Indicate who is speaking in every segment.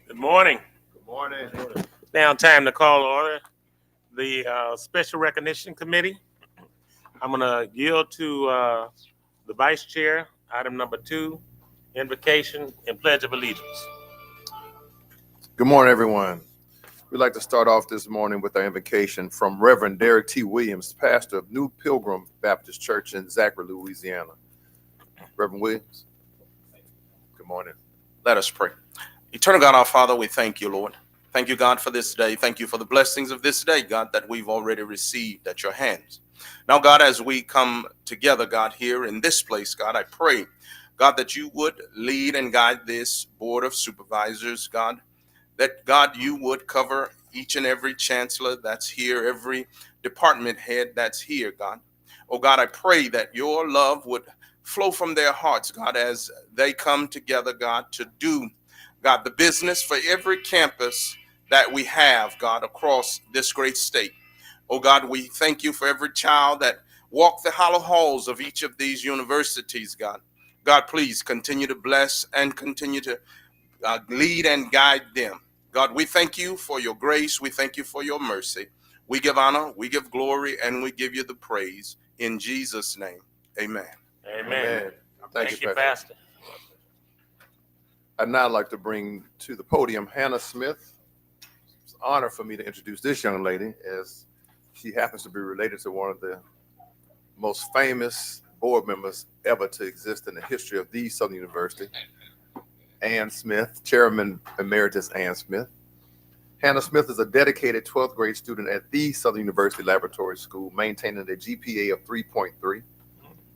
Speaker 1: Good morning.
Speaker 2: Good morning.
Speaker 1: Now time to call order the Special Recognition Committee. I'm going to yield to the Vice Chair, item number 2, invocation and pledge of allegiance.
Speaker 2: Good morning, everyone. We'd like to start off this morning with our invocation from Reverend Derek T. Williams, pastor of New Pilgrim Baptist Church in Zachary, Louisiana. Reverend Williams. Good morning.
Speaker 3: Let us pray. Eternal God, our Father, we thank you, Lord. Thank you, God, for this day. Thank you for the blessings of this day, God, that we've already received at your hands. Now, God, as we come together, God, here in this place, God, I pray, God, that you would lead and guide this board of supervisors, God, that, God, you would cover each and every chancellor that's here, every department head that's here, God. Oh, God, I pray that your love would flow from their hearts, God, as they come together, God, to do, God, the business for every campus that we have, God, across this great state. Oh, God, we thank you for every child that walked the hollow halls of each of these universities, God. God, please continue to bless and continue to lead and guide them. God, we thank you for your grace. We thank you for your mercy. We give honor, we give glory, and we give you the praise. In Jesus' name, amen.
Speaker 1: Amen. Thank you, Pastor.
Speaker 2: I'd now like to bring to the podium Hannah Smith. It's an honor for me to introduce this young lady, as she happens to be related to one of the most famous board members ever to exist in the history of the Southern University, Ann Smith, Chairman Emeritus Ann Smith. Hannah Smith is a dedicated 12th grade student at the Southern University Laboratory School, maintaining a GPA of 3.3.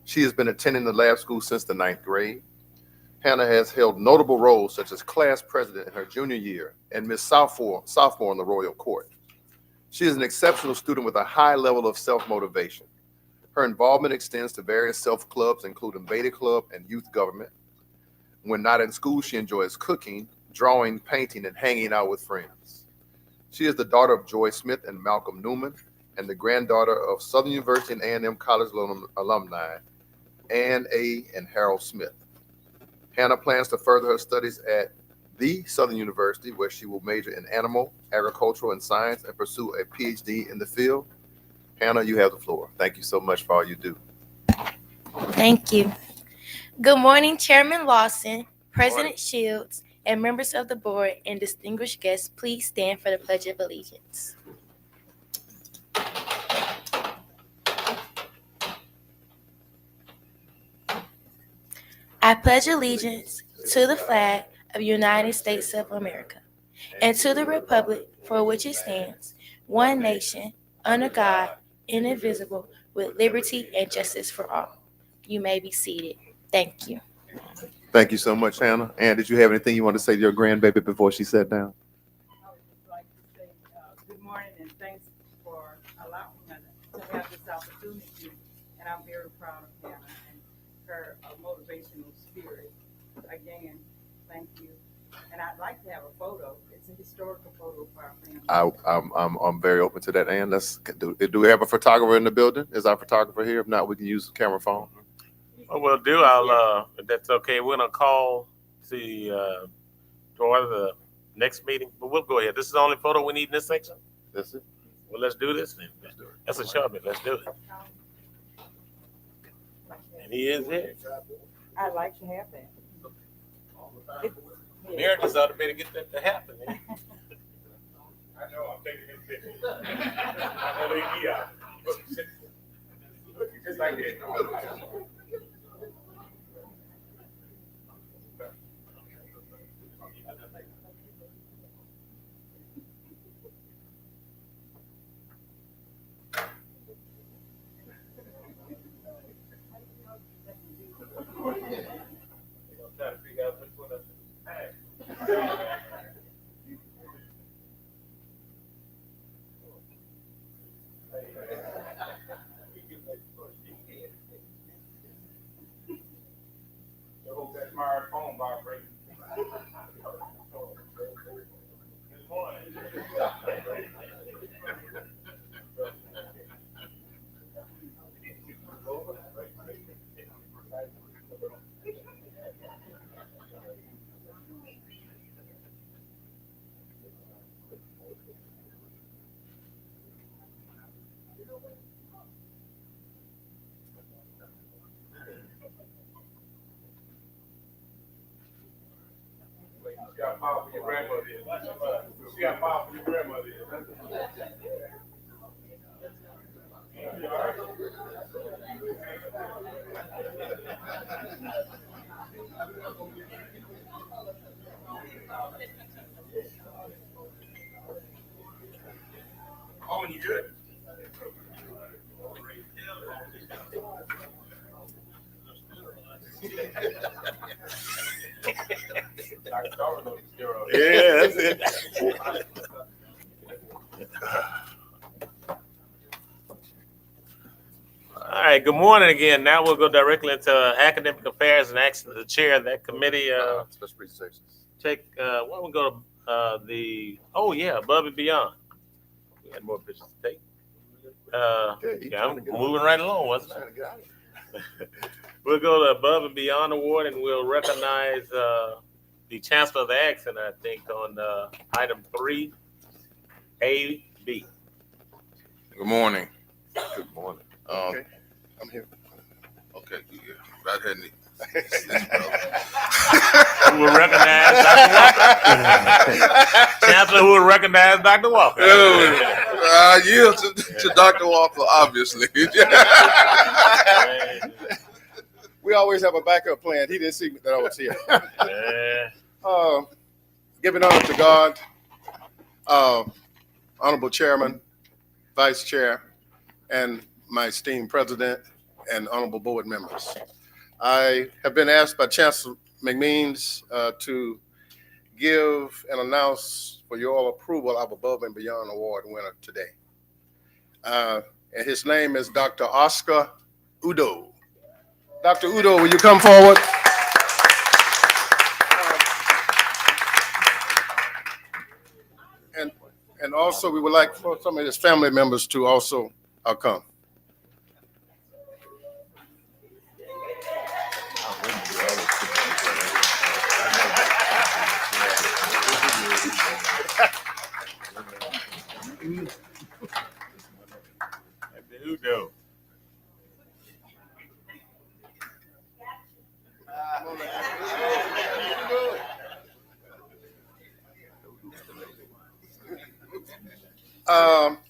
Speaker 2: She has been attending the lab school since the 9th grade. Hannah has held notable roles such as class president in her junior year and Miss Sophomore in the Royal Court. She is an exceptional student with a high level of self-motivation. Her involvement extends to various self-clubs, including Beta Club and youth government. When not in school, she enjoys cooking, drawing, painting, and hanging out with friends. She is the daughter of Joy Smith and Malcolm Newman, and the granddaughter of Southern University and A&M College alumni, Ann A. and Harold Smith. Hannah plans to further her studies at the Southern University, where she will major in animal, agricultural, and science and pursue a PhD in the field. Hannah, you have the floor. Thank you so much for all you do.
Speaker 4: Thank you. Good morning, Chairman Lawson, President Shields, and members of the board and distinguished guests. Please stand for the Pledge of Allegiance. I pledge allegiance to the flag of the United States of America and to the republic for which it stands, one nation, under God, indivisible, with liberty and justice for all. You may be seated. Thank you.
Speaker 2: Thank you so much, Hannah. Ann, did you have anything you want to say to your grandbaby before she sat down?
Speaker 5: I would just like to say good morning and thanks for allowing me to have this opportunity. And I'm very proud of Hannah and her motivational spirit. Again, thank you. And I'd like to have a photo. It's a historical photo for our family.
Speaker 2: I'm very open to that, Ann. Do we have a photographer in the building? Is our photographer here? If not, we can use the camera phone.
Speaker 1: What we'll do, if that's okay, we're going to call to order the next meeting. But we'll go ahead. This is the only photo we need in this section?
Speaker 2: That's it.
Speaker 1: Well, let's do this then. That's a short bit. Let's do it. And he is here.
Speaker 5: I'd like to have that.
Speaker 1: Americans ought to better get that to happen. Eh? I know, I'm taking his picture. I know they be out. Just like that. Trying to figure out which one of them. I hope that my phone vibrating. Good morning. See how powerful your grandmother is. See how powerful your grandmother is. Oh, and you good? Yeah, that's it. All right, good morning again. Now we'll go directly into academic affairs and ask the chair of that committee.
Speaker 2: Special presentations.
Speaker 1: Why don't we go to above and beyond. We had more pictures to take. Yeah, I'm moving right along, wasn't I? We'll go to above and beyond award, and we'll recognize the Chancellor of the Accent, I think, on item 3A, B.
Speaker 6: Good morning.
Speaker 2: Good morning.
Speaker 6: Okay.
Speaker 2: I'm here.
Speaker 6: Okay, yeah. Right here.
Speaker 1: Who will recognize Dr. Walker? Chancellor who will recognize Dr. Walker.
Speaker 6: I yield to Dr. Walker, obviously.
Speaker 7: We always have a backup plan. He didn't see that I was here. Giving honor to God, Honorable Chairman, Vice Chair, and my esteemed President and Honorable Board members. I have been asked by Chancellor McMeans to give and announce for your approval of Above and Beyond Award winner today. And his name is Dr. Oscar Udo. Dr. Udo, will you come forward? And also, we would like for some of his family members to also come.
Speaker 1: Udo.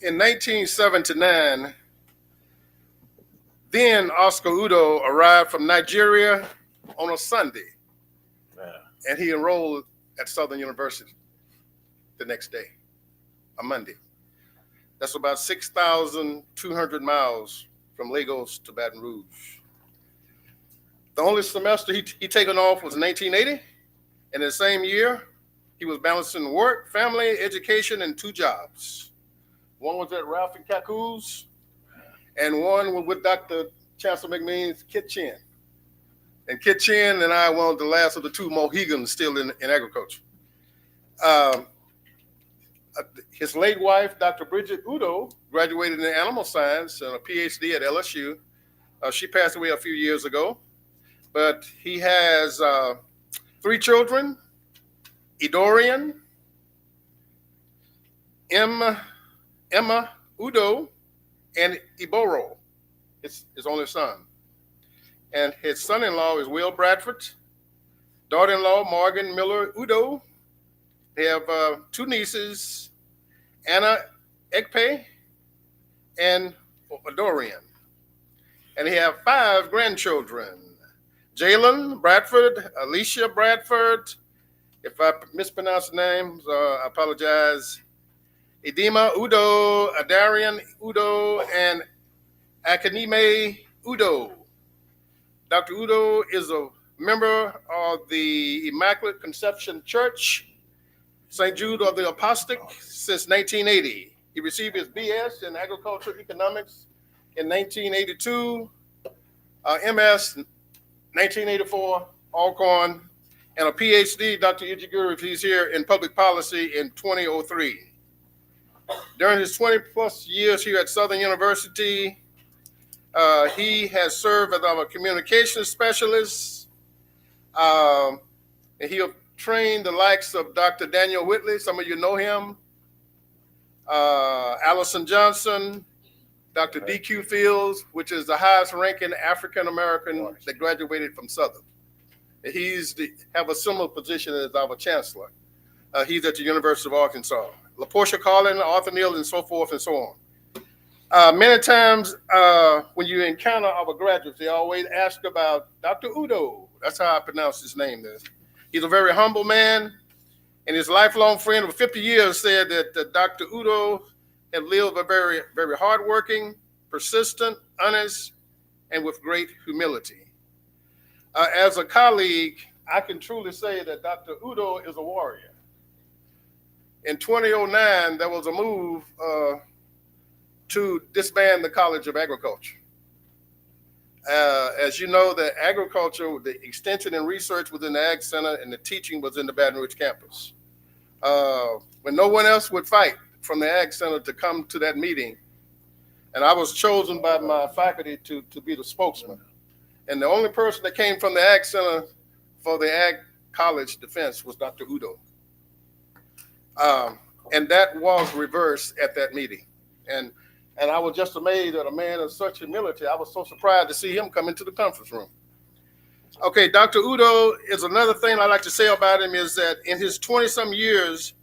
Speaker 7: In 1979, then Oscar Udo arrived from Nigeria on a Sunday, and he enrolled at Southern University the next day, a Monday. That's about 6,200 miles from Lagos to Baton Rouge. The only semester he taken off was 1980, and the same year, he was balancing work, family, education, and 2 jobs. One was at Ralph and Kaku's, and one was with Dr. Chancellor McMeans' Kit Chin. And Kit Chin and I were one of the last of the 2 Mohegans still in agriculture. His late wife, Dr. Bridget Udo, graduated in animal science and a PhD at LSU. She passed away a few years ago, but he has 3 children, Idorian, Emma Udo, and Iboro, his only son. And his son-in-law is Will Bradford, daughter-in-law, Morgan Miller Udo. They have 2 nieces, Anna Ekpe and Dorian. And they have 5 grandchildren, Jalen Bradford, Alicia Bradford, if I mispronounce the names, I apologize, Edema Udo, Adarian Udo, and Akanime Udo. Dr. Udo is a member of the Immaculate Conception Church, St. Jude of the Apostolic, since 1980. He received his BS in Agricultural Economics in 1982, MS 1984, Alcorn, and a PhD, Dr. Ijiguru, if he's here, in Public Policy in 2003. During his 20 plus years here at Southern University, he has served as our communications specialist. And he trained the likes of Dr. Daniel Whitley, some of you know him, Allison Johnson, Dr. D.Q. Fields, which is the highest ranking African-American that graduated from Southern. Have a similar position as our chancellor. He's at the University of Arkansas. LaPortia Collin, Arthur Neal, and so forth and so on. Many times when you encounter our graduates, they always ask about Dr. Udo. That's how I pronounce his name. He's a very humble man, and his lifelong friend of 50 years said that Dr. Udo had lived a very, very hardworking, persistent, honest, and with great humility. As a colleague, I can truly say that Dr. Udo is a warrior. In 2009, there was a move to disband the College of Agriculture. As you know, the agriculture, the extension and research was in the Ag Center, and the teaching was in the Baton Rouge campus. When no one else would fight from the Ag Center to come to that meeting, and I was chosen by my faculty to be the spokesman. And the only person that came from the Ag Center for the Ag College defense was Dr. Udo. And that was reversed at that meeting. And I was just amazed at a man of such humility. I was so surprised to see him come into the conference room. Okay, Dr. Udo is another thing I like to say about him is that in his 20-some years,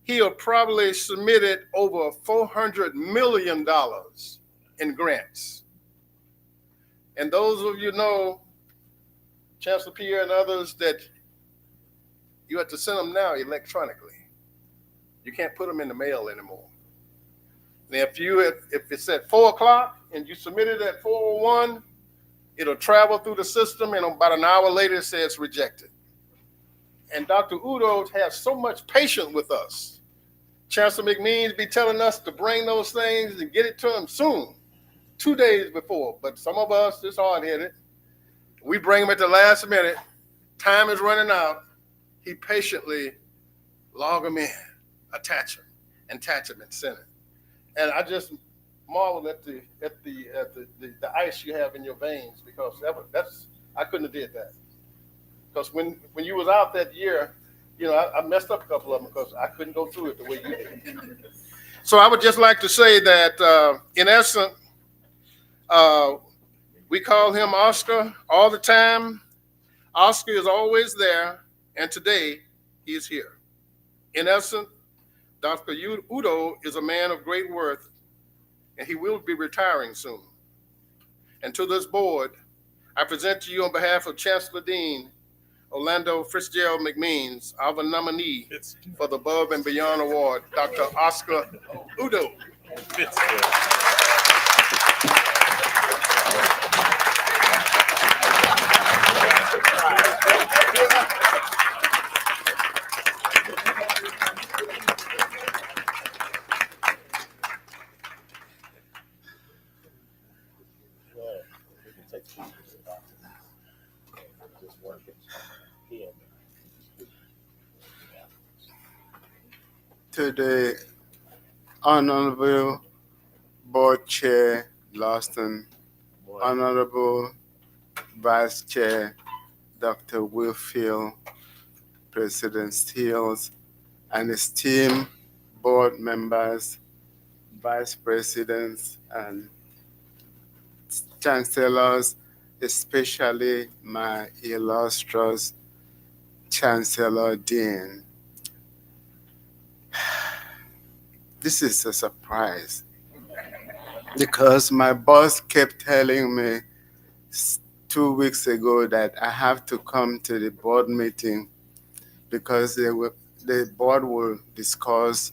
Speaker 7: he had probably submitted over $400 million in grants. And those of you know, Chancellor Pierre and others, that you have to send them now electronically. You can't put them in the mail anymore. And if it's at 4 o'clock and you submit it at 4:01, it'll travel through the system, and about an hour later it says rejected. And Dr. Udo has so much patience with us. Chancellor McMeans be telling us to bring those things and get it to him soon, 2 days before. But some of us, it's hard-headed. We bring them at the last minute. Time is running out. He patiently log them in, attach them, and send it. And I just marvel at the ice you have in your veins, because I couldn't have did that. Because when you was out that year, you know, I messed up a couple of them because I couldn't go through it the way you did. So I would just like to say that in essence, we call him Oscar all the time. Oscar is always there, and today he is here. In essence, Dr. Udo is a man of great worth, and he will be retiring soon. And to this board, I present to you on behalf of Chancellor Dean Orlando Fitzgerald McMeans, our nominee for the Above and Beyond Award, Dr. Oscar Udo.
Speaker 8: To the Honorable Board Chair Lawson, Honorable Vice Chair Dr. Wilfield, President Steels, and esteemed board members, vice presidents, and chancellors, especially my illustrious Chancellor Dean. This is a surprise because my boss kept telling me 2 weeks ago that I have to come to the board meeting because the board will discuss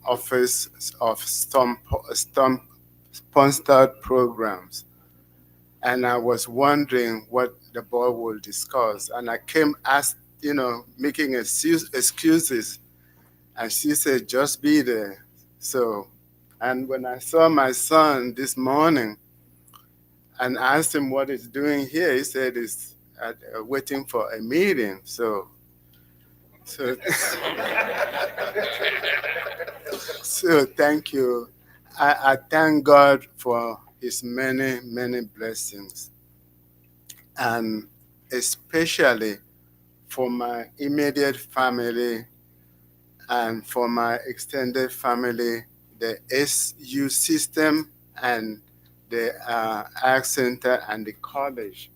Speaker 8: office of sponsored programs. And I was wondering what the board will discuss. And I came making excuses. And she said, just be there. So, and when I saw my son this morning and asked him what he's doing here, he said he's waiting for a meeting. So so thank you. I thank God for his many, many blessings. And especially for my immediate family and for my extended family, the SU system and the Ag Center and the college,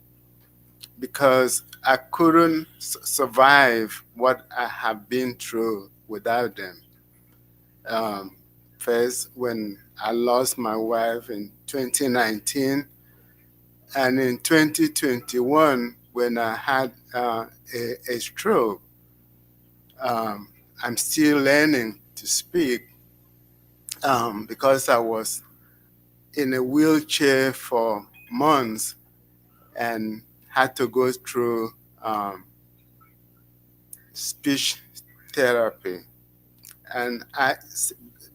Speaker 8: because I couldn't survive what I have been through without them. First, when I lost my wife in 2019, and in 2021, when I had a stroke. I'm still learning to speak because I was in a wheelchair for months and had to go through speech therapy. And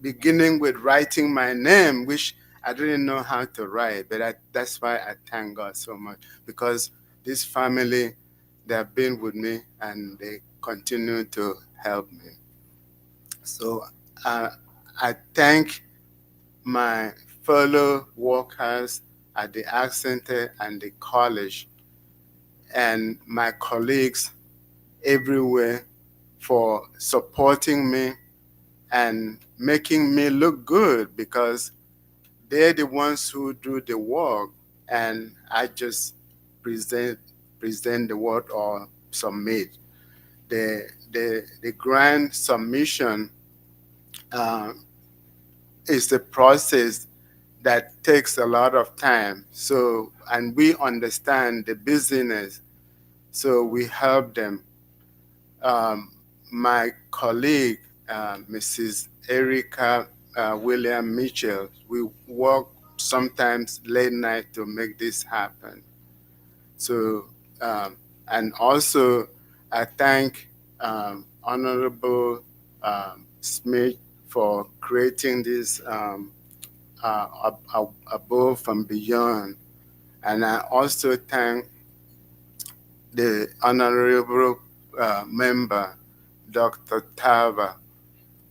Speaker 8: beginning with writing my name, which I didn't know how to write, but that's why I thank God so much, because this family, they have been with me and they continue to help me. So I thank my fellow workers at the Ag Center and the college and my colleagues everywhere for supporting me and making me look good, because they're the ones who do the work and I just present the work or submit. The grant submission is a process that takes a lot of time. So, and we understand the business, so we help them. My colleague, Mrs. Erica William Mitchell, we work sometimes late night to make this happen. So, and also I thank Honorable Smith for creating this above and beyond. And I also thank the Honorable member, Dr. Tava,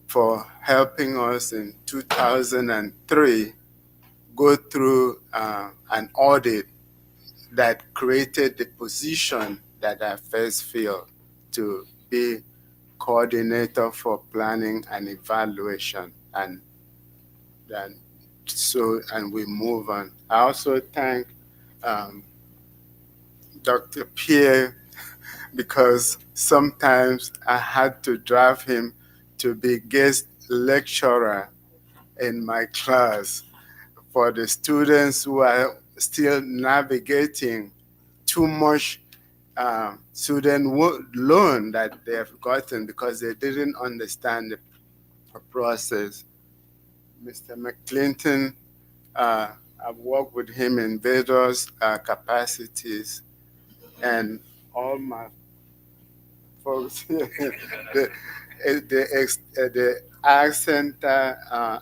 Speaker 8: for helping us in 2003 go through an audit that created the position that I first filled to be coordinator for planning and evaluation, and we move on. I also thank Dr. Pierre, because sometimes I had to drive him to be guest lecturer in my class for the students who are still navigating too much student loan that they have gotten because they didn't understand the process. Mr. McClinton, I've worked with him in various capacities, and all my folks here, the Ag Center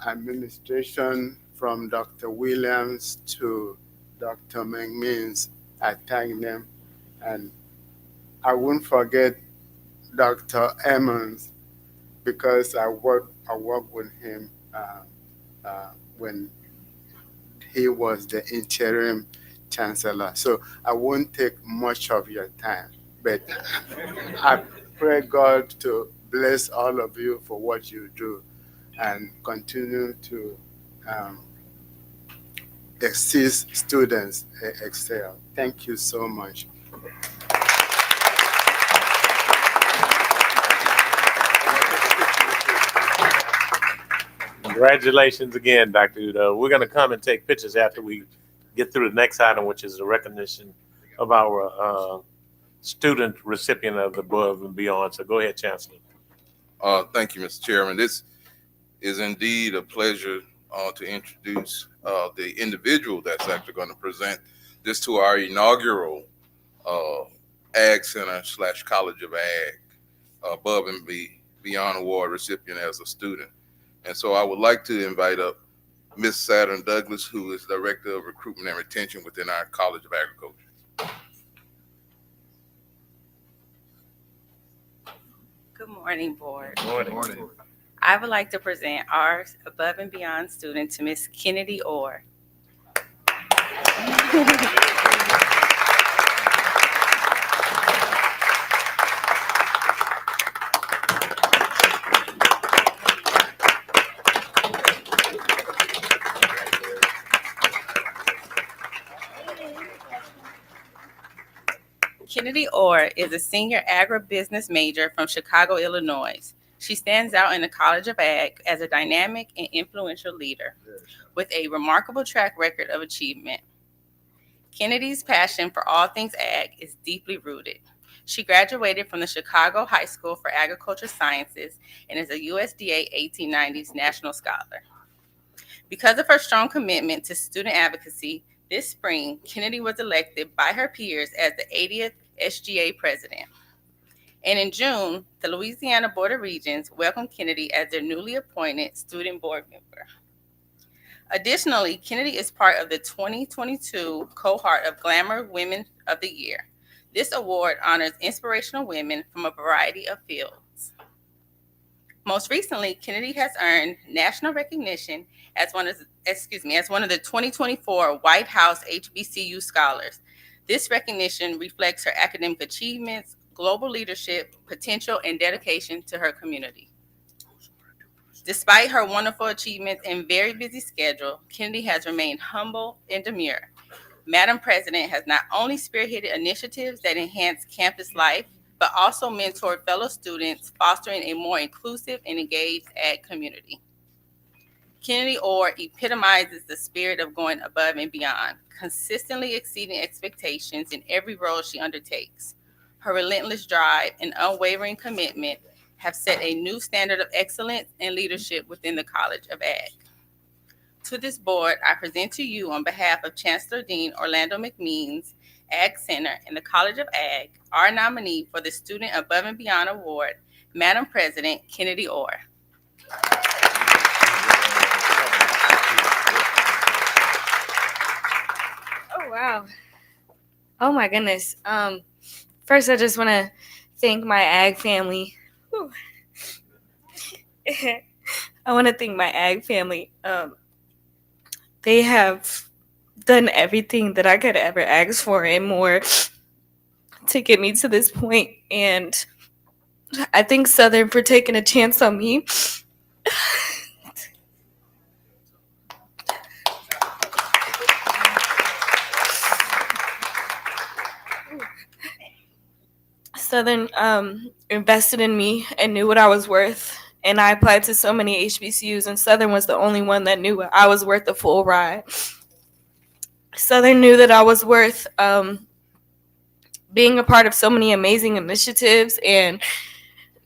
Speaker 8: administration, from Dr. Williams to Dr. McMeans, I thank them. And I won't forget Dr. Emmons, because I worked with him when he was the interim chancellor. So I won't take much of your time, but I pray God to bless all of you for what you do and continue to assist students excel. Thank you so much.
Speaker 1: Congratulations again, Dr. Udo. We're going to come and take pictures after we get through the next item, which is the recognition of our student recipient of the Above and Beyond. So go ahead, Chancellor.
Speaker 6: Thank you, Mr. Chairman. This is indeed a pleasure to introduce the individual that's actually going to present this to our inaugural Ag Center / College of Ag Above and Beyond Award recipient as a student. And so I would like to invite up Ms. Saturn Douglas, who is Director of Recruitment and Retention within our College of Agriculture.
Speaker 9: Good morning, Board.
Speaker 1: Good
Speaker 2: Morning.
Speaker 9: I would like to present our Above and Beyond student to Ms. Kennedy Orr. Kennedy Orr is a senior agribusiness major from Chicago, Illinois. She stands out in the College of Ag as a dynamic and influential leader with a remarkable track record of achievement. Kennedy's passion for all things ag is deeply rooted. She graduated from the Chicago High School for Agriculture Sciences and is a USDA 1890s National Scholar. Because of her strong commitment to student advocacy, this spring, Kennedy was elected by her peers as the 80th SGA president. And in June, the Louisiana Board of Regents welcomed Kennedy as their newly appointed student board member. Additionally, Kennedy is part of the 2022 cohort of Glamour Women of the Year. This award honors inspirational women from a variety of fields. Most recently, Kennedy has earned national recognition as one of the 2024 White House HBCU Scholars. This recognition reflects her academic achievements, global leadership, potential, and dedication to her community. Despite her wonderful achievements and very busy schedule, Kennedy has remained humble and demure. Madam President has not only spearheaded initiatives that enhance campus life, but also mentored fellow students, fostering a more inclusive and engaged ag community. Kennedy Orr epitomizes the spirit of going above and beyond, consistently exceeding expectations in every role she undertakes. Her relentless drive and unwavering commitment have set a new standard of excellence and leadership within the College of Ag. To this board, I present to you on behalf of Chancellor Dean Orlando McMeans, Ag Center, and the College of Ag, our nominee for the Student Above and Beyond Award, Madam President Kennedy Orr.
Speaker 10: Oh, wow. Oh, my goodness. First, I just want to thank my ag family. Whew. I want to thank my ag family. They have done everything that I could ever ask for and more to get me to this point. And I thank Southern for taking a chance on me. Southern invested in me and knew what I was worth. And I applied to so many HBCUs, and Southern was the only one that knew I was worth the full ride. Southern knew that I was worth being a part of so many amazing initiatives and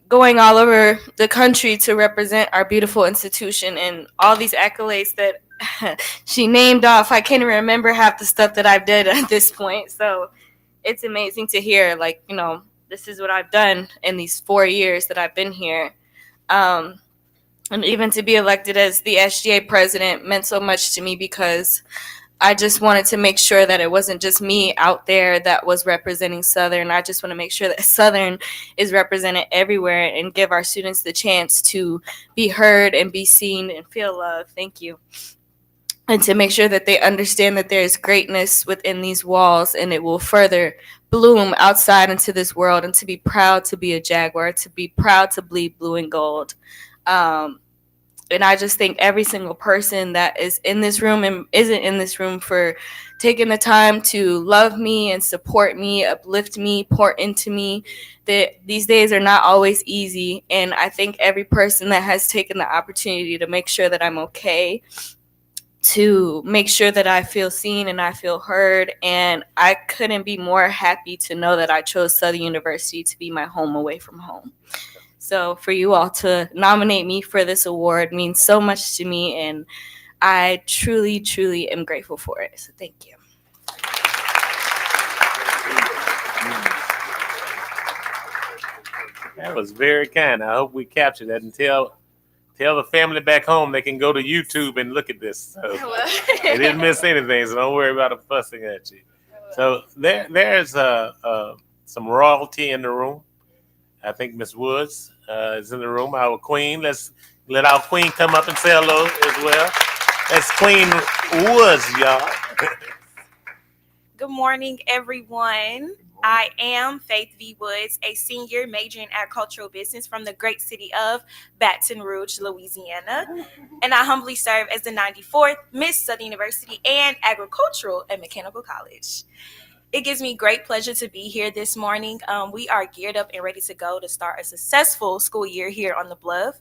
Speaker 10: going all over the country to represent our beautiful institution, and all these accolades that she named off. I can't even remember half the stuff that I've did at this point. So it's amazing to hear, like, you know, this is what I've done in these 4 years that I've been here. And even to be elected as the SGA president meant so much to me, because I just wanted to make sure that it wasn't just me out there that was representing Southern. I just want to make sure that Southern is represented everywhere and give our students the chance to be heard and be seen and feel love. Thank you. And to make sure that they understand that there is greatness within these walls, and it will further bloom outside into this world, and to be proud to be a Jaguar, to be proud to bleed blue and gold. And I just thank every single person that is in this room and isn't in this room for taking the time to love me and support me, uplift me, pour into me. That these days are not always easy. And I thank every person that has taken the opportunity to make sure that I'm okay, to make sure that I feel seen and I feel heard. And I couldn't be more happy to know that I chose Southern University to be my home away from home. So for you all to nominate me for this award means so much to me, and I truly, truly am grateful for it. So thank you.
Speaker 1: That was very kind. I hope we captured that and tell the family back home they can go to YouTube and look at this. So they didn't miss anything, so don't worry about them fussing at you. So there's some royalty in the room. I think Miss Woods is in the room, our queen. Let's let our queen come up and say hello as well. That's Queen Woods, y'all.
Speaker 11: Good morning, everyone. I am Faith V. Woods, a senior majoring in agricultural business from the great city of Baton Rouge, Louisiana. And I humbly serve as the 94th Miss Southern University and Agricultural and Mechanical College. It gives me great pleasure to be here this morning. We are geared up and ready to go to start a successful school year here on the Bluff.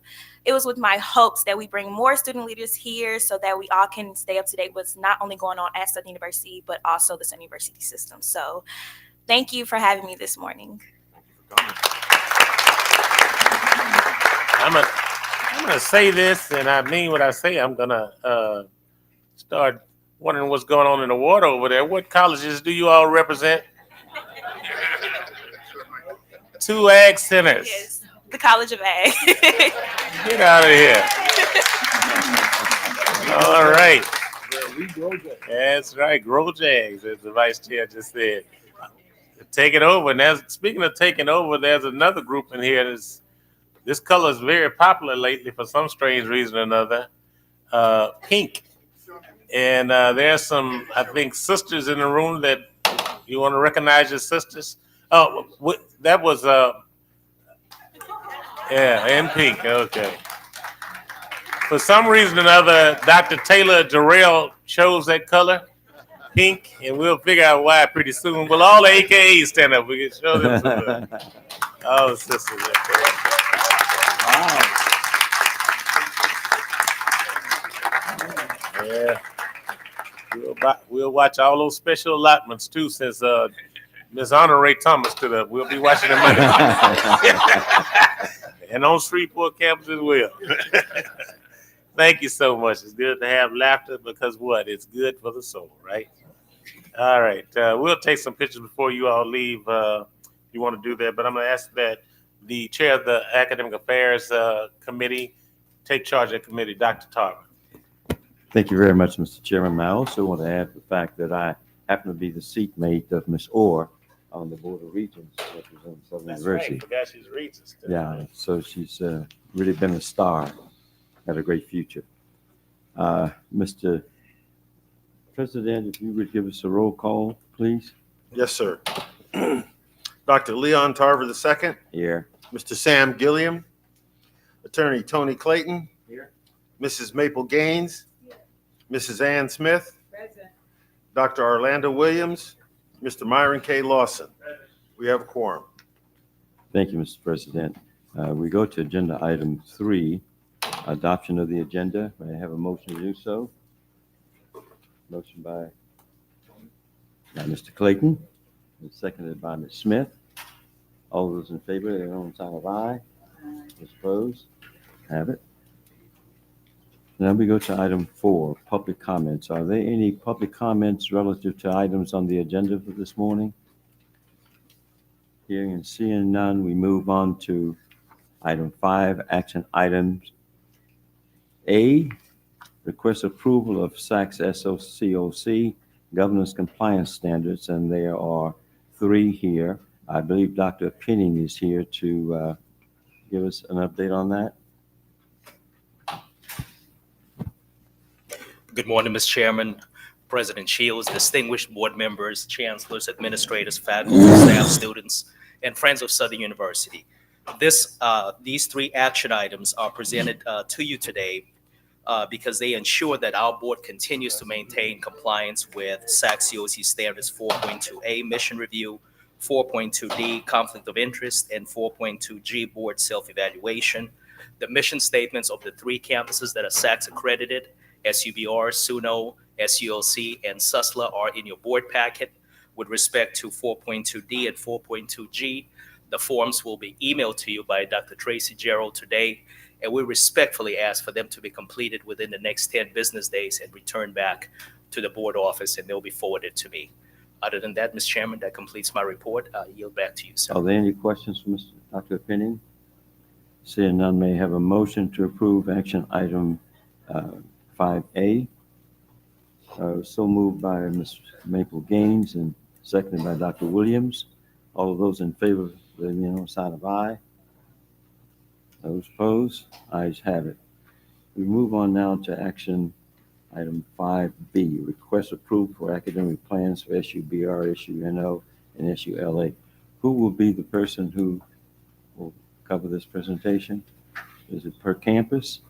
Speaker 11: It was with my hopes that we bring more student leaders here so that we all can stay up to date with what's not only going on at Southern University, but also the Southern University system. So thank you for having me this morning.
Speaker 1: I'm gonna say this, and I mean what I say. I'm gonna start wondering what's going on in the water over there. What colleges do you all represent? 2 ag centers.
Speaker 11: Yes, the College of Ag.
Speaker 1: Get out of here. All right. That's right. Grow Jags, as the vice chair just said. Taking over. Now, speaking of taking over, there's another group in here. This color is very popular lately for some strange reason or another. Pink. And there's some, I think, sisters in the room that you want to recognize your sisters. Oh, that was, yeah, in pink. Okay. For some reason or another, Dr. Taylor Jarrell chose that color, pink, and we'll figure out why pretty soon. Will all the AKAs stand up? We can show them some love. All the sisters. Wow. Yeah. We'll watch all those special allotments too, since Ms. Honore Thomas stood up. We'll be watching them and on Shreveport campus as well. Thank you so much. It's good to have laughter because what? It's good for the soul, right? All right. We'll take some pictures before you all leave. You want to do that, but I'm going to ask that the chair of the Academic Affairs Committee take charge of the committee, Dr. Tarver.
Speaker 12: Thank you very much, Mr. Chairman. I also want to add the fact that I happen to be the seatmate of Ms. Orr on the Board of Regents representing Southern University.
Speaker 1: Right. I forgot she's Regents.
Speaker 12: Yeah, so she's really been a star, had a great future. Mr. President, if you would give us a roll call, please.
Speaker 13: Yes, sir. Dr. Leon Tarver II.
Speaker 12: Here.
Speaker 13: Mr. Sam Gilliam. Attorney Tony Clayton. Here. Mrs. Maple Gaines. Mrs. Ann Smith.
Speaker 5: Present.
Speaker 13: Dr. Orlando Williams. Mr. Myron K. Lawson. We have a quorum.
Speaker 12: Thank you, Mr. President. We go to agenda item 3, adoption of the agenda. May I have a motion to do so? Motion by Mr. Clayton, and seconded by Ms. Smith. All those in favor, their own sign of aye. Those opposed? Have it. Now we go to item 4, public comments. Are there any public comments relative to items on the agenda for this morning? Hearing and seeing none, we move on to item 5, action items. A, request approval of SACS SOCOC governance compliance standards, and there are 3 here. I believe Dr. Penning is here to give us an update on that.
Speaker 14: Good morning, Mr. Chairman, President Shields, distinguished board members, chancellors, administrators, faculty, staff, students, and friends of Southern University. These three action items are presented to you today because they ensure that our board continues to maintain compliance with SAC-COC standards 4.2A mission review, 4.2D conflict of interest, and 4.2G board self-evaluation. The mission statements of the three campuses that are SACS accredited, SUBR, SUNO, SULC, and SUSLA, are in your board packet. With respect to 4.2D and 4.2G, the forms will be emailed to you by Dr. Tracy Gerald today, and we respectfully ask for them to be completed within the next 10 business days and returned back to the board office, and they'll be forwarded to me. Other than that, Mr. Chairman, that completes my report. I yield back to you, sir.
Speaker 12: Are there any questions for Dr. Penning? Seeing none, may I have a motion to approve action item 5A. So moved by Ms. Maple Gaines and seconded by Dr. Williams. All of those in favor, let me know on the side of aye. Those opposed, ayes have it. We move on now to action item 5B, request approval for academic plans for SUBR, SUNO, and SULA. Who will be the person who will cover this presentation? Is it per campus?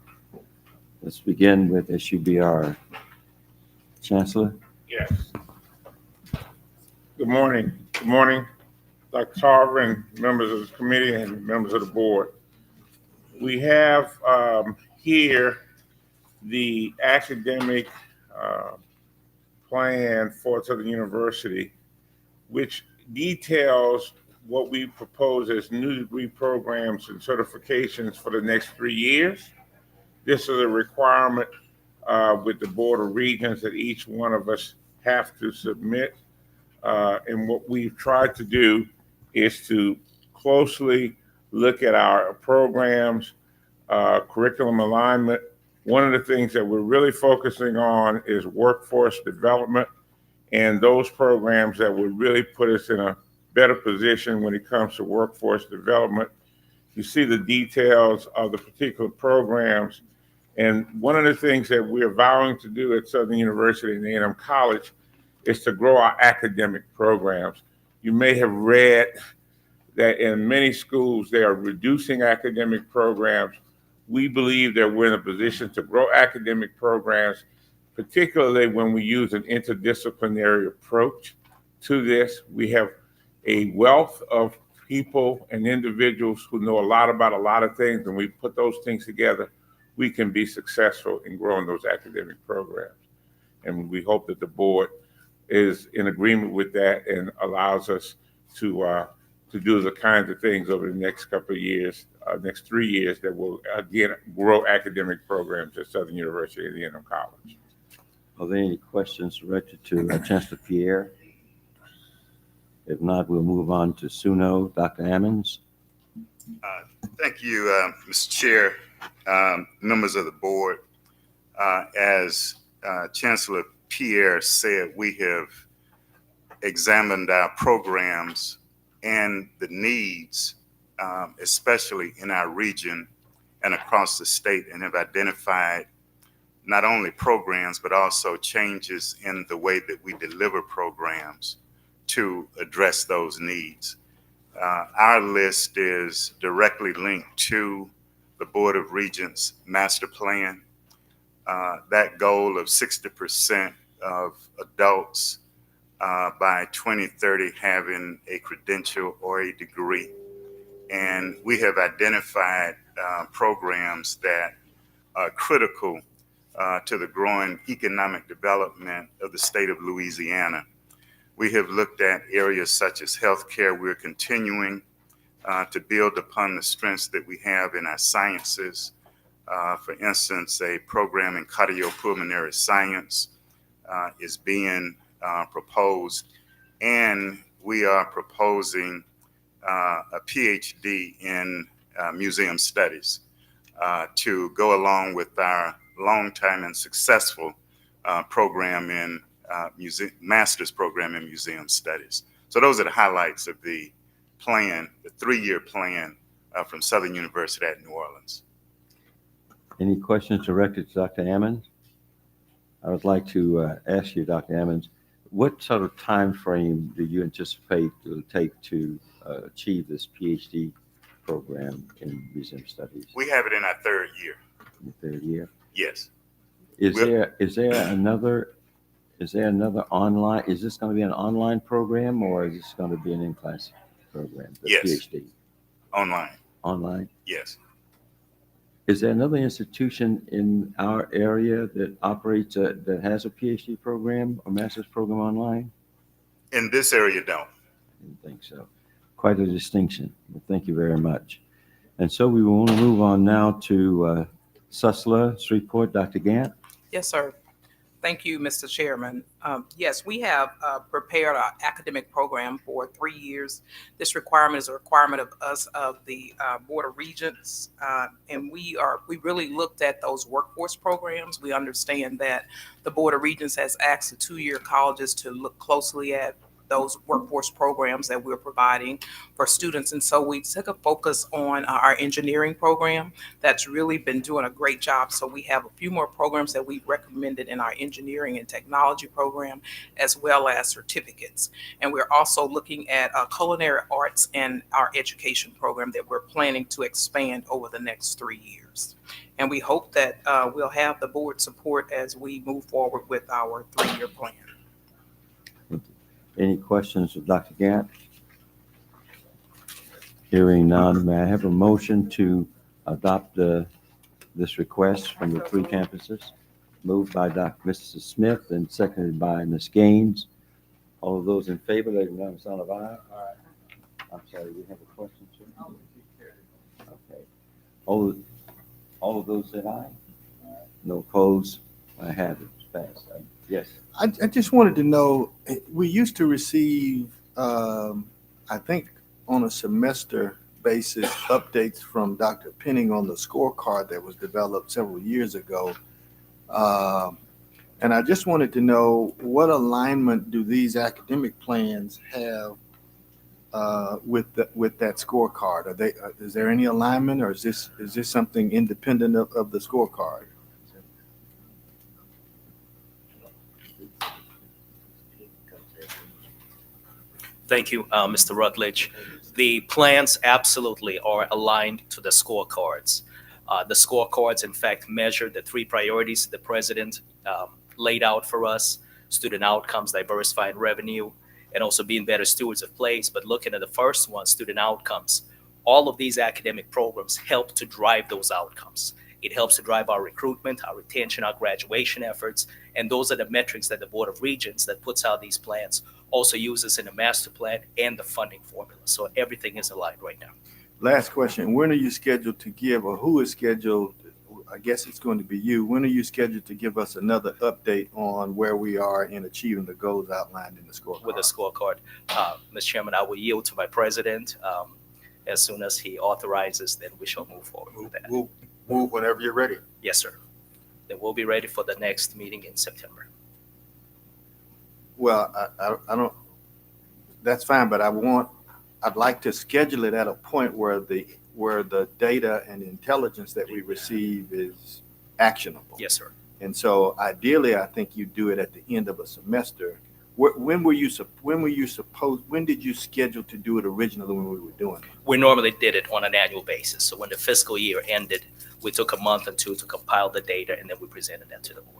Speaker 12: Let's begin with SUBR. Chancellor?
Speaker 15: Yes. Good morning. Good morning, Dr. Tarver and members of the committee and members of the board. We have here the academic plan for Southern University, which details what we propose as new degree programs and certifications for the next 3 years. This is a requirement with the Board of Regents that each one of us have to submit. And what we've tried to do is to closely look at our programs, curriculum alignment. One of the things that we're really focusing on is workforce development and those programs that would really put us in a better position when it comes to workforce development. You see the details of the particular programs. And one of the things that we're vowing to do at Southern University and A&M College is to grow our academic programs. You may have read that in many schools, they are reducing academic programs. We believe that we're in a position to grow academic programs, particularly when we use an interdisciplinary approach to this. We have a wealth of people and individuals who know a lot about a lot of things, and we put those things together, we can be successful in growing those academic programs. And we hope that the board is in agreement with that and allows us to do the kinds of things over the next couple of years, next 3 years, that will again grow academic programs at Southern University and A&M College.
Speaker 12: Are there any questions directed to Chancellor Pierre? If not, we'll move on to SUNO. Dr. Ammons.
Speaker 16: Thank you, Mr. Chair, members of the board. As Chancellor Pierre said, we have examined our programs and the needs, especially in our region and across the state, and have identified not only programs, but also changes in the way that we deliver programs to address those needs. Our list is directly linked to the Board of Regents master plan. That goal of 60% of adults by 2030 having a credential or a degree. And we have identified programs that are critical to the growing economic development of the state of Louisiana. We have looked at areas such as healthcare. We're continuing to build upon the strengths that we have in our sciences. For instance, a program in cardiopulmonary science is being proposed, and we are proposing a PhD in museum studies to go along with our long-time and successful program in master's program in museum studies. So those are the highlights of the plan, the 3-year plan from Southern University at New Orleans.
Speaker 12: Any questions directed to Dr. Ammons? I would like to ask you, Dr. Ammons, what sort of time frame do you anticipate it will take to achieve this PhD program in museum studies?
Speaker 16: We have it in our third year.
Speaker 12: In the third year?
Speaker 16: Yes.
Speaker 12: Is there another online, is this going to be an online program or is this going to be an in-class program? The
Speaker 16: Yes.
Speaker 12: PhD?
Speaker 16: Online.
Speaker 12: Online?
Speaker 16: Yes.
Speaker 12: Is there another institution in our area that operates, that has a PhD program or master's program online?
Speaker 16: In this area, don't.
Speaker 12: I didn't think so. Quite a distinction. Well, thank you very much. And so we want to move on now to Susler's report. Dr. Gant?
Speaker 17: Yes, sir. Thank you, Mr. Chairman. Yes, we have prepared our academic program for 3 years. This requirement is a requirement of us, of the Board of Regents, and we really looked at those workforce programs. We understand that the Board of Regents has asked the two-year colleges to look closely at those workforce programs that we're providing for students. And so we took a focus on our engineering program that's really been doing a great job. So we have a few more programs that we recommended in our engineering and technology program, as well as certificates. And we're also looking at culinary arts and our education program that we're planning to expand over the next 3 years. And we hope that we'll have the board support as we move forward with our 3-year plan.
Speaker 12: Any questions of Dr. Gant? Hearing none, may I have a motion to adopt this request from the 3 campuses? Moved by Mrs. Smith and seconded by Ms. Gaines. All of those in favor, let it know by the sign of aye. I'm sorry, we have a question, sir? Okay. All of those said aye? No opposed? I have it. It's passed. Yes.
Speaker 18: I just wanted to know, we used to receive, I think on a semester basis, updates from Dr. Penning on the scorecard that was developed several years ago. And I just wanted to know, what alignment do these academic plans have with that scorecard? Is there any alignment, or is this something independent of the scorecard?
Speaker 14: Thank you, Mr. Rutledge. The plans absolutely are aligned to the scorecards. The scorecards, in fact, measure the 3 priorities the president laid out for us: student outcomes, diversifying revenue, and also being better stewards of place. But looking at the first one, student outcomes, all of these academic programs help to drive those outcomes. It helps to drive our recruitment, our retention, our graduation efforts. And those are the metrics that the Board of Regents that puts out these plans also uses in the master plan and the funding formula. So everything is aligned right now.
Speaker 18: Last question. When are you scheduled to give, or who is scheduled, I guess it's going to be you, when are you scheduled to give us another update on where we are in achieving the goals outlined in the scorecard?
Speaker 14: With the scorecard, Mr. Chairman, I will yield to my president. As soon as he authorizes, then we shall move forward with that.
Speaker 18: We'll move whenever you're ready.
Speaker 14: Yes, sir. Then we'll be ready for the next meeting in September.
Speaker 18: Well, I don't, that's fine, but I'd like to schedule it at a point where the data and intelligence that we receive is actionable.
Speaker 14: Yes, sir.
Speaker 18: And so ideally, I think you do it at the end of a semester. When did you schedule to do it originally when we were doing it?
Speaker 14: We normally did it on an annual basis. So when the fiscal year ended, we took a month or 2 to compile the data, and then we presented that to the board.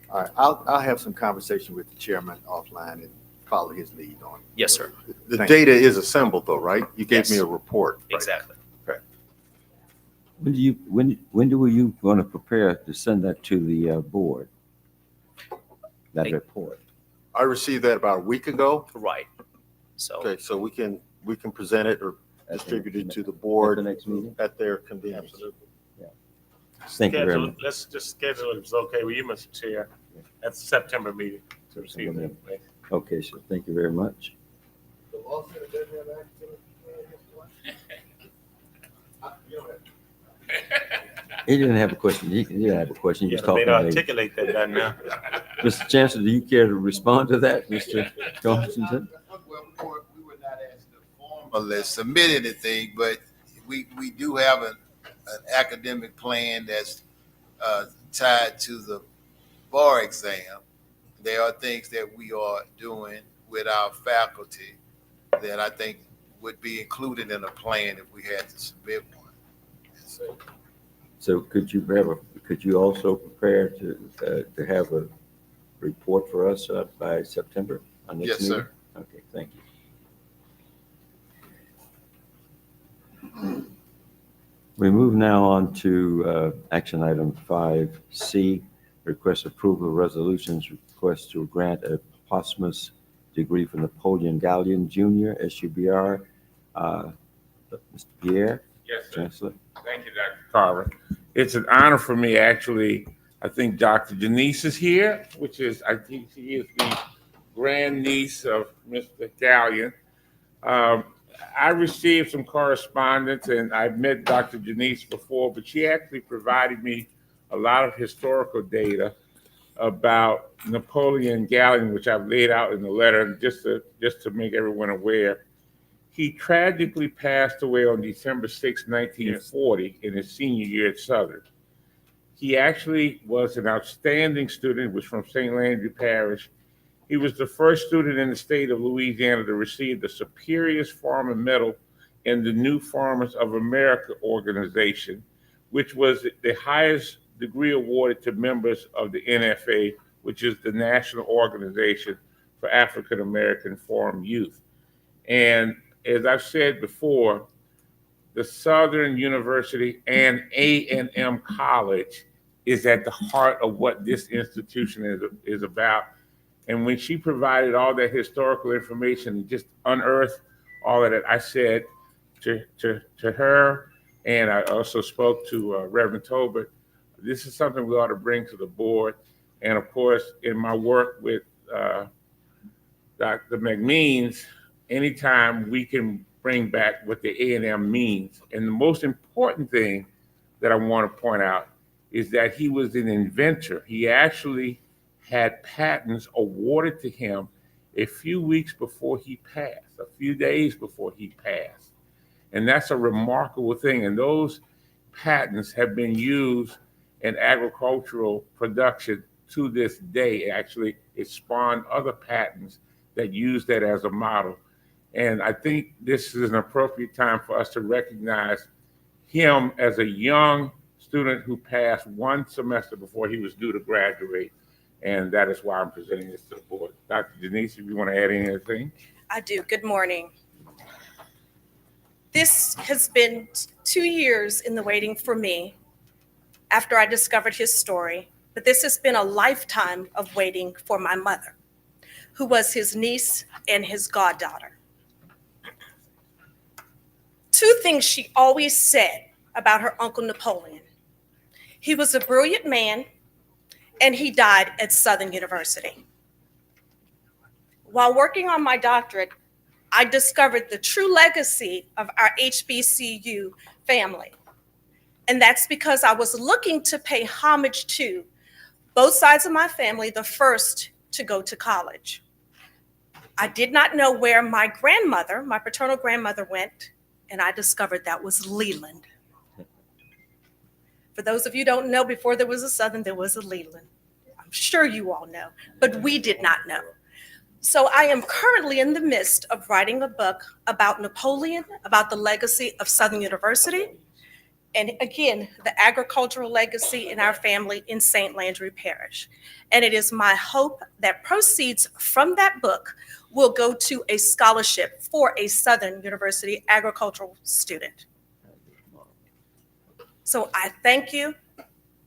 Speaker 18: All right, I'll have some conversation with the chairman offline and follow his lead on it.
Speaker 14: Yes, sir.
Speaker 13: The data is assembled though, right? You gave
Speaker 14: Yes.
Speaker 13: me a report. Right?
Speaker 14: Exactly.
Speaker 13: Okay.
Speaker 12: When were you going to prepare to send that to the board? That report?
Speaker 13: I received that about a week ago.
Speaker 14: Right. So
Speaker 13: Okay, so we can present it or distribute it to the board
Speaker 12: At the next meeting?
Speaker 13: at their convenience.
Speaker 12: Thank you very much.
Speaker 1: Let's just schedule it, if it's okay with you, Mr. Chair, at the September meeting to receive the information.
Speaker 12: Okay, so thank you very much. He didn't have a question. He didn't have a question. He was
Speaker 1: Yeah, they
Speaker 12: talking.
Speaker 1: don't articulate that right now.
Speaker 12: Mr. Chancellor, do you care to respond to that, Mr. Washington?
Speaker 19: We were not asked to formally submit anything, but we do have an academic plan that's tied to the bar exam. There are things that we are doing with our faculty that I think would be included in a plan if we had to submit one.
Speaker 12: So could you also prepare to have a report for us by September? Our next
Speaker 19: Yes,
Speaker 12: meeting?
Speaker 19: sir.
Speaker 12: Okay, thank you. We move now on to action item 5C, request approval of resolutions, request to grant a posthumous degree for Napoleon Gallion Jr., SUBR. Mr. Pierre?
Speaker 15: Yes, sir.
Speaker 12: Chancellor?
Speaker 15: Thank you, Dr. Carver. It's an honor for me, actually. I think Dr. Janice is here, which is, I think she is the grandniece of Mr. Gallion. I received some correspondence, and I've met Dr. Janice before, but she actually provided me a lot of historical data about Napoleon Gallion, which I've laid out in the letter, just to make everyone aware. He tragically passed away on December 6, 1940, in his senior year at Southern. He actually was an outstanding student, was from St. Landry Parish. He was the first student in the state of Louisiana to receive the Superior's Farmer Medal in the New Farmers of America organization, which was the highest degree awarded to members of the NFA, which is the National Organization for African American Farm Youth. And as I've said before, the Southern University and A&M College is at the heart of what this institution is about. And when she provided all that historical information and just unearthed all of that, I said to her, and I also spoke to Reverend Tolbert, this is something we ought to bring to the board. And of course, in my work with Dr. McMeans, anytime we can bring back what the A&M means. And the most important thing that I want to point out is that he was an inventor. He actually had patents awarded to him a few weeks before he passed, a few days before he passed. And that's a remarkable thing. And those patents have been used in agricultural production to this day. Actually, it spawned other patents that use that as a model. And I think this is an appropriate time for us to recognize him as a young student who passed one semester before he was due to graduate. And that is why I'm presenting this to the board. Dr. Janice, if you want to add anything.
Speaker 20: I do. Good morning. This has been 2 years in the waiting for me after I discovered his story, but this has been a lifetime of waiting for my mother, who was his niece and his goddaughter. 2 things she always said about her Uncle Napoleon. He was a brilliant man, and he died at Southern University. While working on my doctorate, I discovered the true legacy of our HBCU family. And that's because I was looking to pay homage to both sides of my family, the first to go to college. I did not know where my grandmother, my paternal grandmother, went, and I discovered that was Leland. For those of you who don't know, before there was a Southern, there was a Leland. I'm sure you all know, but we did not know. So I am currently in the midst of writing a book about Napoleon, about the legacy of Southern University, and again, the agricultural legacy in our family in St. Landry Parish. And it is my hope that proceeds from that book will go to a scholarship for a Southern University agricultural student. So I thank you,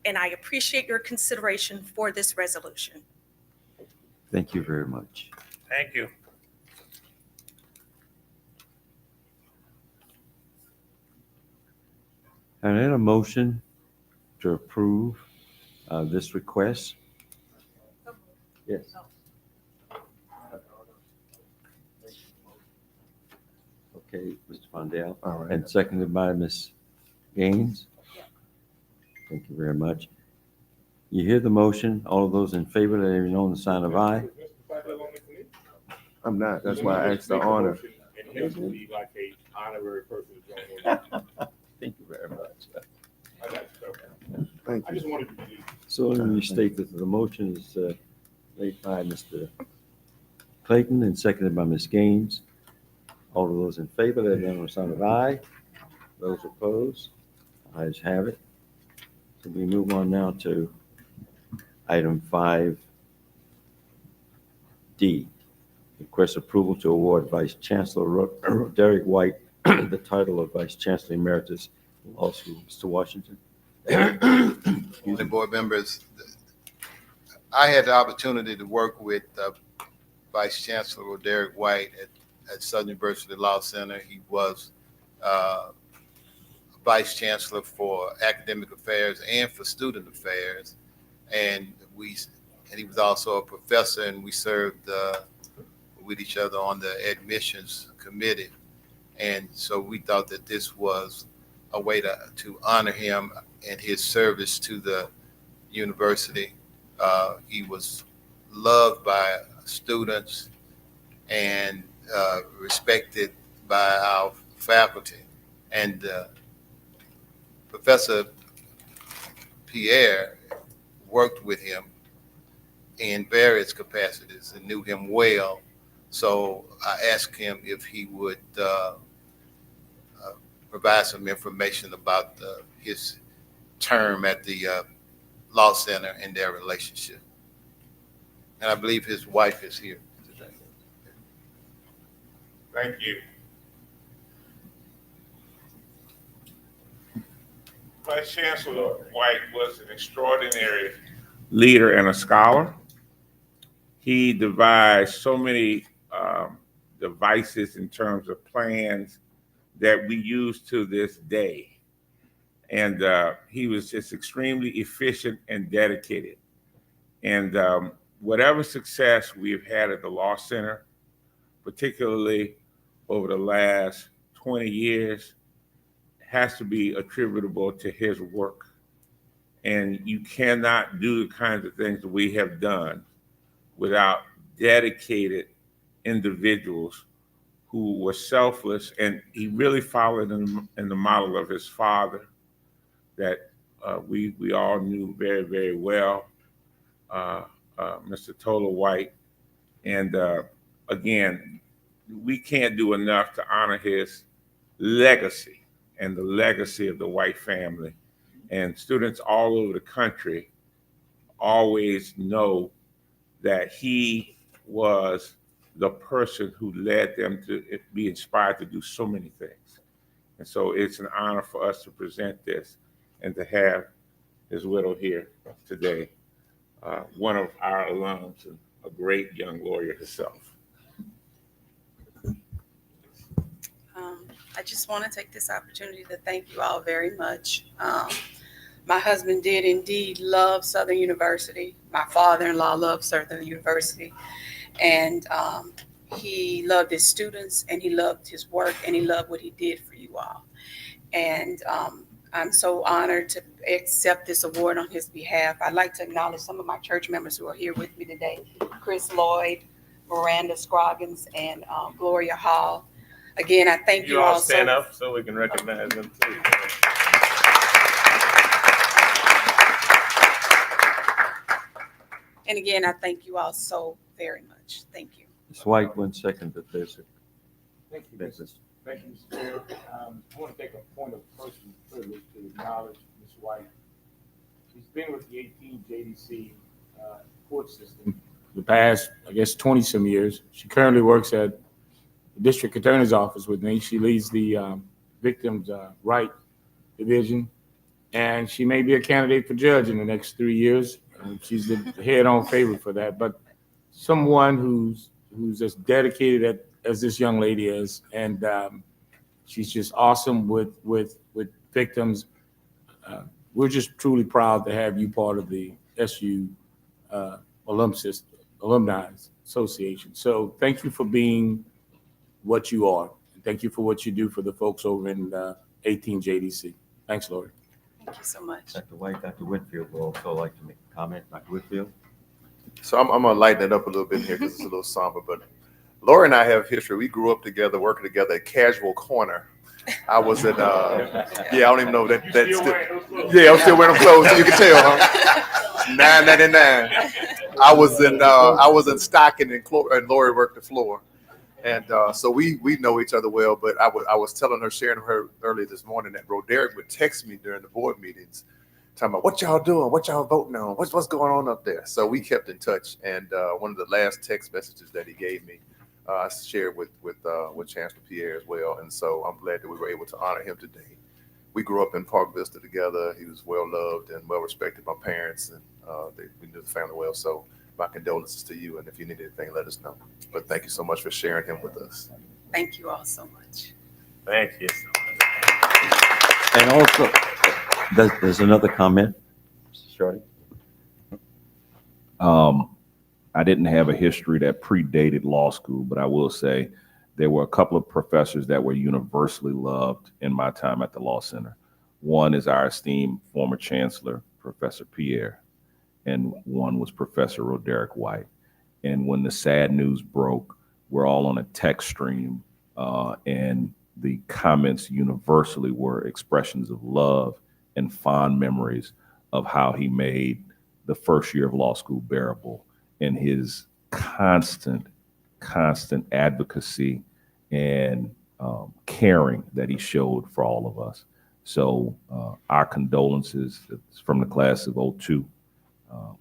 Speaker 20: and I appreciate your consideration for this resolution.
Speaker 12: Thank you very much.
Speaker 1: Thank you.
Speaker 12: And then a motion to approve this request. Yes. Okay, Mr. Fondale.
Speaker 2: All right.
Speaker 12: And seconded by Ms. Gaines. Thank you very much. You hear the motion. All of those in favor, let me know on the sign of aye.
Speaker 2: I'm not. That's why I asked the honor.
Speaker 1: And he has to be like a honorary person to join in.
Speaker 12: Thank you very much.
Speaker 1: I got you.
Speaker 2: Thank
Speaker 1: I
Speaker 2: you.
Speaker 1: just wanted to be.
Speaker 12: So let me state that the motion is made by Mr. Clayton and seconded by Ms. Gaines. All of those in favor, let it be known by the sign of aye. Those opposed, ayes have it. So we move on now to item 5D. Request approval to award Vice Chancellor Derek White the title of Vice Chancellor Emeritus Law School. Mr. Washington.
Speaker 19: Only board members, I had the opportunity to work with Vice Chancellor Derek White at Southern University Law Center. He was Vice Chancellor for Academic Affairs and for Student Affairs, and he was also a professor, and we served with each other on the admissions committee. And so we thought that this was a way to honor him and his service to the university. He was loved by students and respected by our faculty. And Professor Pierre worked with him in various capacities and knew him well. So I asked him if he would provide some information about his term at the Law Center and their relationship. And I believe his wife is here today.
Speaker 15: Thank you. Vice Chancellor White was an extraordinary leader and a scholar. He devised so many devices in terms of plans that we use to this day. And he was just extremely efficient and dedicated. And whatever success we've had at the Law Center, particularly over the last 20 years, has to be attributable to his work. And you cannot do the kinds of things that we have done without dedicated individuals who were selfless. And he really followed in the model of his father that we all knew very, very well, Mr. Tola White. And again, we can't do enough to honor his legacy and the legacy of the White family. And students all over the country always know that he was the person who led them to be inspired to do so many things. And so it's an honor for us to present this and to have his widow here today, one of our alums and a great young lawyer herself.
Speaker 21: I just want to take this opportunity to thank you all very much. My husband did indeed love Southern University. My father-in-law loved Southern University. And he loved his students, and he loved his work, and he loved what he did for you all. And I'm so honored to accept this award on his behalf. I'd like to acknowledge some of my church members who are here with me today: Chris Lloyd, Miranda Scroggins, and Gloria Hall. Again, I thank you all.
Speaker 1: Stand up so we can recognize them too.
Speaker 21: And again, I thank you all so very much. Thank you.
Speaker 12: Ms. White, 1 second, but there's a
Speaker 22: Thank you,
Speaker 12: business.
Speaker 22: Thank you, Mr. Chair. I want to take a point of personal privilege to acknowledge Ms. White. She's been with the 18 JDC court system the past, I guess, 20-some years. She currently works at the district attorney's office with me. She leads the victims' right division, and she may be a candidate for judge in the next 3 years. She's the head-on favorite for that. But someone who's as dedicated as this young lady is, and she's just awesome with victims. We're just truly proud to have you part of the SU Alumni Association. So thank you for being what you are. And thank you for what you do for the folks over in 18 JDC. Thanks, Lori.
Speaker 21: Thank you so much.
Speaker 12: Dr. White, Dr. Whitfield would also like to make a comment. Dr. Whitfield?
Speaker 2: So I'm going to lighten it up a little bit here because it's a little somber, but Laura and I have history. We grew up together, working together at Casual Corner. I was at, I don't even know that. That's still, I'm still wearing them clothes, so you can tell, huh? $9.99. I was in Stockton, and Lori worked the floor. And so we know each other well, but I was telling her, sharing her earlier this morning that Roderick would text me during the board meetings, talking about what y'all doing, what y'all voting on, what's going on up there. So we kept in touch, and one of the last text messages that he gave me, I shared with Chancellor Pierre as well, and so I'm glad that we were able to honor him today. We grew up in Park Vista together. He was well loved and well respected by parents, and we knew the family well. So my condolences to you, and if you need anything, let us know. But thank you so much for sharing him with us.
Speaker 21: Thank you all so much.
Speaker 1: Thank you.
Speaker 12: And also, there's another comment, Mr. Shorty.
Speaker 3: I didn't have a history that predated law school, but I will say there were a couple of professors that were universally loved in my time at the Law Center. One is our esteemed former chancellor, Professor Pierre, and one was Professor Roderick White. And when the sad news broke, we're all on a text stream, and the comments universally were expressions of love and fond memories of how he made the first year of law school bearable, and his constant advocacy and caring that he showed for all of us. So our condolences from the class of 02,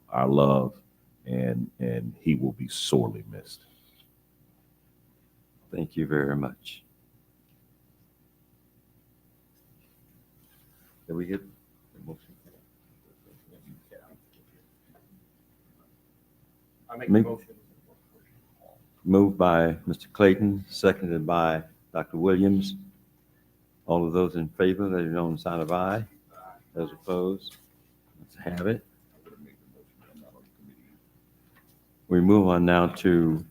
Speaker 3: our love, and he will be sorely missed.
Speaker 12: Thank you very much. Did we get the motion?
Speaker 22: I make a motion.
Speaker 12: Moved by Mr. Clayton, seconded by Dr. Williams. All of those in favor, let it know on the sign of aye. Those opposed, let's have it. We move on now to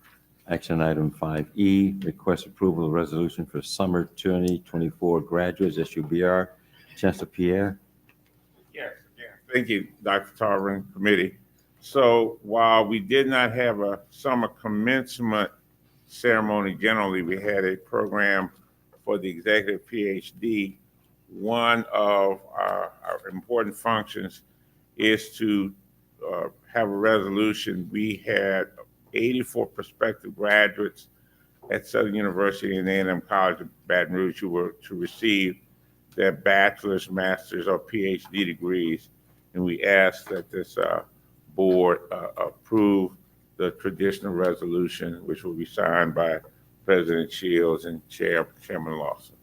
Speaker 12: action item 5E, request approval of resolution for summer 2024 graduates, SUBR. Chancellor Pierre.
Speaker 15: Yes, thank you, Dr. Tarver and committee. So while we did not have a summer commencement ceremony, generally we had a program for the executive PhD. One of our important functions is to have a resolution. We had 84 prospective graduates at Southern University and A&M College of Baton Rouge who were to receive their bachelor's, master's, or PhD degrees. And we asked that this board approve the traditional resolution, which will be signed by President Shields and Chairman Lawson.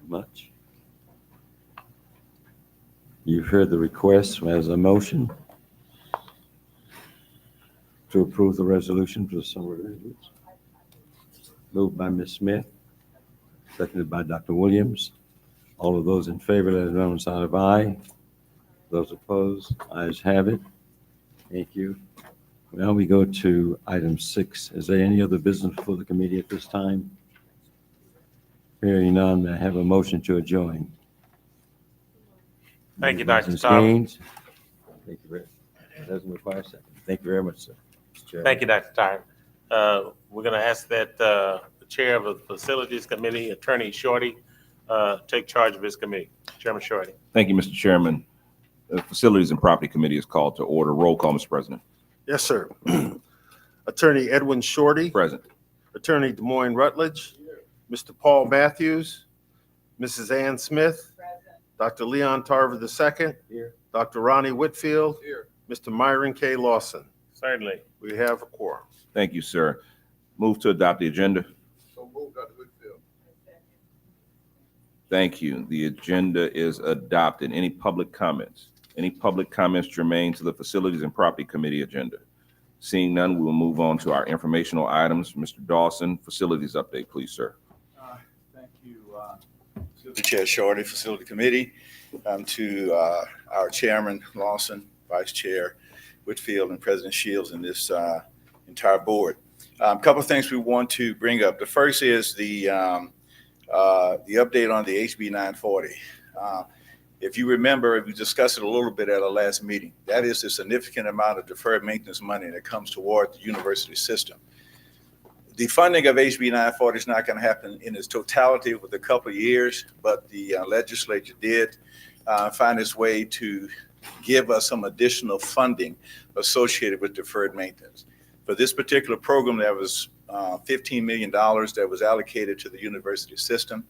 Speaker 12: Much. You've heard the request. As a motion to approve the resolution for the summer graduates. Moved by Ms. Smith, seconded by Dr. Williams. All of those in favor, let it know on the sign of aye. Those opposed, ayes have it. Thank you. Now we go to item 6. Is there any other business for the committee at this time? Hearing none, may I have a motion to adjourn?
Speaker 1: Thank you, Dr.
Speaker 12: Ms.
Speaker 1: Tarver.
Speaker 12: Gaines. Thank you very much. Doesn't require a second. Thank you very much, sir. Mr. Chairman.
Speaker 1: Thank you, Dr. Tarver. We're going to ask that the chair of the Facilities Committee, Attorney Shorty, take charge of his committee. Chairman Shorty.
Speaker 3: Thank you, Mr. Chairman. The Facilities and Property Committee is called to order. Roll call, Mr. President.
Speaker 13: Yes, sir. Attorney Edwin Shorty.
Speaker 3: Present.
Speaker 13: Attorney Des Moines Rutledge. Mr. Paul Matthews. Mrs. Ann Smith. Dr. Leon Tarver II.
Speaker 12: Here.
Speaker 13: Dr. Ronnie Whitfield.
Speaker 2: Here.
Speaker 13: Mr. Myron K. Lawson.
Speaker 1: Certainly.
Speaker 13: We have a quorum.
Speaker 3: Thank you, sir. Move to adopt the agenda.
Speaker 2: So moved, Dr. Whitfield.
Speaker 3: Thank you. The agenda is adopted. Any public comments? Any public comments germane to the Facilities and Property Committee agenda? Seeing none, we will move on to our informational items. Mr. Dawson, facilities update, please, sir.
Speaker 4: Thank you, Facility Chair Shorty, Facility Committee, to our Chairman Lawson, Vice Chair Whitfield, and President Shields, and this entire board. A couple of things we want to bring up. The first is the update on the HB 940. If you remember, we discussed it a little bit at our last meeting. That is a significant amount of deferred maintenance money that comes toward the university system. The funding of HB 940 is not going to happen in its totality with a couple of years, but the legislature did find its way to give us some additional funding associated with deferred maintenance. For this particular program, that was $15 million that was allocated to the university system.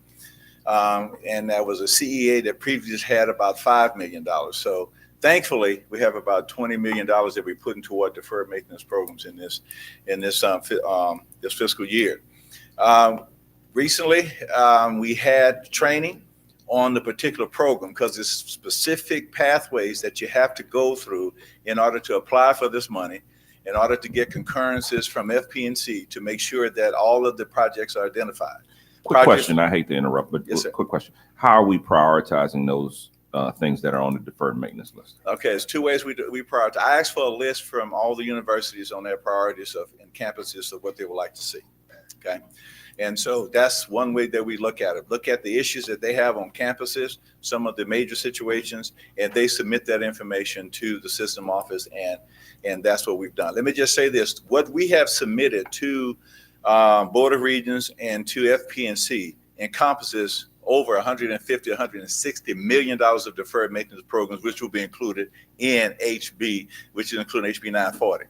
Speaker 4: And that was a CEA that previously had about $5 million. So thankfully, we have about $20 million that we're putting toward deferred maintenance programs in this fiscal year. Recently, we had training on the particular program because there's specific pathways that you have to go through in order to apply for this money, in order to get concurrences from FP&C to make sure that all of the projects are identified.
Speaker 3: Quick question. I hate to interrupt, but
Speaker 4: Yes, sir.
Speaker 3: quick question. How are we prioritizing those things that are on the deferred maintenance list?
Speaker 4: Okay, there's two ways we prioritize. I asked for a list from all the universities on their priorities and campuses of what they would like to see. Okay. And so that's one way that we look at it. Look at the issues that they have on campuses, some of the major situations, and they submit that information to the system office, and that's what we've done. Let me just say this. What we have submitted to Board of Regents and to FP&C encompasses over $150, $160 million of deferred maintenance programs, which will be included in HB, which is including HB 940.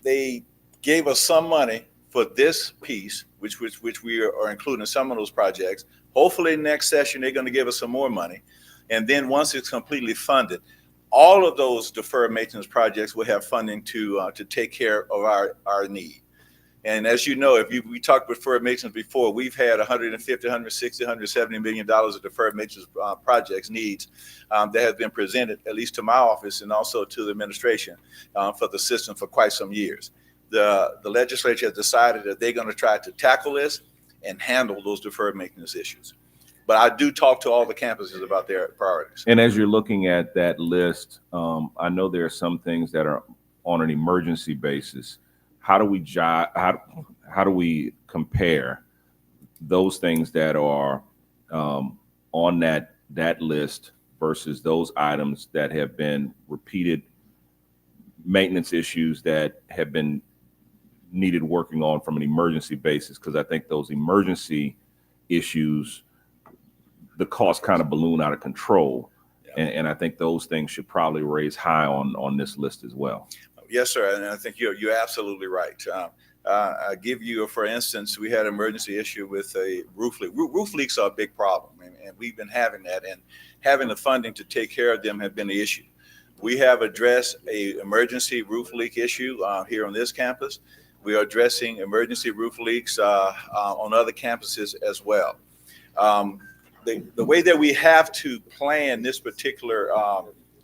Speaker 4: They gave us some money for this piece, which we are including some of those projects. Hopefully next session, they're going to give us some more money. And then once it's completely funded, all of those deferred maintenance projects will have funding to take care of our need. And as you know, we talked deferred maintenance before, we've had $150, $160, $170 million of deferred maintenance projects needs that have been presented, at least to my office and also to the administration for the system for quite some years. The legislature has decided that they're going to try to tackle this and handle those deferred maintenance issues. But I do talk to all the campuses about their priorities.
Speaker 3: And as you're looking at that list, I know there are some things that are on an emergency basis. How do we compare those things that are on that list versus those items that have been repeated maintenance issues that have been needed working on from an emergency basis? Because I think those emergency issues, the cost kind of balloon out of control. Yeah. And I think those things should probably raise high on this list as well.
Speaker 4: Yes, sir. And I think you're absolutely right. I give you, for instance, we had an emergency issue with a roof leak. Roof leaks are a big problem, and we've been having that, and having the funding to take care of them have been the issue. We have addressed a emergency roof leak issue here on this campus. We are addressing emergency roof leaks on other campuses as well. The way that we have to plan this particular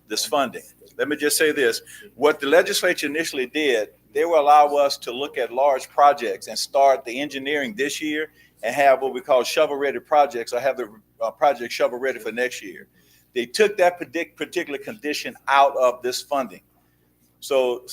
Speaker 4: this funding, let me just say this. What the legislature initially did, they will allow us to look at large projects and start the engineering this year and have what we call shovel-ready projects, or have the project shovel-ready for next year. They took that particular condition out of this funding. So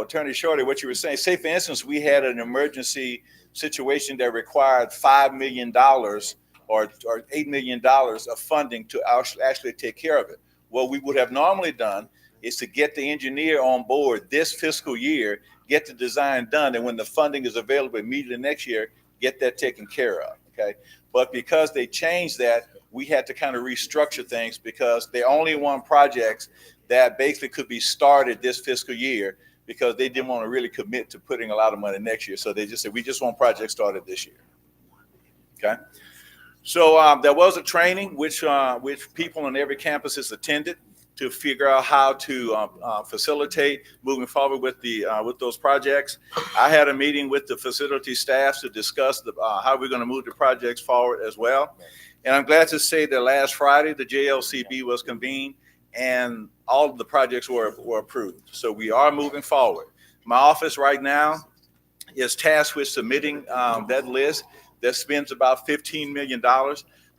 Speaker 4: Attorney Shorty, what you were saying, say for instance, we had an emergency situation that required $5 million or $8 million of funding to actually take care of it. What we would have normally done is to get the engineer on board this fiscal year, get the design done, and when the funding is available immediately next year, get that taken care of, okay? But because they changed that, we had to kind of restructure things because they only want projects that basically could be started this fiscal year because they didn't want to really commit to putting a lot of money next year. So they just said, we just want projects started this year, okay? So there was a training which people on every campus has attended to figure out how to facilitate moving forward with those projects. I had a meeting with the facility staff to discuss how we're going to move the projects forward as well. And I'm glad to say that last Friday, the JLCB was convened and all of the projects were approved. So we are moving forward. My office right now is tasked with submitting that list that spends about $15 million.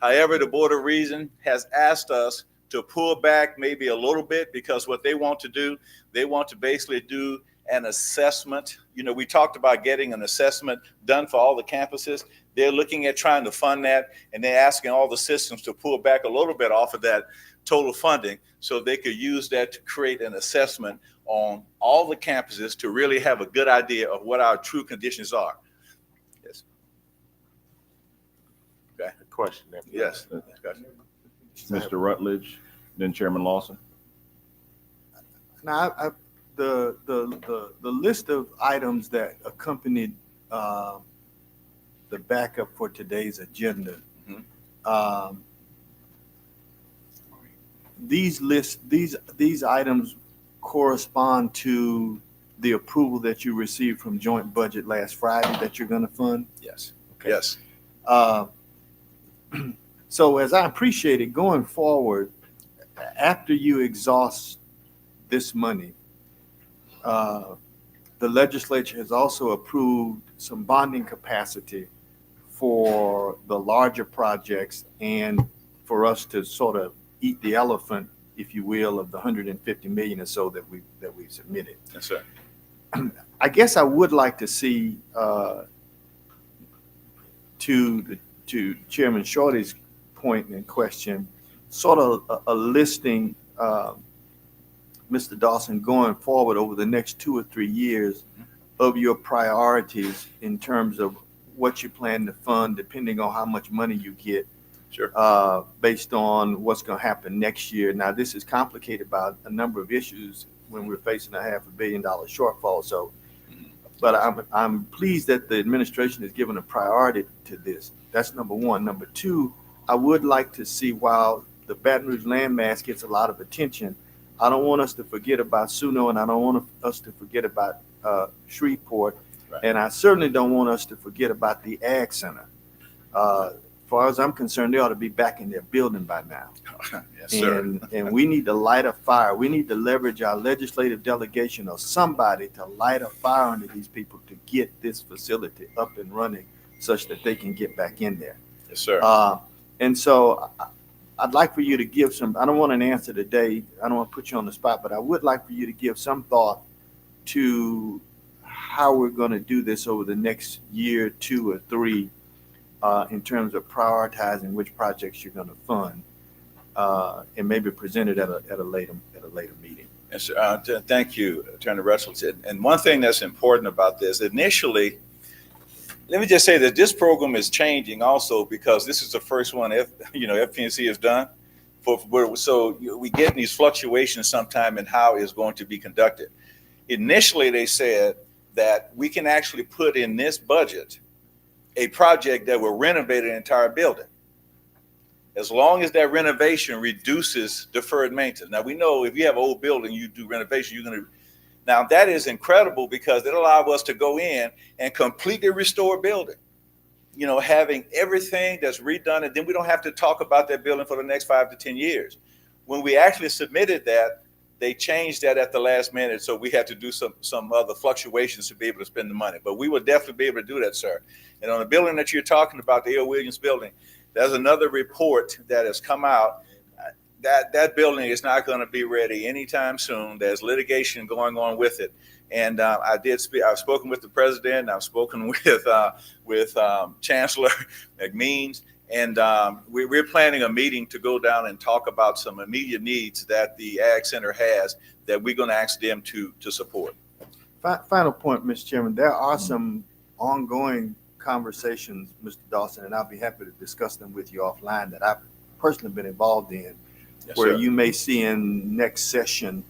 Speaker 4: However, the Board of Regents has asked us to pull back maybe a little bit because what they want to do, they want to basically do an assessment. You know, we talked about getting an assessment done for all the campuses. They're looking at trying to fund that, and they're asking all the systems to pull back a little bit off of that total funding so they could use that to create an assessment on all the campuses to really have a good idea of what our true conditions are. Yes. Okay.
Speaker 1: Question.
Speaker 4: Yes.
Speaker 3: Mr. Rutledge, then Chairman Lawson.
Speaker 18: Now, the list of items that accompanied the backup for today's agenda. Um, these items correspond to the approval that you received from joint budget last Friday that you're going to fund.
Speaker 4: Yes.
Speaker 18: Okay.
Speaker 4: Yes.
Speaker 18: So as I appreciate it going forward, after you exhaust this money, the legislature has also approved some bonding capacity for the larger projects and for us to sort of eat the elephant, if you will, of the 150 million or so that we've submitted.
Speaker 4: Yes, sir.
Speaker 18: I guess I would like to see to Chairman Shorty's point and question, sort of a listing, Mr. Dawson, going forward over the next 2 or 3 years of your priorities in terms of what you plan to fund, depending on how much money you get.
Speaker 4: Sure.
Speaker 18: Based on what's going to happen next year. Now, this is complicated by a number of issues when we're facing a $500 million shortfall. So, but I'm pleased that the administration has given a priority to this. That's number one. Number two, I would like to see, while the Baton Rouge landmass gets a lot of attention, I don't want us to forget about Suno, and I don't want us to forget about Shreveport,
Speaker 4: Right.
Speaker 18: and I certainly don't want us to forget about the Ag Center. As far as I'm concerned, they ought to be back in their building by now.
Speaker 4: Yes, sir.
Speaker 18: And we need to light a fire. We need to leverage our legislative delegation or somebody to light a fire under these people to get this facility up and running such that they can get back in there.
Speaker 4: Yes, sir.
Speaker 18: And so I'd like for you to give some, I don't want an answer today. I don't want to put you on the spot, but I would like for you to give some thought to how we're going to do this over the next year, 2 or 3, in terms of prioritizing which projects you're going to fund, and maybe present it at a later meeting.
Speaker 4: Yes, sir. Thank you, Attorney Russell. And one thing that's important about this, initially, let me just say that this program is changing also because this is the first one FPNC has done. So we get these fluctuations sometime in how it's going to be conducted. Initially, they said that we can actually put in this budget a project that will renovate an entire building, as long as that renovation reduces deferred maintenance. Now, we know if you have an old building, you do renovation, you're going to. Now, that is incredible because it allows us to go in and completely restore a building, having everything that's redone, and then we don't have to talk about that building for the next 5 to 10 years. When we actually submitted that, they changed that at the last minute, so we had to do some other fluctuations to be able to spend the money. But we will definitely be able to do that, sir. And on the building that you're talking about, the A.O. Williams building, there's another report that has come out. That building is not going to be ready anytime soon. There's litigation going on with it. And I've spoken with the president. I've spoken with Chancellor McMeans. And we're planning a meeting to go down and talk about some immediate needs that the Ag Center has that we're going to ask them to support.
Speaker 18: Final point, Mr. Chairman. There are some ongoing conversations, Mr. Dawson, and I'll be happy to discuss them with you offline that I've personally been involved in,
Speaker 4: Yes,
Speaker 18: where
Speaker 4: sir.
Speaker 18: you may see in next session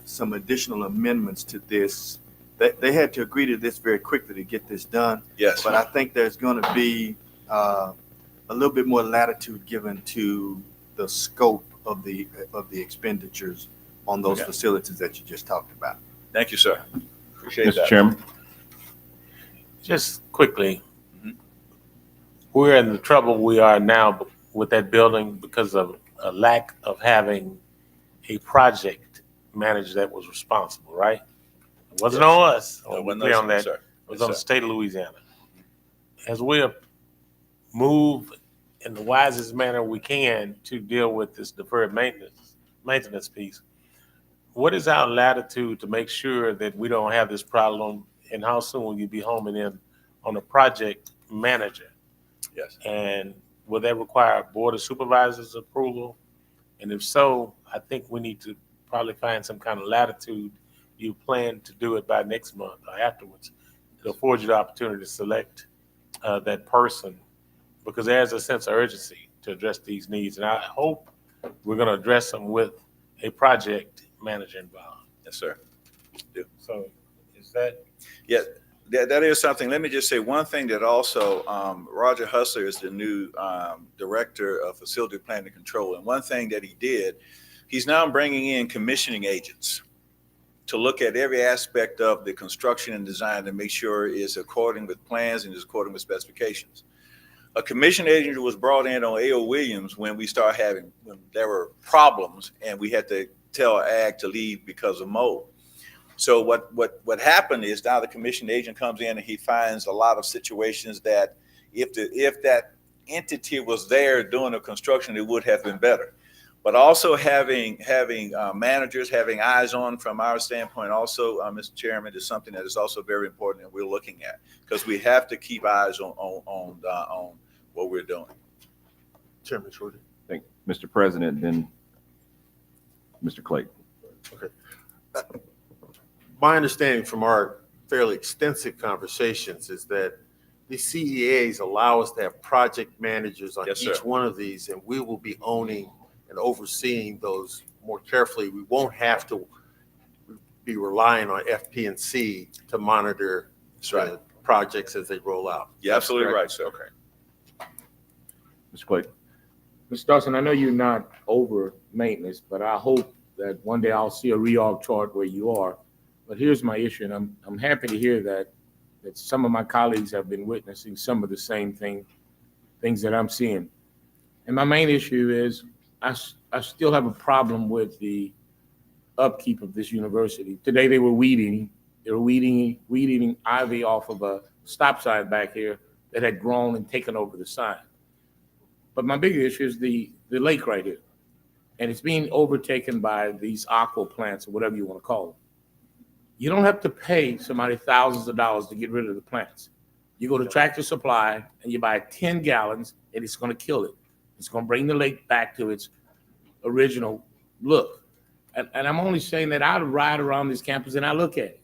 Speaker 18: some additional amendments to this. They had to agree to this very quickly to get this done.
Speaker 4: Yes.
Speaker 18: But I think there's going to be a little bit more latitude given to the scope of the expenditures on those
Speaker 4: Okay.
Speaker 18: facilities that you just talked about.
Speaker 4: Thank you, sir. Appreciate
Speaker 3: Mr.
Speaker 4: that.
Speaker 3: Chairman.
Speaker 1: Just quickly, we're in the trouble we are now with that building because of a lack of having a project manager that was responsible, right? It wasn't
Speaker 4: Yes.
Speaker 1: on us.
Speaker 4: No, it wasn't
Speaker 1: Clear
Speaker 4: us,
Speaker 1: on that.
Speaker 4: sir.
Speaker 1: It was
Speaker 4: Yes,
Speaker 1: on the
Speaker 4: sir.
Speaker 1: state of Louisiana. As we move in the wisest manner we can to deal with this deferred maintenance piece, what is our latitude to make sure that we don't have this problem, and how soon will you be homing in on a project manager?
Speaker 4: Yes.
Speaker 1: And will that require Board of Supervisors approval? And if so, I think we need to probably find some kind of latitude. You plan to do it by next month or afterwards. It'll afford you the opportunity to select that person, because there's a sense of urgency to address these needs. And I hope we're going to address them with a project manager involved.
Speaker 4: Yes, sir.
Speaker 22: So is that?
Speaker 4: Yeah, that is something. Let me just say one thing that also, Roger Hustler is the new Director of Facility Planning and Control. And one thing that he did, he's now bringing in commissioning agents to look at every aspect of the construction and design to make sure it's according with plans and is according with specifications. A commission agent was brought in on A.O. Williams when there were problems and we had to tell ag to leave because of mold. So what happened is now the commission agent comes in and he finds a lot of situations that if that entity was there doing the construction, it would have been better. But also having managers, having eyes on from our standpoint also, Mr. Chairman, is something that is also very important and we're looking at because we have to keep eyes on what we're doing.
Speaker 13: Chairman Shorty.
Speaker 3: Thank you, Mr. President, then Mr. Clayton.
Speaker 13: Okay. My understanding from our fairly extensive conversations is that the CEAs allow us to have project managers on
Speaker 4: Yes,
Speaker 13: each
Speaker 4: sir.
Speaker 13: one of these, and we will be owning and overseeing those more carefully. We won't have to be relying on FP&C to monitor the projects as they roll out.
Speaker 4: You're absolutely right, sir.
Speaker 3: Okay. Mr. Clayton.
Speaker 22: Mr. Dawson, I know you're not over maintenance, but I hope that one day I'll see a reorg chart where you are. But here's my issue, and I'm happy to hear that some of my colleagues have been witnessing some of the same things that I'm seeing. And my main issue is I still have a problem with the upkeep of this university. Today they were weeding ivy off of a stop sign back here that had grown and taken over the sign. But my bigger issue is the lake right here. And it's being overtaken by these aqua plants or whatever you want to call them. You don't have to pay somebody thousands of dollars to get rid of the plants. You go to Tractor Supply and you buy 10 gallons and it's going to kill it. It's going to bring the lake back to its original look. And I'm only saying that I ride around this campus and I look at it.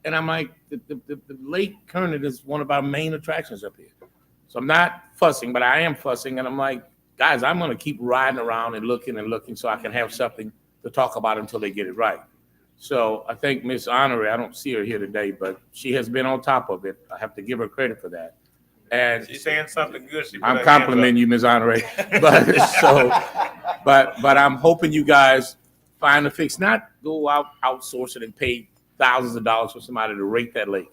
Speaker 22: And I'm like, the Lake Kernan is one of our main attractions up here. So I'm not fussing, but I am fussing. And I'm like, guys, I'm going to keep riding around and looking so I can have something to talk about until they get it right. So I think Ms. Honoré, I don't see her here today, but she has been on top of it. I have to give her credit for that. And
Speaker 1: She's saying something good.
Speaker 22: I'm complimenting you, Ms. Honoré. But I'm hoping you guys find a fix, not go outsource it and pay thousands of dollars for somebody to rake that lake.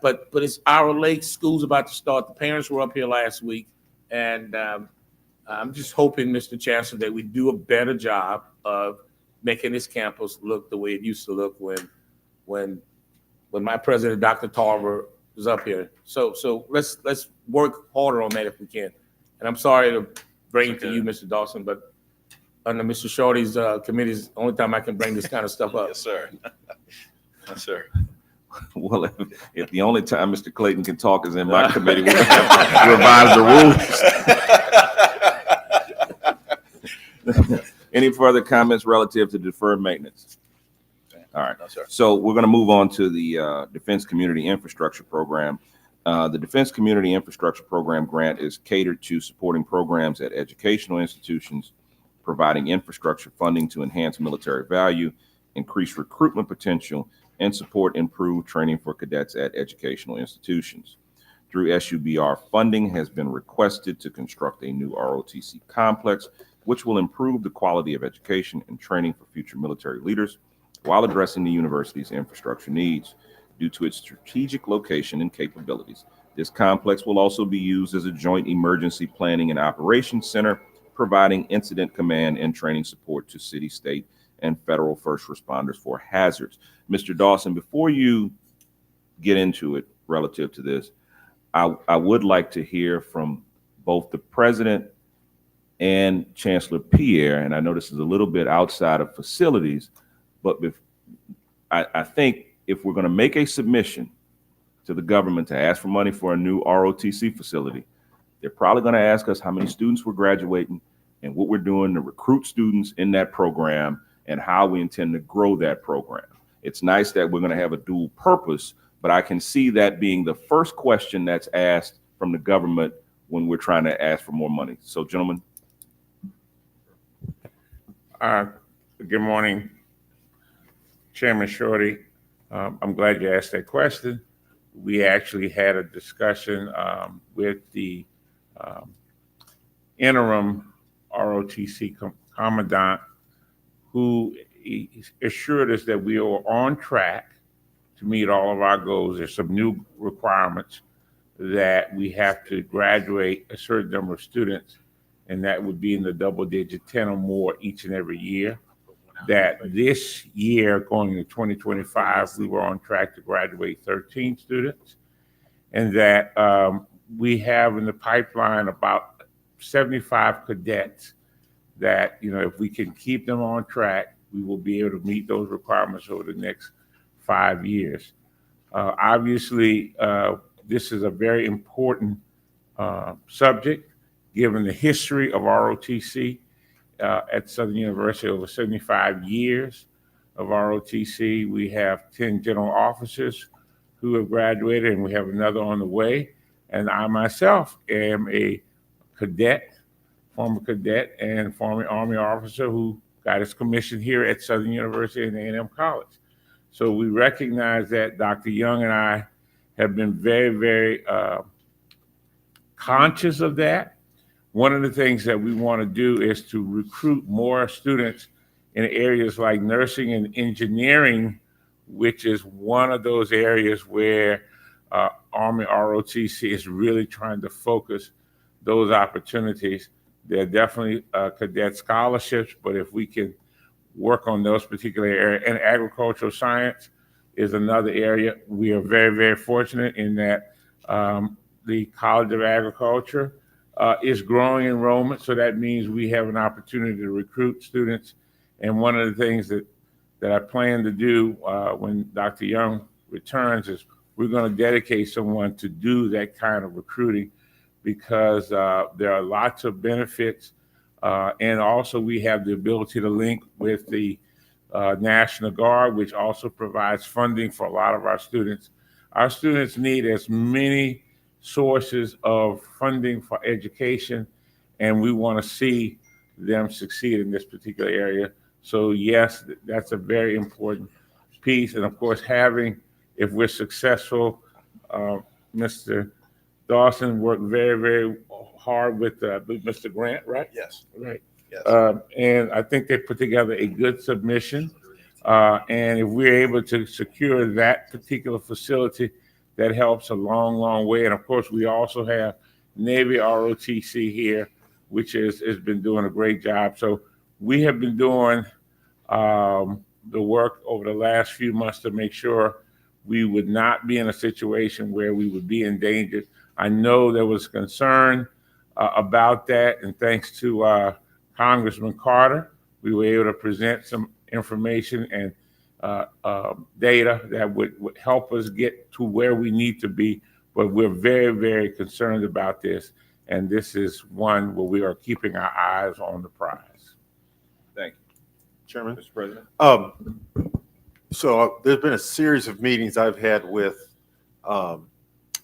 Speaker 22: But it's our lake. School's about to start. The parents were up here last week, and I'm just hoping, Mr. Chancellor, that we do a better job of making this campus look the way it used to look when my president, Dr. Tarver, was up here. So let's work harder on that if we can. And I'm sorry to bring it to you, Mr. Dawson, but under Mr. Shorty's committee is the only time I can bring this kind of stuff up.
Speaker 4: Yes, sir. Yes, sir.
Speaker 3: Well, if the only time Mr. Clayton can talk is in my committee, we're going to have to revise the rules. Any further comments relative to deferred maintenance? All right.
Speaker 4: No, sir.
Speaker 3: So we're going to move on to the Defense Community Infrastructure Program. The Defense Community Infrastructure Program grant is catered to supporting programs at educational institutions, providing infrastructure funding to enhance military value, increase recruitment potential, and support improved training for cadets at educational institutions. Through SUBR, funding has been requested to construct a new ROTC complex, which will improve the quality of education and training for future military leaders while addressing the university's infrastructure needs. Due to its strategic location and capabilities, this complex will also be used as a joint emergency planning and operations center, providing incident command and training support to city, state, and federal first responders for hazards. Mr. Dawson, before you get into it relative to this, I would like to hear from both the president and Chancellor Pierre, and I know this is a little bit outside of facilities, but I think if we're going to make a submission to the government to ask for money for a new ROTC facility, they're probably going to ask us how many students we're graduating and what we're doing to recruit students in that program and how we intend to grow that program. It's nice that we're going to have a dual purpose, but I can see that being the first question that's asked from the government when we're trying to ask for more money. So, gentlemen.
Speaker 15: Good morning, Chairman Shorty, I'm glad you asked that question. We actually had a discussion with the interim ROTC commandant, who assured us that we are on track to meet all of our goals. There's some new requirements that we have to graduate a certain number of students, and that would be in the double digit, 10 or more each and every year. That this year, going into 2025, we were on track to graduate 13 students, and that we have in the pipeline about 75 cadets that, if we can keep them on track, we will be able to meet those requirements over the next 5 years. Obviously, this is a very important subject, given the history of ROTC at Southern University, over 75 years of ROTC. We have 10 general officers who have graduated, and we have another on the way. And I myself am a cadet, former cadet and former Army officer who got his commission here at Southern University and A&M College. So we recognize that Dr. Young and I have been very, very conscious of that. One of the things that we want to do is to recruit more students in areas like nursing and engineering, which is one of those areas where Army ROTC is really trying to focus those opportunities. There are definitely cadet scholarships, but if we can work on those particular areas, and agricultural science is another area. We are very, very fortunate in that the College of Agriculture is growing enrollment, so that means we have an opportunity to recruit students. And one of the things that I plan to do when Dr. Young returns is we're going to dedicate someone to do that kind of recruiting, because there are lots of benefits. And also we have the ability to link with the National Guard, which also provides funding for a lot of our students. Our students need as many sources of funding for education, and we want to see them succeed in this particular area. So yes, that's a very important piece. And of course, if we're successful, Mr. Dawson worked very, very hard with Mr. Grant, right?
Speaker 4: Yes.
Speaker 15: Right.
Speaker 4: Yes.
Speaker 15: And I think they put together a good submission. And if we're able to secure that particular facility, that helps a long, long way. And of course, we also have Navy ROTC here, which has been doing a great job. So we have been doing the work over the last few months to make sure we would not be in a situation where we would be endangered. I know there was concern about that, and thanks to Congressman Carter, we were able to present some information and data that would help us get to where we need to be. But we're very, very concerned about this, and this is one where we are keeping our eyes on the prize.
Speaker 3: Thank you.
Speaker 13: Chairman.
Speaker 3: Mr. President.
Speaker 13: So there's been a series of meetings I've had with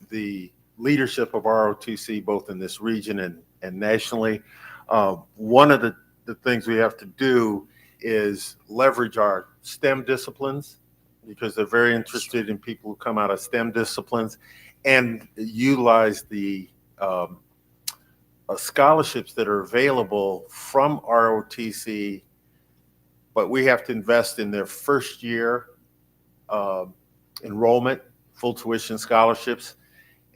Speaker 13: the leadership of ROTC, both in this region and nationally. One of the things we have to do is leverage our STEM disciplines, because they're very interested in people who come out of STEM disciplines, and utilize the scholarships that are available from ROTC, but we have to invest in their first year enrollment, full tuition scholarships.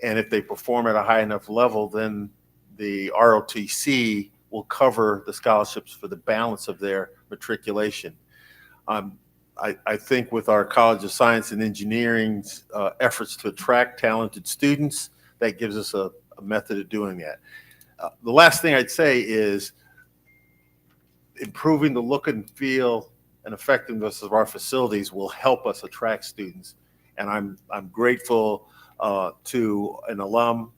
Speaker 13: And if they perform at a high enough level, then the ROTC will cover the scholarships for the balance of their matriculation. I think with our College of Science and Engineering's efforts to attract talented students, that gives us a method of doing that. The last thing I'd say is improving the look and feel and effectiveness of our facilities will help us attract students. And I'm grateful to an alum,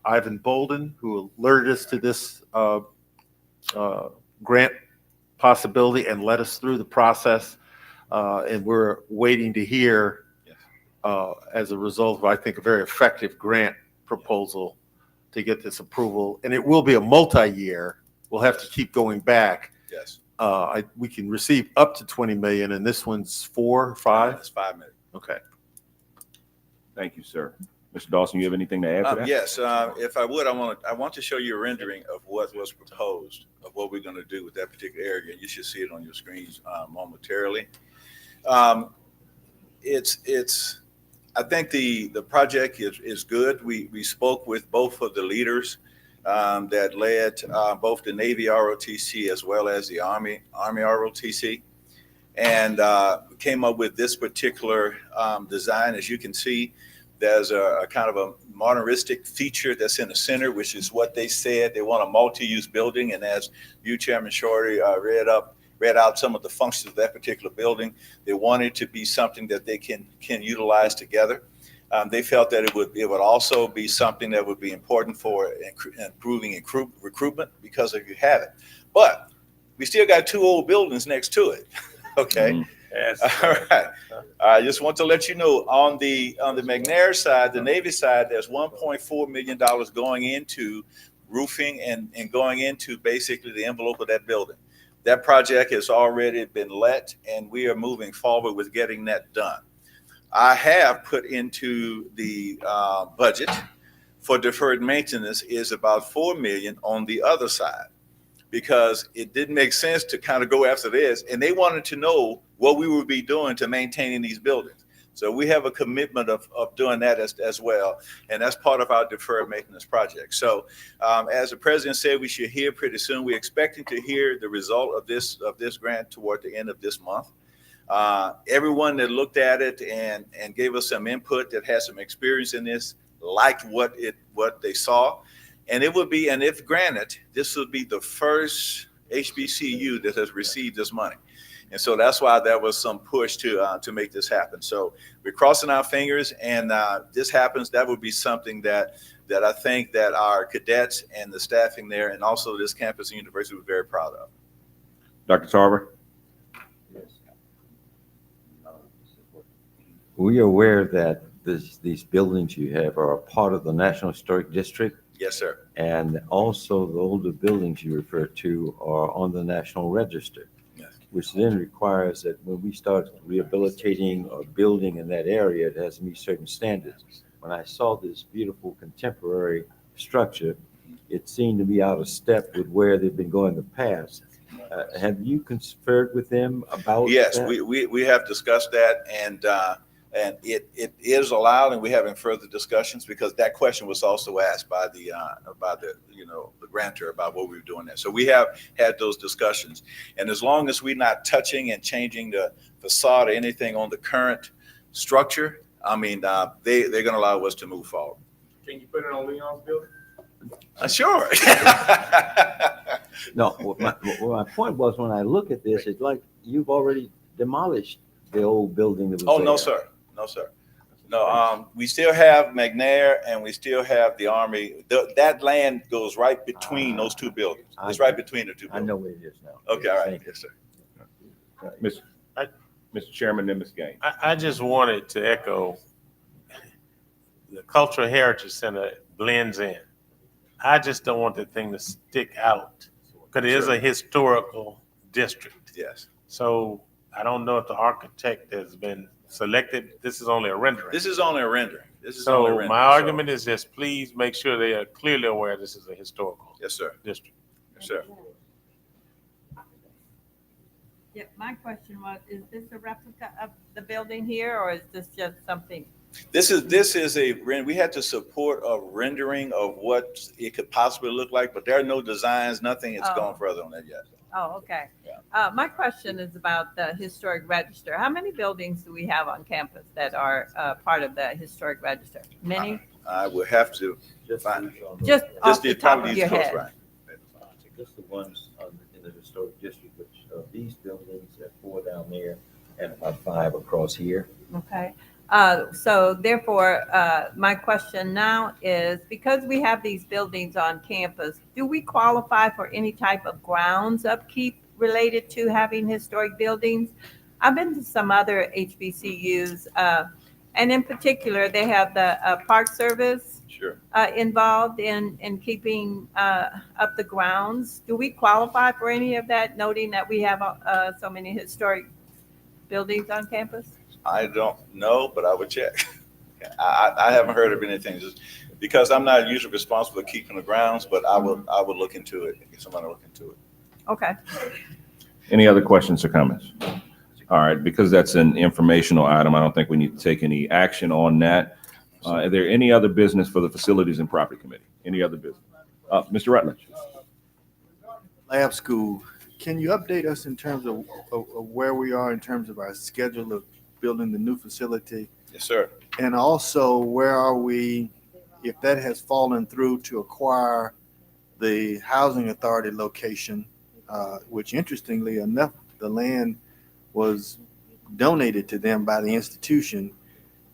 Speaker 13: Ivan Bolden, who alerted us to this grant possibility and led us through the process. And we're waiting to hear, as a result of, I think, a very effective grant proposal to get this approval. And it will be a multi-year. We'll have to keep going back.
Speaker 4: Yes.
Speaker 13: we can receive up to 20 million, and this one's 4 or 5?
Speaker 4: It's 5 million.
Speaker 13: Okay.
Speaker 3: Thank you, sir. Mr. Dawson, you have anything to add to that?
Speaker 4: Yes, if I would, I want to show you a rendering of what was proposed, of what we're going to do with that particular area. You should see it on your screens momentarily. I think the project is good. We spoke with both of the leaders that led both the Navy ROTC as well as the Army ROTC, and came up with this particular design. As you can see, there's a kind of a modernistic feature that's in the center, which is what they said. They want a multi-use building, and as you, Chairman Shorty, read out some of the functions of that particular building, they wanted to be something that they can utilize together. They felt that it would also be something that would be important for improving recruitment, because if you have it. But we still got 2 old buildings next to it. Okay.
Speaker 1: Yes.
Speaker 4: All right. I just want to let you know, on the McNair side, the Navy side, there's $1.4 million going into roofing and going into basically the envelope of that building. That project has already been let, and we are moving forward with getting that done. I have put into the budget for deferred maintenance is about $4 million on the other side, because it didn't make sense to kind of go after this, and they wanted to know what we would be doing to maintaining these buildings. So we have a commitment of doing that as well, and that's part of our deferred maintenance project. So as the president said, we should hear pretty soon. We're expecting to hear the result of this grant toward the end of this month. Everyone that looked at it and gave us some input, that has some experience in this, liked what they saw. And it would be, and if granted, this would be the first HBCU that has received this money. And so that's why there was some push to make this happen. So we're crossing our fingers, and this happens. That would be something that I think that our cadets and the staffing there, and also this campus and university, were very proud of.
Speaker 3: Dr. Tarver?
Speaker 12: We are aware that these buildings you have are a part of the National Historic District.
Speaker 4: Yes, sir.
Speaker 12: And also the older buildings you refer to are on the National Register.
Speaker 4: Yes.
Speaker 12: Which then requires that when we start rehabilitating or building in that area, it has to meet certain standards. When I saw this beautiful contemporary structure, it seemed to be out of step with where they've been going in the past. Have you conferred with them about
Speaker 4: Yes,
Speaker 12: that?
Speaker 4: we have discussed that, and it is allowed, and we're having further discussions, because that question was also asked by the grantor about what we were doing there. So we have had those discussions, and as long as we're not touching and changing the facade or anything on the current structure, I mean, they're going to allow us to move forward.
Speaker 15: Can you put it on Leon's building?
Speaker 4: Sure.
Speaker 12: No, what my point was, when I look at this, it's like you've already demolished the old building that was
Speaker 4: Oh,
Speaker 12: there.
Speaker 4: no, sir. No, sir. No, we still have McNair, and we still have the Army. That land goes right between those 2 buildings. It's right between the 2 buildings.
Speaker 12: I know where it is now.
Speaker 4: Okay, all right.
Speaker 12: Thank you.
Speaker 4: Yes, sir.
Speaker 3: Mr. Chairman, then Ms. Gaines.
Speaker 1: I just wanted to echo, the Cultural Heritage Center blends in. I just don't want the thing to stick out, because it is a historical district.
Speaker 4: Yes.
Speaker 1: So I don't know if the architect has been selected. This is only a rendering.
Speaker 4: This is only a rendering. This is only a
Speaker 1: So
Speaker 4: rendering.
Speaker 1: my argument is just, please make sure they are clearly aware this is a historical
Speaker 4: Yes, sir.
Speaker 1: district.
Speaker 4: Yes, sir.
Speaker 5: Yeah, my question was, is this a replica of the building here, or is this just something?
Speaker 4: This is we had to support a rendering of what it could possibly look like, but there are no designs, nothing has gone further on that yet.
Speaker 5: Oh, okay. My question is about the historic register. How many buildings do we have on campus that are part of the historic register? Many?
Speaker 4: I would have to find.
Speaker 5: Just off the top
Speaker 4: probably
Speaker 5: of
Speaker 4: these
Speaker 5: your
Speaker 4: close,
Speaker 5: head.
Speaker 4: right.
Speaker 12: Just the ones in the historic district, which these buildings, there are 4 down there and about 5 across here.
Speaker 5: Okay. So therefore, my question now is, because we have these buildings on campus, do we qualify for any type of grounds upkeep related to having historic buildings? I've been to some other HBCUs, and in particular, they have the Park Service
Speaker 4: Sure.
Speaker 5: involved in keeping up the grounds. Do we qualify for any of that, noting that we have so many historic buildings on campus?
Speaker 4: I don't know, but I would check. I haven't heard of anything, just because I'm not usually responsible for keeping the grounds, but I would look into it, get somebody to look into it.
Speaker 5: Okay.
Speaker 3: Any other questions or comments? All right, because that's an informational item, I don't think we need to take any action on that. Are there any other business for the Facilities and Property Committee? Any other business? Mr. Rutledge.
Speaker 18: Lab school, can you update us in terms of where we are in terms of our schedule of building the new facility?
Speaker 4: Yes, sir.
Speaker 18: And also, where are we, if that has fallen through, to acquire the housing authority location, which interestingly enough, the land was donated to them by the institution.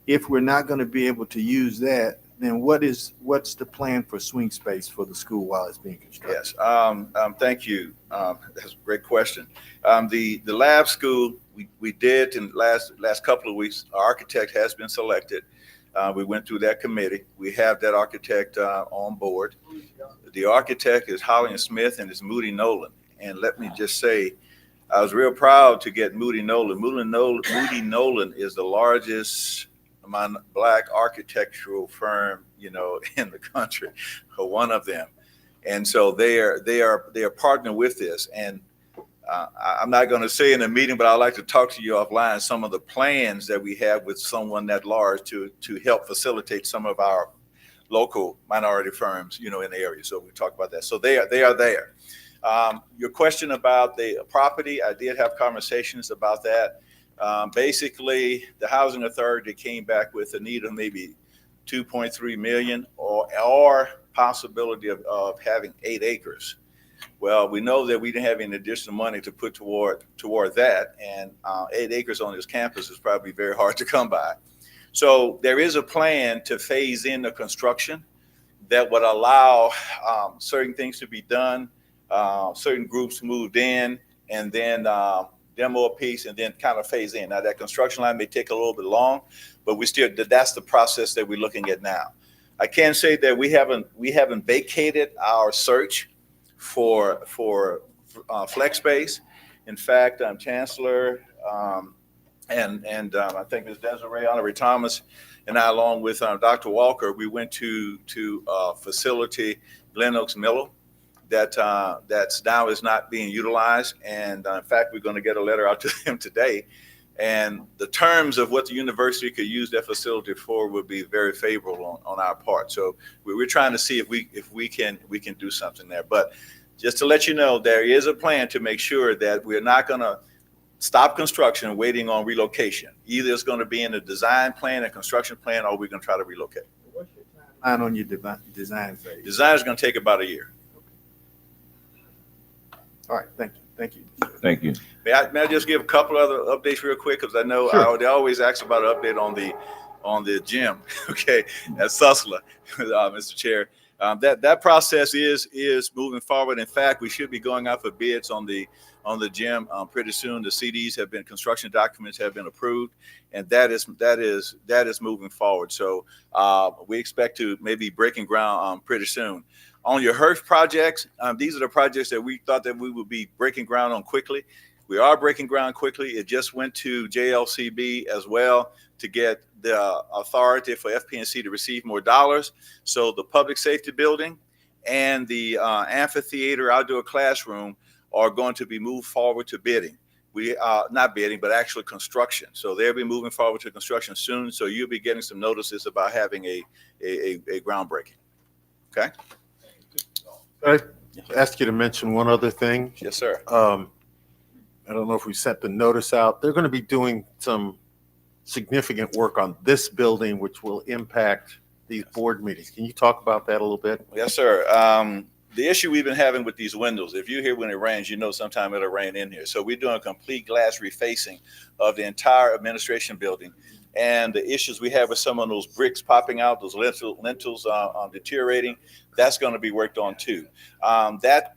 Speaker 18: If we're not going to be able to use that, then what's the plan for swing space for the school while it's being constructed?
Speaker 4: Yes, thank you. That's a great question. The lab school, we did in the last couple of weeks, our architect has been selected. We went through that committee. We have that architect on board. The architect is Holly & Smith and it's Moody Nolan. And let me just say, I was real proud to get Moody Nolan. Moody Nolan is the largest Black architectural firm, in the country, or one of them. And so they are partnering with this. And I'm not going to say in a meeting, but I'd like to talk to you offline some of the plans that we have with someone that large to help facilitate some of our local minority firms, in the area. So we talk about that. So they are there. Your question about the property, I did have conversations about that. Basically, the housing authority came back with a need of maybe 2.3 million or possibility of having 8 acres. Well, we know that we didn't have any additional money to put toward that, and 8 acres on this campus is probably very hard to come by. So there is a plan to phase in the construction that would allow certain things to be done, certain groups moved in, and then demo a piece and then kind of phase in. Now that construction line may take a little bit long, but that's the process that we're looking at now. I can say that we haven't vacated our search for flex space. In fact, Chancellor and I think Ms. Desiree Honorary Thomas and I, along with Dr. Walker, we went to facility Glen Oaks Miller that's now is not being utilized. And in fact, we're going to get a letter out to them today. And the terms of what the university could use that facility for would be very favorable on our part. So we're trying to see if we can do something there. But just to let you know, there is a plan to make sure that we're not going to stop construction waiting on relocation. Either it's going to be in a design plan, a construction plan, or we're going to try to relocate.
Speaker 18: What's your timeline on your design phase?
Speaker 4: Design is going to take about a year.
Speaker 18: All right, thank you.
Speaker 3: Thank you.
Speaker 4: May I just give a couple other updates real quick? Because I know they always ask about an update on the gym. Okay, at Susla, Mr. Chair. That process is moving forward. In fact, we should be going out for bids on the gym pretty soon. The CDs have been, construction documents have been approved, and that is moving forward. So we expect to maybe breaking ground pretty soon. On your HERF projects, these are the projects that we thought that we would be breaking ground on quickly. We are breaking ground quickly. It just went to JLCB as well to get the authority for FP&C to receive more dollars. So the public safety building and the amphitheater outdoor classroom are going to be moved forward to bidding. We are not bidding, but actually construction. So they'll be moving forward to construction soon. So you'll be getting some notices about having a groundbreaking. Okay.
Speaker 13: I ask you to mention one other thing.
Speaker 4: Yes, sir.
Speaker 13: I don't know if we sent the notice out. They're going to be doing some significant work on this building, which will impact these board meetings. Can you talk about that a little bit?
Speaker 4: Yes, sir. The issue we've been having with these windows, if you're here when it rains, sometime it'll rain in here. So we're doing a complete glass refacing of the entire administration building. And the issues we have with some of those bricks popping out, those lintels deteriorating, that's going to be worked on too. That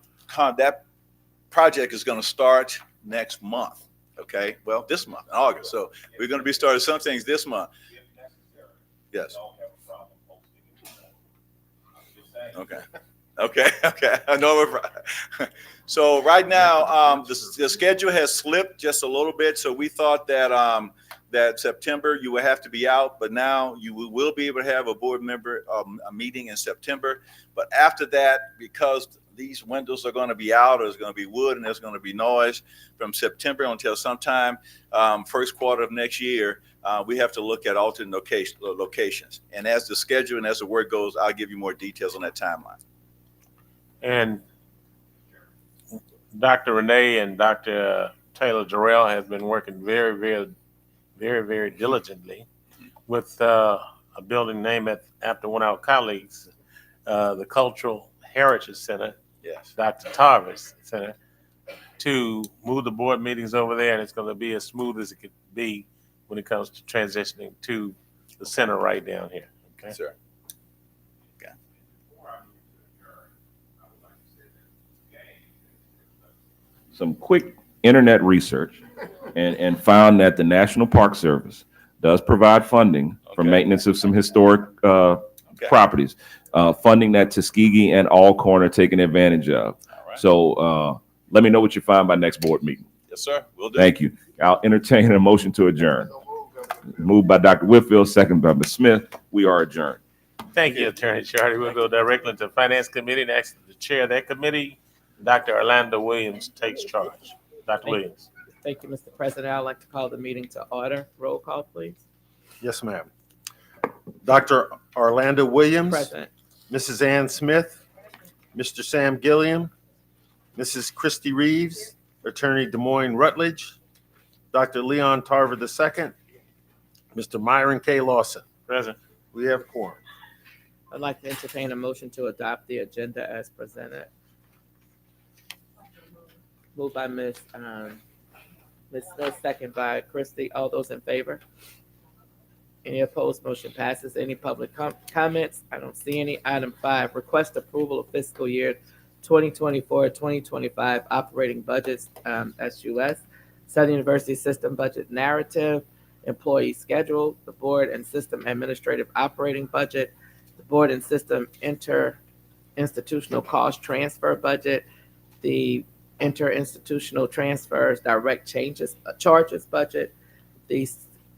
Speaker 4: project is going to start next month. Okay, well, this month, in August. So we're going to be starting some things this month. Yes. Okay. I know. So right now, the schedule has slipped just a little bit. So we thought that that September you would have to be out, but now you will be able to have a board member a meeting in September. But after that, because these windows are going to be out, there's going to be wood and there's going to be noise from September until sometime first quarter of next year. We have to look at alternate locations. And as the schedule and as the work goes, I'll give you more details on that timeline.
Speaker 1: And Dr. Renee and Dr. Taylor Jarrell have been working very diligently with a building named after one of our colleagues, the Cultural Heritage Center,
Speaker 4: yes,
Speaker 1: Dr. Tarvis Center, to move the board meetings over there, and it's going to be as smooth as it could be when it comes to transitioning to the center right down here. Okay,
Speaker 4: sir.
Speaker 3: Some quick internet research and found that the National Park Service does provide funding for maintenance of some historic properties, funding that Tuskegee and Alcorn are taking advantage of. So let me know what you find by next board meeting.
Speaker 4: Yes, sir. Will do.
Speaker 3: Thank you. I'll entertain a motion to adjourn. Moved by Dr. Whitfield, second by Ms. Smith. We are adjourned.
Speaker 1: Thank you, Attorney Charlie. We'll go directly to the Finance Committee and ask the chair of that committee, Dr. Orlando Williams, takes charge. Dr. Williams.
Speaker 7: Thank you, Mr. President. I'd like to call the meeting to order. Roll call, please.
Speaker 13: Yes, ma'am. Dr. Orlando Williams.
Speaker 7: Present.
Speaker 13: Mrs. Ann Smith. Mr. Sam Gilliam. Mrs. Christy Reeves. Attorney Des Moines Rutledge. Dr. Leon Tarver II. Mr. Myron K. Lawson.
Speaker 1: Present.
Speaker 13: We have quorum.
Speaker 7: I'd like to entertain a motion to adopt the agenda as presented. Moved by Ms. Smith, second by Christie. All those in favor? Any opposed? Motion passes. Any public comments? I don't see any. Item 5, request approval of fiscal year 2024-2025 operating budgets, SUS, Southern University System Budget Narrative, Employee Schedule, the Board and System Administrative Operating Budget, the Board and System Inter-Institutional Cost Transfer Budget, the Inter-Institutional Transfers Direct Charges Budget, the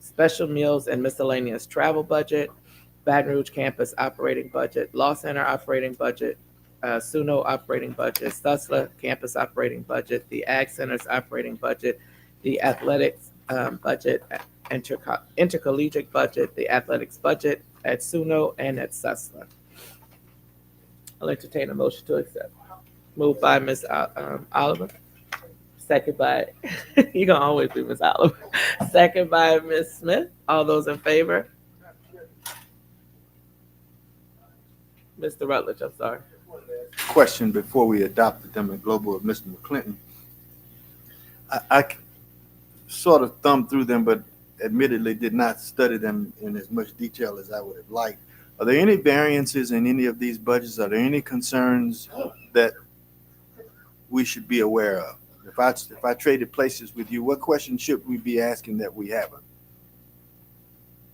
Speaker 7: Special Meals and Miscellaneous Travel Budget, Baton Rouge Campus Operating Budget, Law Center Operating Budget, SUNO Operating Budget, Susla Campus Operating Budget, the Ag Centers Operating Budget, the Athletics Budget, Intercollegiate Budget, the Athletics Budget at SUNO and at Susla. I'll entertain a motion to accept. Moved by Ms. Oliver. Second by, you're going to always be Ms. Oliver. Second by Ms. Smith. All those in favor? Mr. Rutledge, I'm sorry.
Speaker 18: Question before we adopted them in global of Mr. McClinton. I sort of thumbed through them, but admittedly did not study them in as much detail as I would have liked. Are there any variances in any of these budgets? Are there any concerns that we should be aware of? If I traded places with you, what questions should we be asking that we haven't?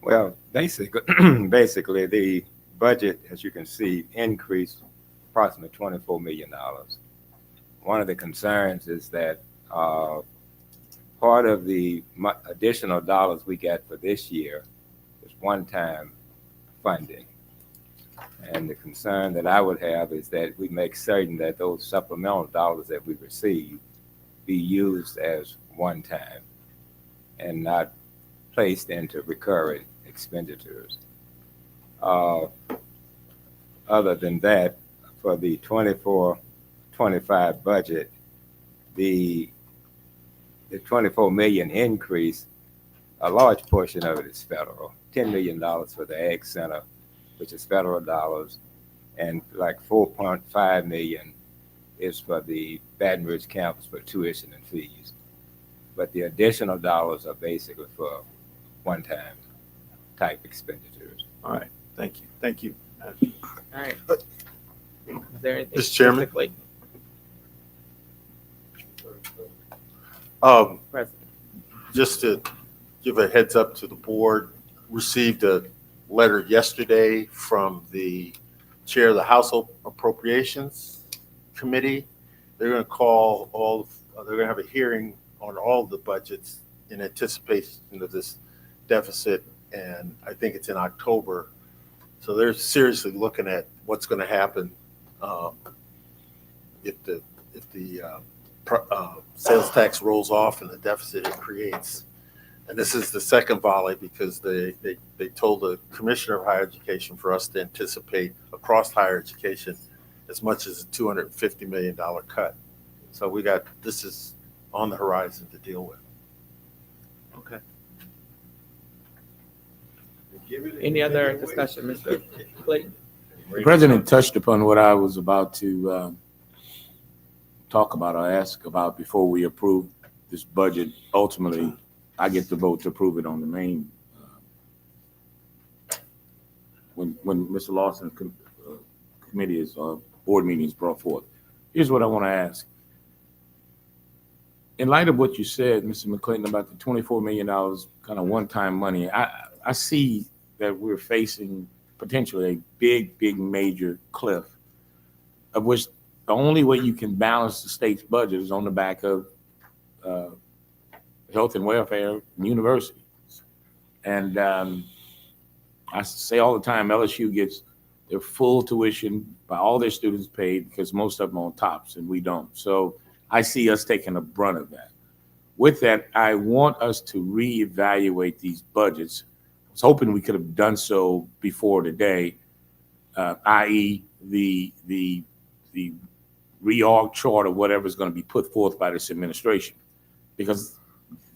Speaker 8: Well, basically, the budget, as you can see, increased approximately $24 million. One of the concerns is that part of the additional dollars we get for this year is one-time funding. And the concern that I would have is that we make certain that those supplemental dollars that we receive be used as one time and not placed into recurring expenditures. Other than that, for the 24-25 budget, the 24 million increase, a large portion of it is federal. $10 million for the Ag Center, which is federal dollars, and like 4.5 million is for the Baton Rouge campus for tuition and fees. But the additional dollars are basically for one-time type expenditures.
Speaker 18: All right, thank you. Thank you.
Speaker 7: All right. Is there anything
Speaker 13: Mr. Chairman?
Speaker 7: specifically?
Speaker 13: Just to give a heads up to the board, received a letter yesterday from the chair of the Household Appropriations Committee. They're going to call they're going to have a hearing on all the budgets in anticipation of this deficit, and I think it's in October. So they're seriously looking at what's going to happen if the sales tax rolls off and the deficit it creates. And this is the second volley because they told the Commissioner of Higher Education for us to anticipate across higher education as much as a $250 million cut. So this is on the horizon to deal with.
Speaker 7: Okay. Any other discussion, Mr. Clayton?
Speaker 22: The president touched upon what I was about to talk about or ask about before we approve this budget. Ultimately, I get the vote to approve it on the main. When Mr. Lawson's committee is board meeting is brought forth. Here's what I want to ask. In light of what you said, Mr. McClinton, about the $24 million kind of one-time money, I see that we're facing potentially a big major cliff, of which the only way you can balance the state's budget is on the back of health and welfare and universities. And I say all the time, LSU gets their full tuition by all their students paid because most of them are on TOPS and we don't. So I see us taking a brunt of that. With that, I want us to reevaluate these budgets. I was hoping we could have done so before today, i.e. the reorg chart or whatever is going to be put forth by this administration, because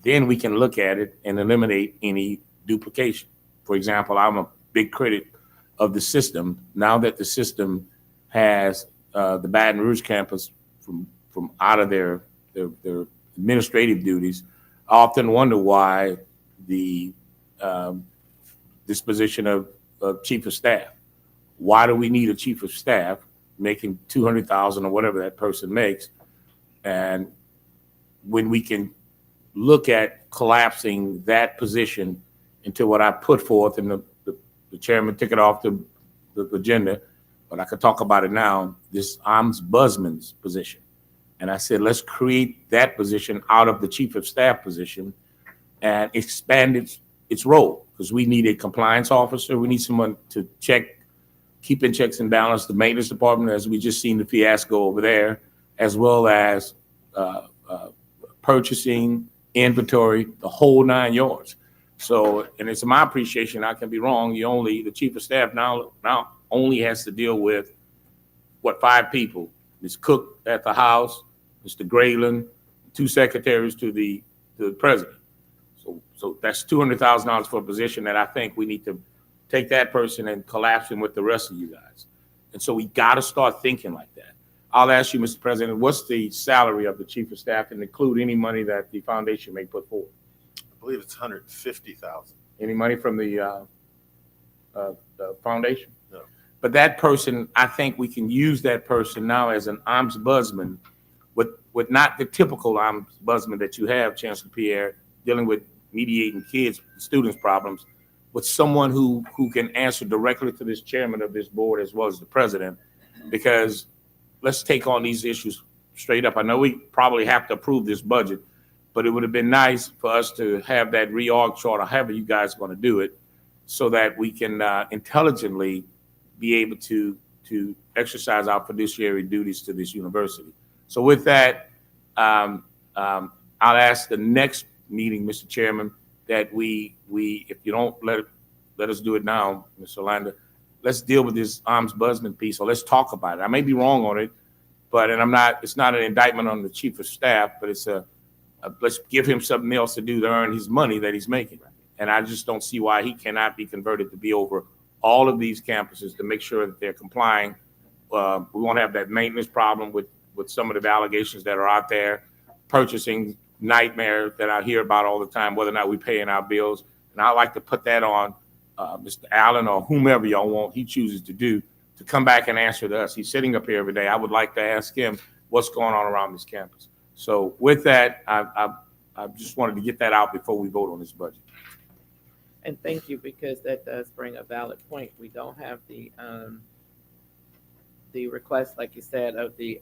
Speaker 22: then we can look at it and eliminate any duplication. For example, I'm a big critic of the system. Now that the system has the Baton Rouge campus from out of their administrative duties, I often wonder why the disposition of chief of staff. Why do we need a chief of staff making $200,000 or whatever that person makes, and when we can look at collapsing that position into what I put forth, and the chairman took it off the agenda, but I could talk about it now, this ombudsman's position. And I said, let's create that position out of the chief of staff position and expand its role, because we need a compliance officer. We need someone to keep in checks and balance the maintenance department, as we just seen the fiasco over there, as well as purchasing, inventory, the whole 9 yards. So, and it's my appreciation, I can be wrong, the chief of staff now only has to deal with, 5 people? Ms. Cook at the House, Mr. Grayland, 2 secretaries to the president. So that's $200,000 for a position that I think we need to take that person and collapse him with the rest of you guys. And so we got to start thinking like that. I'll ask you, Mr. President, what's the salary of the chief of staff, and include any money that the foundation may put forward?
Speaker 13: I believe it's $150,000.
Speaker 22: Any money from the foundation?
Speaker 13: No.
Speaker 22: But that person, I think we can use that person now as an ombudsman with not the typical ombudsman that you have, Chancellor Pierre, dealing with mediating students' problems, with someone who can answer directly to this chairman of this board as well as the president, because let's take on these issues straight up. I know we probably have to approve this budget, but it would have been nice for us to have that reorg chart, or however you guys are going to do it, so that we can intelligently be able to exercise our fiduciary duties to this university. So with that, I'll ask the next meeting, Mr. Chairman, that we if you don't let us do it now, Mr. Orlando, let's deal with this ombudsman piece, or let's talk about it. I may be wrong on it, but it's not an indictment on the chief of staff, but it's let's give him something else to do to earn his money that he's making. And I just don't see why he cannot be converted to be over all of these campuses to make sure that they're complying. We won't have that maintenance problem with some of the allegations that are out there, purchasing nightmare that I hear about all the time, whether or not we're paying our bills. And I like to put that on Mr. Allen, or whomever y'all want he chooses to do, to come back and answer to us. He's sitting up here every day. I would like to ask him what's going on around this campus. So with that, I just wanted to get that out before we vote on this budget.
Speaker 7: And thank you, because that does bring a valid point. We don't have the the request, like you said, of the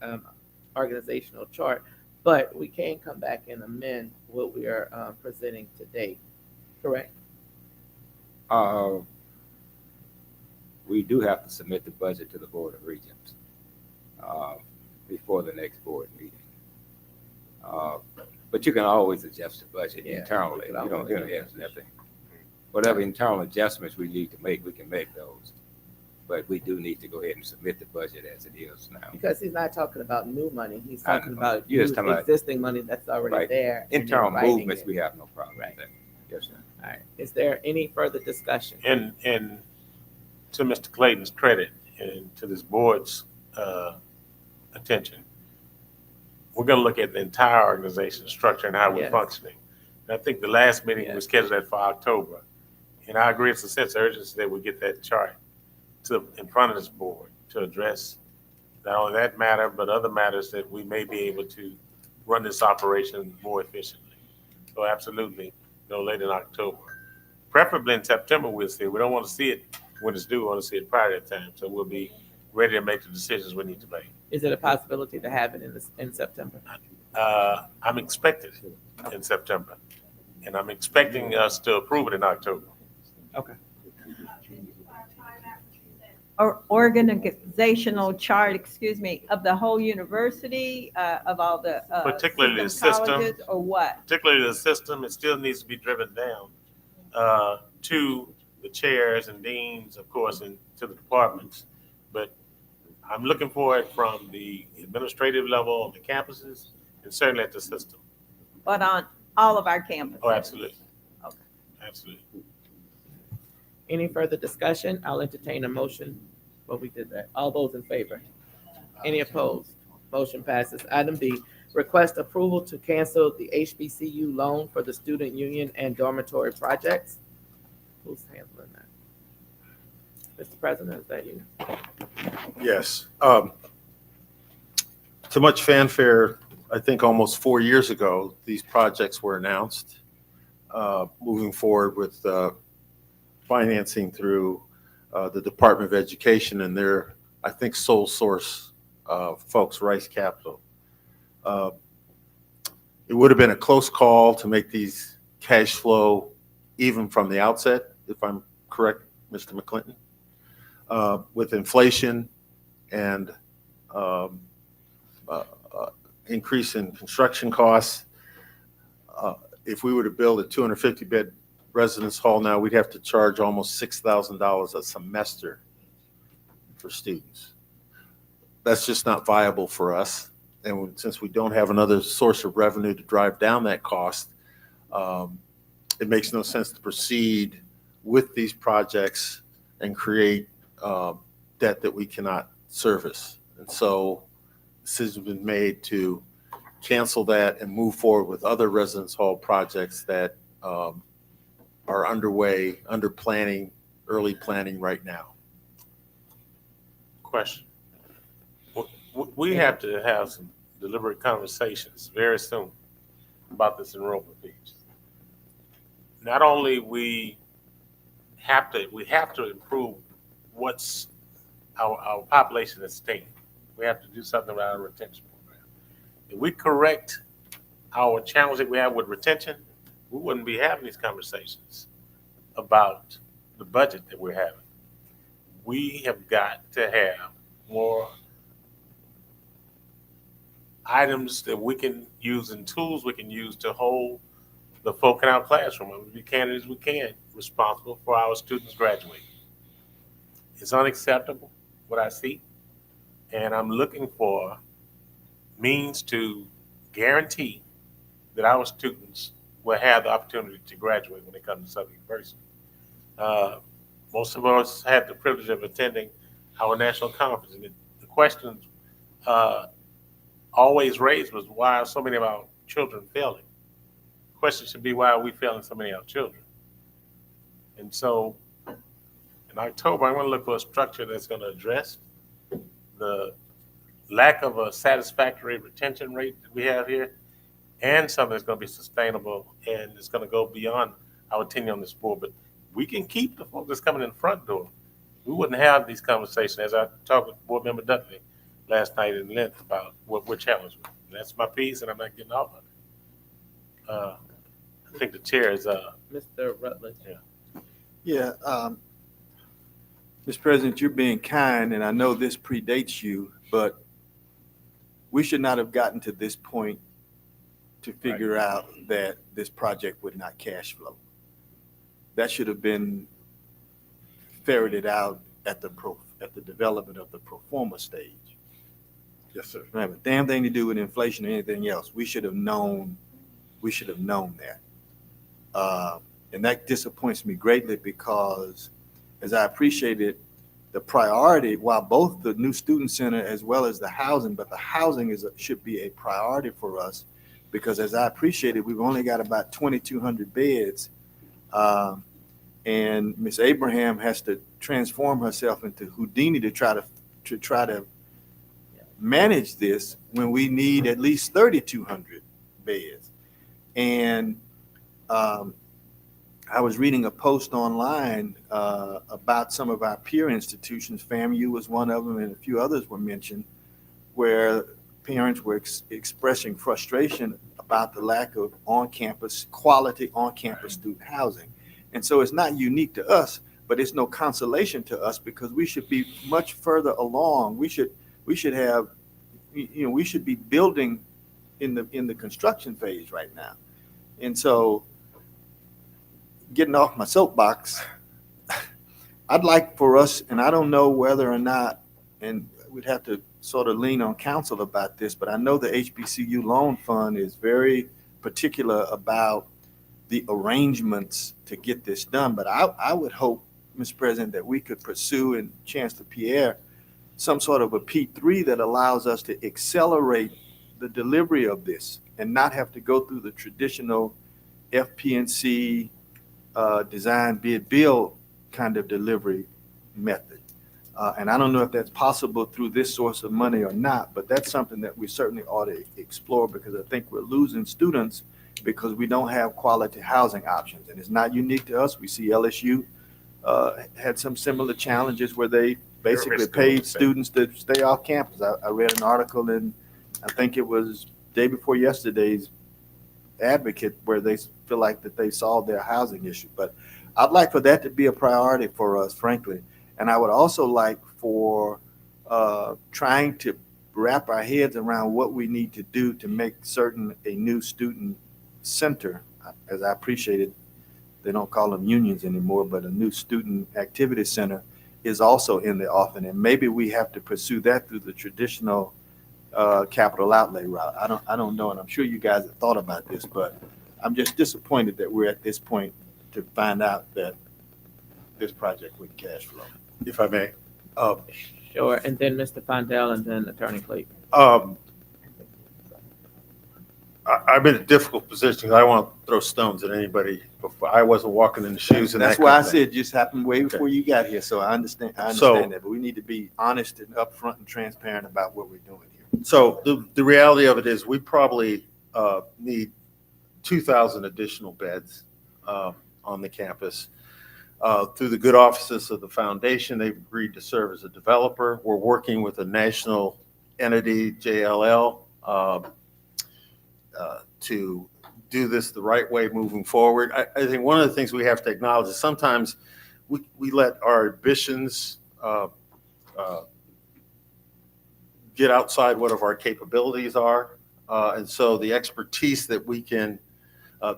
Speaker 7: organizational chart, but we can come back and amend what we are presenting today, correct?
Speaker 8: We do have to submit the budget to the Board of Regents before the next board meeting. But you can always adjust the budget internally. You don't have nothing. Whatever internal adjustments we need to make, we can make those. But we do need to go ahead and submit the budget as it is now.
Speaker 7: Because he's not talking about new money, he's
Speaker 8: I
Speaker 7: talking
Speaker 8: know.
Speaker 7: about
Speaker 8: You're just talking about-
Speaker 7: existing money that's already
Speaker 8: Right.
Speaker 7: there. and then
Speaker 8: Internal
Speaker 7: writing
Speaker 8: movements,
Speaker 7: it.
Speaker 8: we have no problem
Speaker 7: Right.
Speaker 8: with that. Yes, sir.
Speaker 7: All right, is there any further discussion?
Speaker 1: And to Mr. Clayton's credit and to this board's attention, we're going to look at the entire organization structure and how we're
Speaker 7: Yes.
Speaker 1: functioning. And I think the last meeting was scheduled that for October. And I agree it's a sense of urgency that we get that chart in front of this board to address not only that matter, but other matters that we may be able to run this operation more efficiently. So absolutely, no later than October. Preferably in September, we'll see. We don't want to see it when it's due. We want to see it prior to that time. So we'll be ready to make the decisions we need to make.
Speaker 7: Is it a possibility to have it in September?
Speaker 1: I'm expected in September, and I'm expecting us to approve it in October.
Speaker 7: Okay.
Speaker 6: Or organizational chart, of the whole university, of all the
Speaker 1: Particularly the system.
Speaker 6: colleges, or what?
Speaker 1: Particularly the system, it still needs to be driven down to the chairs and deans, of course, and to the departments. But I'm looking for it from the administrative level on the campuses and certainly at the system.
Speaker 6: But on all of our campuses?
Speaker 1: Oh, absolutely.
Speaker 6: Okay.
Speaker 1: Absolutely.
Speaker 7: Any further discussion? I'll entertain a motion. Well, we did that. All those in favor? Any opposed? Motion passes. Item B, request approval to cancel the HBCU loan for the student union and dormitory projects. Who's handling that? Mr. President, is that you?
Speaker 13: Yes. To much fanfare, I think almost 4 years ago, these projects were announced, moving forward with financing through the Department of Education and their, I think, sole source folks, Rice Capital. It would have been a close call to make these cash flow even from the outset, if I'm correct, Mr. McClinton. With inflation and increase in construction costs, if we were to build a 250-bed residence hall now, we'd have to charge almost $6,000 a semester for students. That's just not viable for us. And since we don't have another source of revenue to drive down that cost, it makes no sense to proceed with these projects and create debt that we cannot service. And so decision's been made to cancel that and move forward with other residence hall projects that are underway, under planning, early planning right now.
Speaker 1: Question. We have to have some deliberate conversations very soon about this enrollment piece. Not only we have to improve what's our population at stake. We have to do something about our retention program. If we correct our challenge that we have with retention, we wouldn't be having these conversations about the budget that we're having. We have got to have more items that we can use and tools we can use to hold the folk in our classroom and be candid as we can, responsible for our students graduating. It's unacceptable what I see, and I'm looking for means to guarantee that our students will have the opportunity to graduate when they come to Southern University. Most of us had the privilege of attending our national conference, and the questions always raised was, why are so many of our children failing? The question should be, why are we failing so many of our children? And so in October, I'm going to look for a structure that's going to address the lack of a satisfactory retention rate that we have here, and something that's going to be sustainable and it's going to go beyond our tenure on this board. But we can keep the folks that's coming in the front door we wouldn't have these conversations, as I talked with Board Member Dudley last night in length about what we're challenged with. And that's my piece, and I'm not getting off of it. I think the chair is,
Speaker 7: Mr. Rutledge.
Speaker 18: Yeah, Mr. President, you're being kind, and I know this predates you, but we should not have gotten to this point to figure out that this project would not cash flow. That should have been ferreted out at the development of the pro forma stage.
Speaker 2: Yes, sir.
Speaker 18: Right, but damn thing to do with inflation or anything else. We should have known that. And that disappoints me greatly because, as I appreciated the priority, while both the new student center as well as the housing, but the housing should be a priority for us because, as I appreciated, we've only got about 2,200 beds. And Ms. Abraham has to transform herself into Houdini to try to manage this when we need at least 3,200 beds. And I was reading a post online about some of our peer institutions. FAMU was one of them, and a few others were mentioned, where parents were expressing frustration about the lack of quality on-campus student housing. And so it's not unique to us, but it's no consolation to us because we should be much further along. We should have, we should be building in the construction phase right now. And so, getting off my soapbox, I'd like for us, and I don't know whether or not, and we'd have to sort of lean on council about this, but I know the HBCU loan fund is very particular about the arrangements to get this done. But I would hope, Mr. President, that we could pursue, and Chancellor Pierre, some sort of a P3 that allows us to accelerate the delivery of this and not have to go through the traditional FP&C design, bid, build kind of delivery method. And I don't know if that's possible through this source of money or not, but that's something that we certainly ought to explore because I think we're losing students because we don't have quality housing options. And it's not unique to us. We see LSU had some similar challenges where they basically paid students to stay off campus. I read an article in, I think it was day before yesterday's Advocate, where they feel like that they solved their housing issue. But I'd like for that to be a priority for us, frankly. And I would also like for trying to wrap our heads around what we need to do to make certain a new student center, as I appreciated, they don't call them unions anymore, but a new student activity center is also in the offing. And maybe we have to pursue that through the traditional capital outlay route. I don't know, and I'm sure you guys have thought about this, but I'm just disappointed that we're at this point to find out that this project would cash flow.
Speaker 13: If I may.
Speaker 7: Sure, and then Mr. Fondell, and then Attorney Clayton.
Speaker 13: I'm in a difficult position because I want to throw stones at anybody before. I wasn't walking in the shoes.
Speaker 18: And that's why I said just happened way before you got here. So I understand that, but we need to be honest and upfront and transparent about what we're doing here.
Speaker 13: So the reality of it is we probably need 2,000 additional beds on the campus. Through the good offices of the foundation, they've agreed to serve as a developer. We're working with a national entity, JLL, to do this the right way moving forward. I think one of the things we have to acknowledge is sometimes we let our ambitions get outside what of our capabilities are. And so the expertise that we can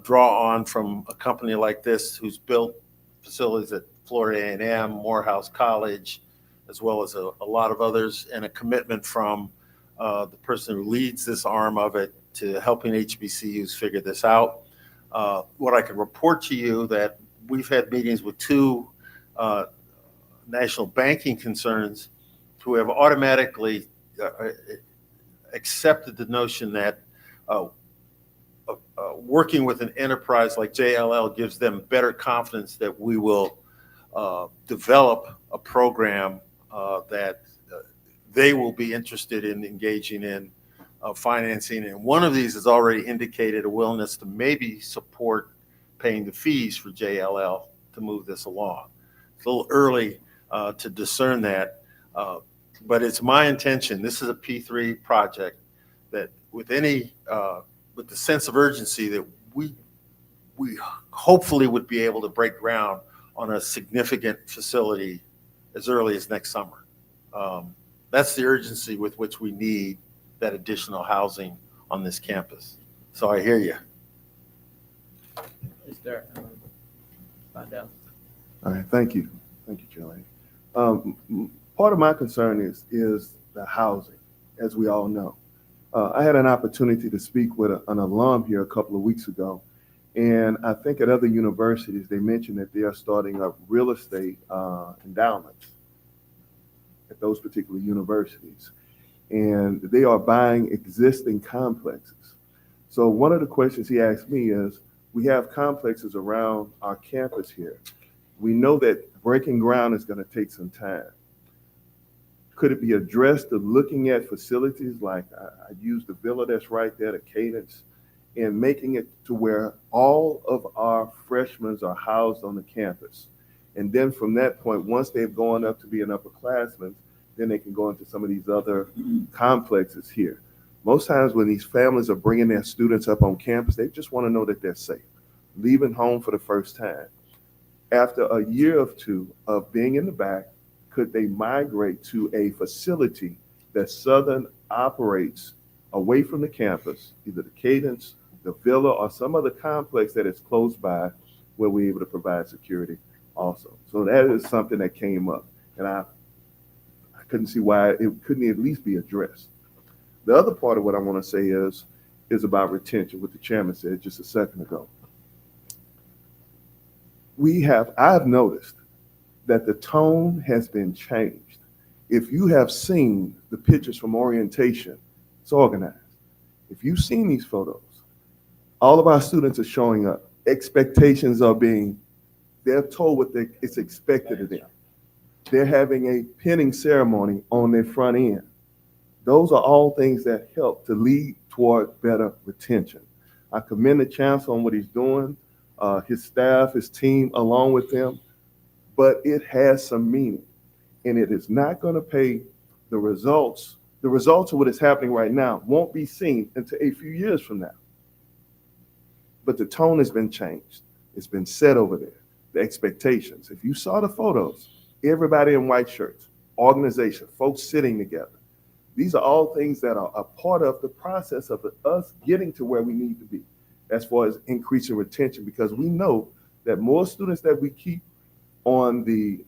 Speaker 13: draw on from a company like this who's built facilities at Florida A&M, Morehouse College, as well as a lot of others, and a commitment from the person who leads this arm of it to helping HBCUs figure this out. What I can report to you that we've had meetings with two national banking concerns who have automatically accepted the notion that working with an enterprise like JLL gives them better confidence that we will develop a program that they will be interested in engaging in financing. And one of these has already indicated a willingness to maybe support paying the fees for JLL to move this along. It's a little early to discern that. But it's my intention, this is a P3 project, that with with the sense of urgency that we hopefully would be able to break ground on a significant facility as early as next summer. That's the urgency with which we need that additional housing on this campus. So I hear you.
Speaker 7: Mr. Fidel.
Speaker 9: All right, thank you. Thank you, Chairlady. Part of my concern is the housing, as we all know. I had an opportunity to speak with an alum here a couple of weeks ago, and I think at other universities, they mentioned that they are starting up real estate endowments at those particular universities, and they are buying existing complexes. So one of the questions he asked me is, we have complexes around our campus here. We know that breaking ground is going to take some time. Could it be addressed to looking at facilities like, I use the villa that's right there, the Cadence, and making it to where all of our freshmen are housed on the campus. And then from that point, once they've gone up to be an upperclassman, then they can go into some of these other complexes here. Most times when these families are bringing their students up on campus, they just want to know that they're safe, leaving home for the first time. After a year or two of being in the back, could they migrate to a facility that Southern operates away from the campus, either the Cadence, the Villa, or some other complex that is close by where we're able to provide security also? So that is something that came up, and I couldn't see why it couldn't at least be addressed. The other part of what I want to say is about retention, what the chairman said just a second ago. I've noticed that the tone has been changed. If you have seen the pictures from orientation, it's organized. If you've seen these photos, all of our students are showing up. Expectations are they're told what it's expected of them. They're having a pinning ceremony on their front end. Those are all things that help to lead toward better retention. I commend the chancellor on what he's doing, his staff, his team, along with them, but it has some meaning, and it is not going to pay the results. The results of what is happening right now won't be seen until a few years from now. But the tone has been changed. It's been set over there. The expectations. If you saw the photos, everybody in white shirts, organization, folks sitting together. These are all things that are a part of the process of us getting to where we need to be as far as increasing retention, because we know that more students that we keep, the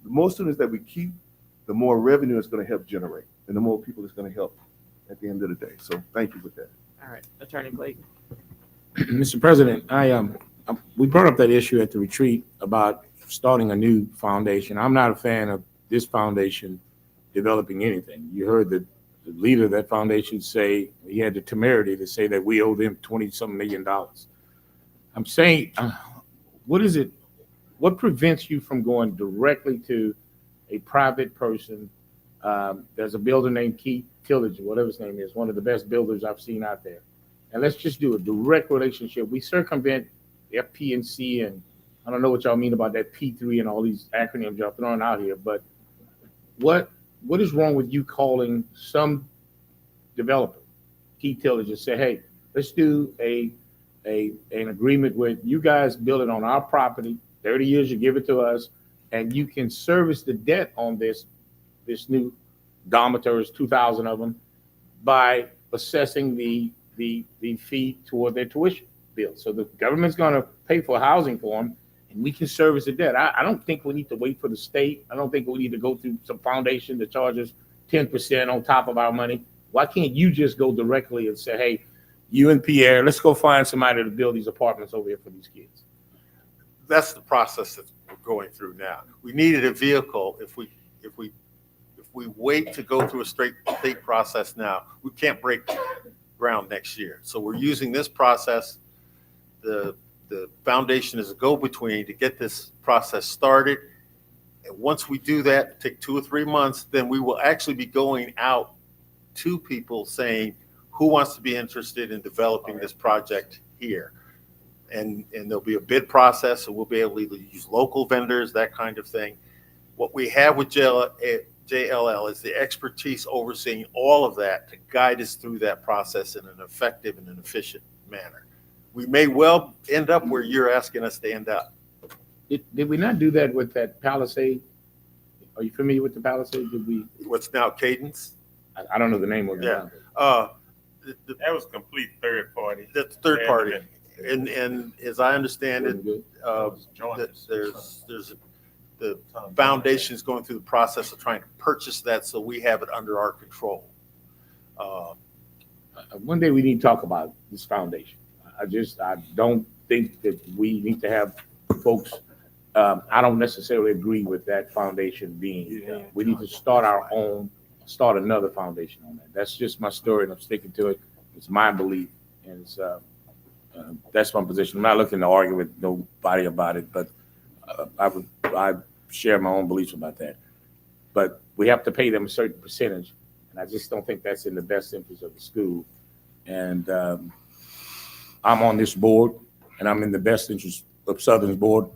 Speaker 9: more revenue it's going to help generate, and the more people it's going to help at the end of the day. So thank you with that.
Speaker 7: All right, Attorney Clayton.
Speaker 22: Mr. President, we brought up that issue at the retreat about starting a new foundation. I'm not a fan of this foundation developing anything. You heard the leader of that foundation say, he had the temerity to say that we owe them $20-something million. I'm saying, what prevents you from going directly to a private person? There's a builder named Keith Tillage, whatever his name is, one of the best builders I've seen out there. And let's just do a direct relationship. We circumvent FP&C, and I don't know what y'all mean about that P3 and all these acronyms y'all throwing out here, but what is wrong with you calling some developer, Keith Tillage, and say, hey, let's do an agreement with you guys, build it on our property, 30 years, you give it to us, and you can service the debt on this new dormitories, 2,000 of them, by assessing the fee toward their tuition bill. So the government's going to pay for housing for them, and we can service the debt. I don't think we need to wait for the state. I don't think we need to go through some foundation that charges 10% on top of our money. Why can't you just go directly and say, hey, you and Pierre, let's go find somebody to build these apartments over here for these kids?
Speaker 13: That's the process that we're going through now. We needed a vehicle. If we wait to go through a straight state process now, we can't break ground next year. So we're using this process. The foundation is a go-between to get this process started. And once we do that, take 2 or 3 months, then we will actually be going out to people saying, who wants to be interested in developing this project here? And there'll be a bid process, and we'll be able to use local vendors, that kind of thing. What we have with JLL is the expertise overseeing all of that to guide us through that process in an effective and an efficient manner. We may well end up where you're asking us to end up.
Speaker 22: Did we not do that with that Palisade? Are you familiar with the Palisade? Did we?
Speaker 13: What's now Cadence?
Speaker 22: I don't know the name of it.
Speaker 13: Yeah.
Speaker 1: That was complete third party.
Speaker 13: That's third party. And as I understand it, there's the foundation is going through the process of trying to purchase that, so we have it under our control.
Speaker 22: One day we need to talk about this foundation. I don't think that we need to have folks. I don't necessarily agree with that foundation being. We need to start another foundation on that. That's just my story, and I'm sticking to it. It's my belief, and it's that's my position. I'm not looking to argue with nobody about it, but I share my own beliefs about that. But we have to pay them a certain percentage, and I just don't think that's in the best interest of the school. And I'm on this board, and I'm in the best interest of Southern's board,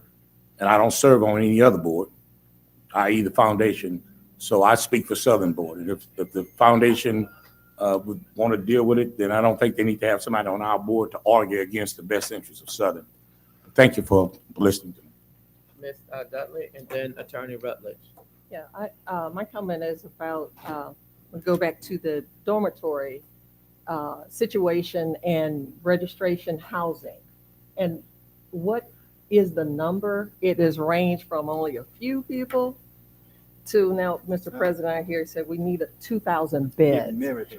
Speaker 22: and I don't serve on any other board, i.e. the foundation. So I speak for Southern board, and if the foundation would want to deal with it, then I don't think they need to have somebody on our board to argue against the best interest of Southern. Thank you for listening to me.
Speaker 7: Ms. Dudley, and then Attorney Rutledge.
Speaker 10: Yeah, my comment is about, we'll go back to the dormitory situation and registration housing. And what is the number? It is ranged from only a few people to now, Mr. President, I hear said we need 2,000 beds.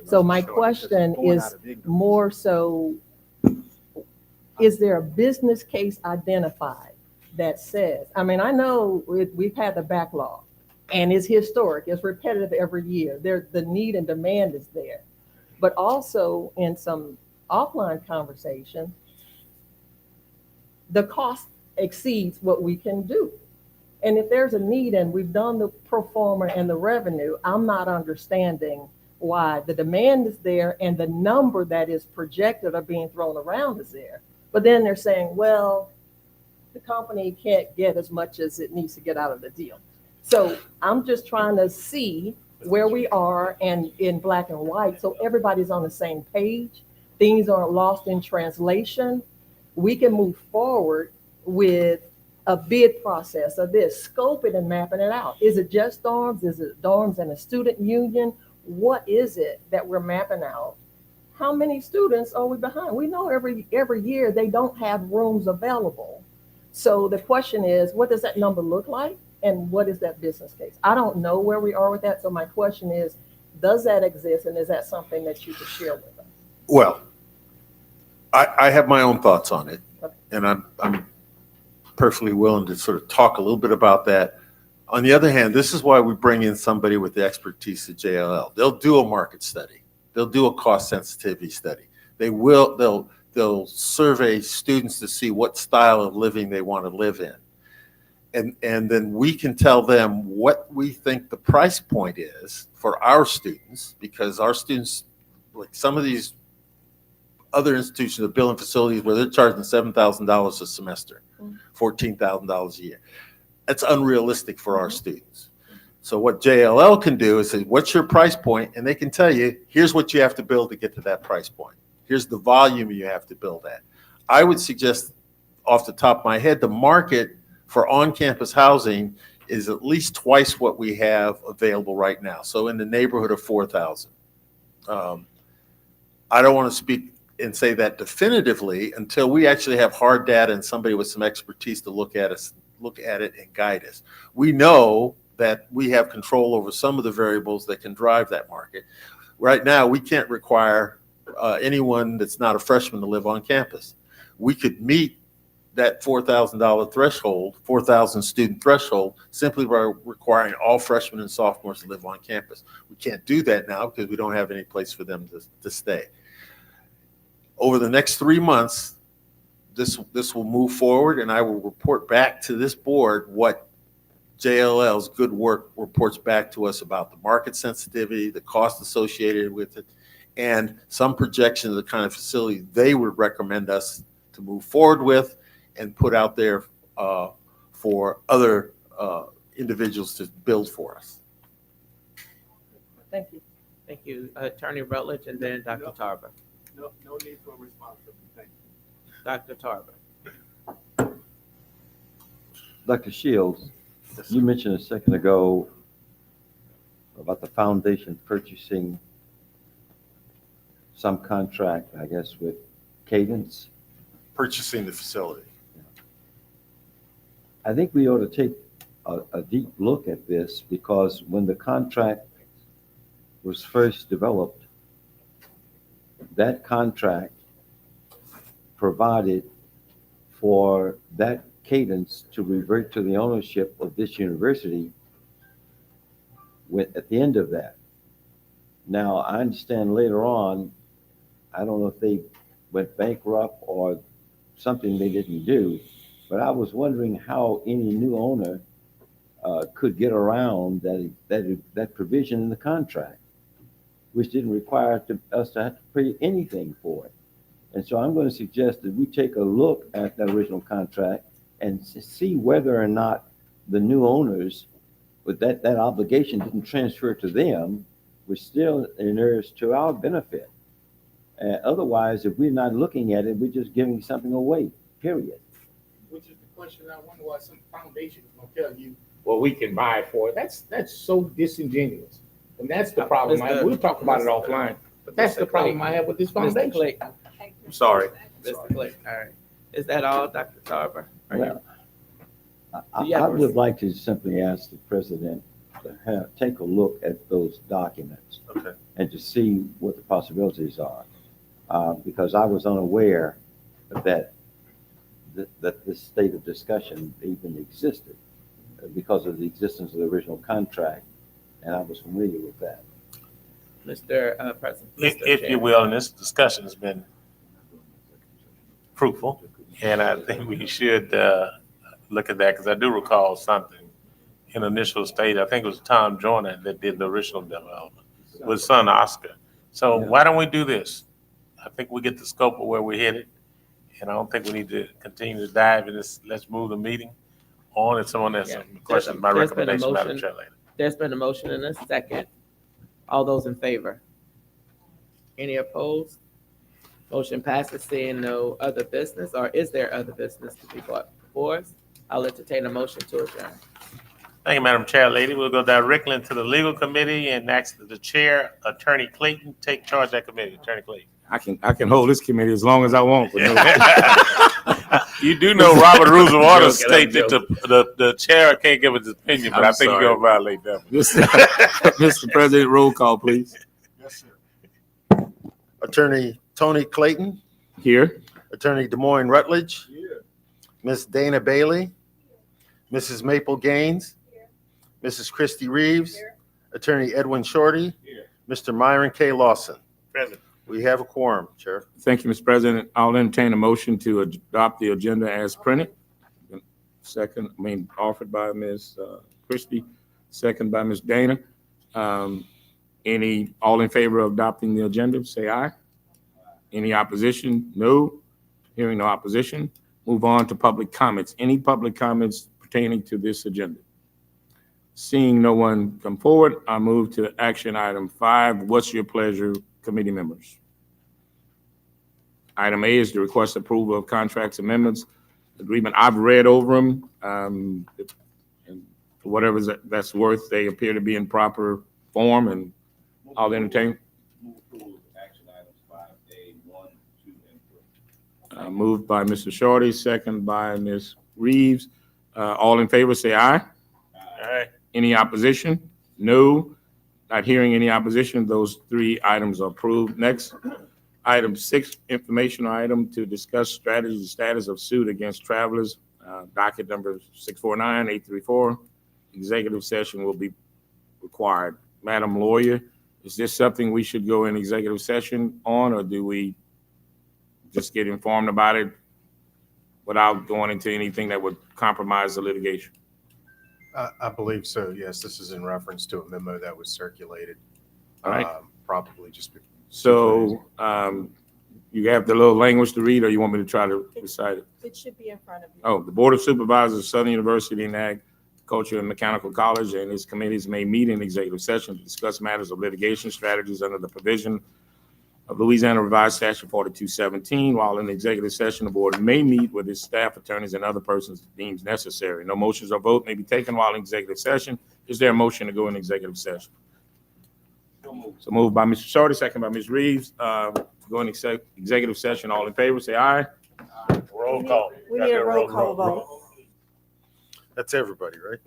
Speaker 10: So my question is more so, is there a business case identified that says, I mean, I know we've had the backlog and it's historic, it's repetitive every year. The need and demand is there. But also in some offline conversation, the cost exceeds what we can do. And if there's a need and we've done the pro forma and the revenue, I'm not understanding why the demand is there and the number that is projected or being thrown around is there. But then they're saying, well, the company can't get as much as it needs to get out of the deal. So I'm just trying to see where we are and in black and white so everybody's on the same page. Things aren't lost in translation. We can move forward with a bid process of this, scope it and mapping it out. Is it just dorms? Is it dorms and a student union? What is it that we're mapping out? How many students are we behind? We know every year they don't have rooms available. So the question is, what does that number look like? And what is that business case? I don't know where we are with that. So my question is, does that exist? And is that something that you could share with us?
Speaker 13: Well, I have my own thoughts on it, and I'm perfectly willing to sort of talk a little bit about that. On the other hand, this is why we bring in somebody with the expertise at JLL. They'll do a market study. They'll do a cost sensitivity study. They'll survey students to see what style of living they want to live in. And then we can tell them what we think the price point is for our students, because our students, like some of these other institutions are building facilities where they're charging $7,000 a semester, $14,000 a year. That's unrealistic for our students. So what JLL can do is say, what's your price point? And they can tell you, here's what you have to build to get to that price point. Here's the volume you have to build at. I would suggest off the top of my head, the market for on-campus housing is at least twice what we have available right now. So in the neighborhood of 4,000. I don't want to speak and say that definitively until we actually have hard data and somebody with some expertise to look at it and guide us. We know that we have control over some of the variables that can drive that market. Right now, we can't require anyone that's not a freshman to live on campus. We could meet that $4,000 threshold, 4,000 student threshold, simply by requiring all freshmen and sophomores to live on campus. We can't do that now because we don't have any place for them to stay. Over the next 3 months, this will move forward, and I will report back to this board what JLL's good work reports back to us about the market sensitivity, the cost associated with it, and some projection of the kind of facility they would recommend us to move forward with and put out there for other individuals to build for us.
Speaker 10: Thank you.
Speaker 7: Thank you, Attorney Rutledge, and then Dr. Tarver.
Speaker 22: No need for a response from me. Thank you.
Speaker 7: Dr. Tarver.
Speaker 12: Dr. Shields, you mentioned a second ago about the foundation purchasing some contract, I guess, with Cadence.
Speaker 13: Purchasing the facility.
Speaker 12: I think we ought to take a deep look at this, because when the contract was first developed, that contract provided for that Cadence to revert to the ownership of this university at the end of that. Now, I understand later on, I don't know if they went bankrupt or something they didn't do, but I was wondering how any new owner could get around that provision in the contract, which didn't require us to have to pay anything for it. And so I'm going to suggest that we take a look at that original contract and see whether or not the new owners, with that obligation didn't transfer to them, which still inures to our benefit. Otherwise, if we're not looking at it, we're just giving something away, period.
Speaker 22: Which is the question I wonder why some foundation is gonna tell you, well, we can buy it for it. That's so disingenuous. And that's the problem. We'll talk about it offline. But that's the problem I have with this foundation.
Speaker 7: Mr. Clayton.
Speaker 13: I'm sorry.
Speaker 7: Mr. Clayton, all right. Is that all, Dr. Tarver?
Speaker 12: Well, I would like to simply ask the president to take a look at those documents and to see what the possibilities are. Because I was unaware that this state of discussion even existed because of the existence of the original contract, and I was familiar with that.
Speaker 7: Mr. President.
Speaker 1: If you will, and this discussion has been fruitful, and I think we should look at that, because I do recall something in initial state. I think it was Tom Joyner that did the original development with son Oscar. So why don't we do this? I think we get the scope of where we're headed, and I don't think we need to continue to dive in this. Let's move the meeting on. If someone has some questions, my recommendation, Madam Chair Lady.
Speaker 7: There's been a motion and a second. All those in favor? Any opposed? Motion passes, seeing no other business, or is there other business to be brought before us? I'll entertain a motion to adjourn.
Speaker 1: Thank you, Madam Chair Lady. We'll go directly into the legal committee and ask that the chair, Attorney Clayton, take charge of that committee. Attorney Clayton.
Speaker 22: I can hold this committee as long as I want. But
Speaker 1: You do know Robert Rules of Order state that the chair can't give his opinion, but I think you're going to violate that one.
Speaker 22: Mr. President, roll call, please.
Speaker 13: Yes, sir. Attorney Tony Clayton.
Speaker 22: Here.
Speaker 13: Attorney Des Moines Rutledge. Here. Ms. Dana Bailey. Mrs. Maple Gaines. Here. Mrs. Christy Reeves. Here. Attorney Edwin Shorty. Here. Mr. Myron K. Lawson.
Speaker 1: Present.
Speaker 13: We have a quorum, Chair.
Speaker 22: Thank you, Mr. President. I'll entertain a motion to adopt the agenda as printed. Offered by Ms. Christie, second by Ms. Dana. All in favor of adopting the agenda, say aye. Any opposition? No. Hearing no opposition. Move on to public comments. Any public comments pertaining to this agenda? Seeing no one come forward, I move to action item 5. What's your pleasure, committee members? Item A is to request approval of contracts amendments agreement. I've read over them, and for whatever that's worth, they appear to be in proper form, and I'll entertain.
Speaker 3: Action items 5A, 1, 2, and 3.
Speaker 22: Moved by Mr. Shorty, second by Ms. Reeves. All in favor, say aye.
Speaker 1: Aye.
Speaker 22: Any opposition? No. Not hearing any opposition. Those 3 items are approved. Next, item 6, informational item to discuss strategy and status of suit against travelers. Docket number 649-834. Executive session will be required. Madam Lawyer, is this something we should go in executive session on, or do we just get informed about it without going into anything that would compromise the litigation?
Speaker 11: I believe so, yes. This is in reference to a memo that was circulated.
Speaker 22: All right.
Speaker 11: Probably just before.
Speaker 22: So you have the little language to read, or you want me to try to recite it?
Speaker 10: It should be in front of you.
Speaker 22: Oh, the Board of Supervisors of Southern University enact Agriculture and Mechanical College and its committees may meet in executive session to discuss matters of litigation strategies under the provision of Louisiana Revised Statute 4217. While in executive session, the board may meet with its staff attorneys and other persons deemed necessary. No motions or vote may be taken while in executive session. Is there a motion to go in executive session? So moved by Mr. Shorty, second by Ms. Reeves. Go in executive session. All in favor, say aye.
Speaker 1: Roll call.
Speaker 10: We need a roll call vote.
Speaker 13: That's everybody, right?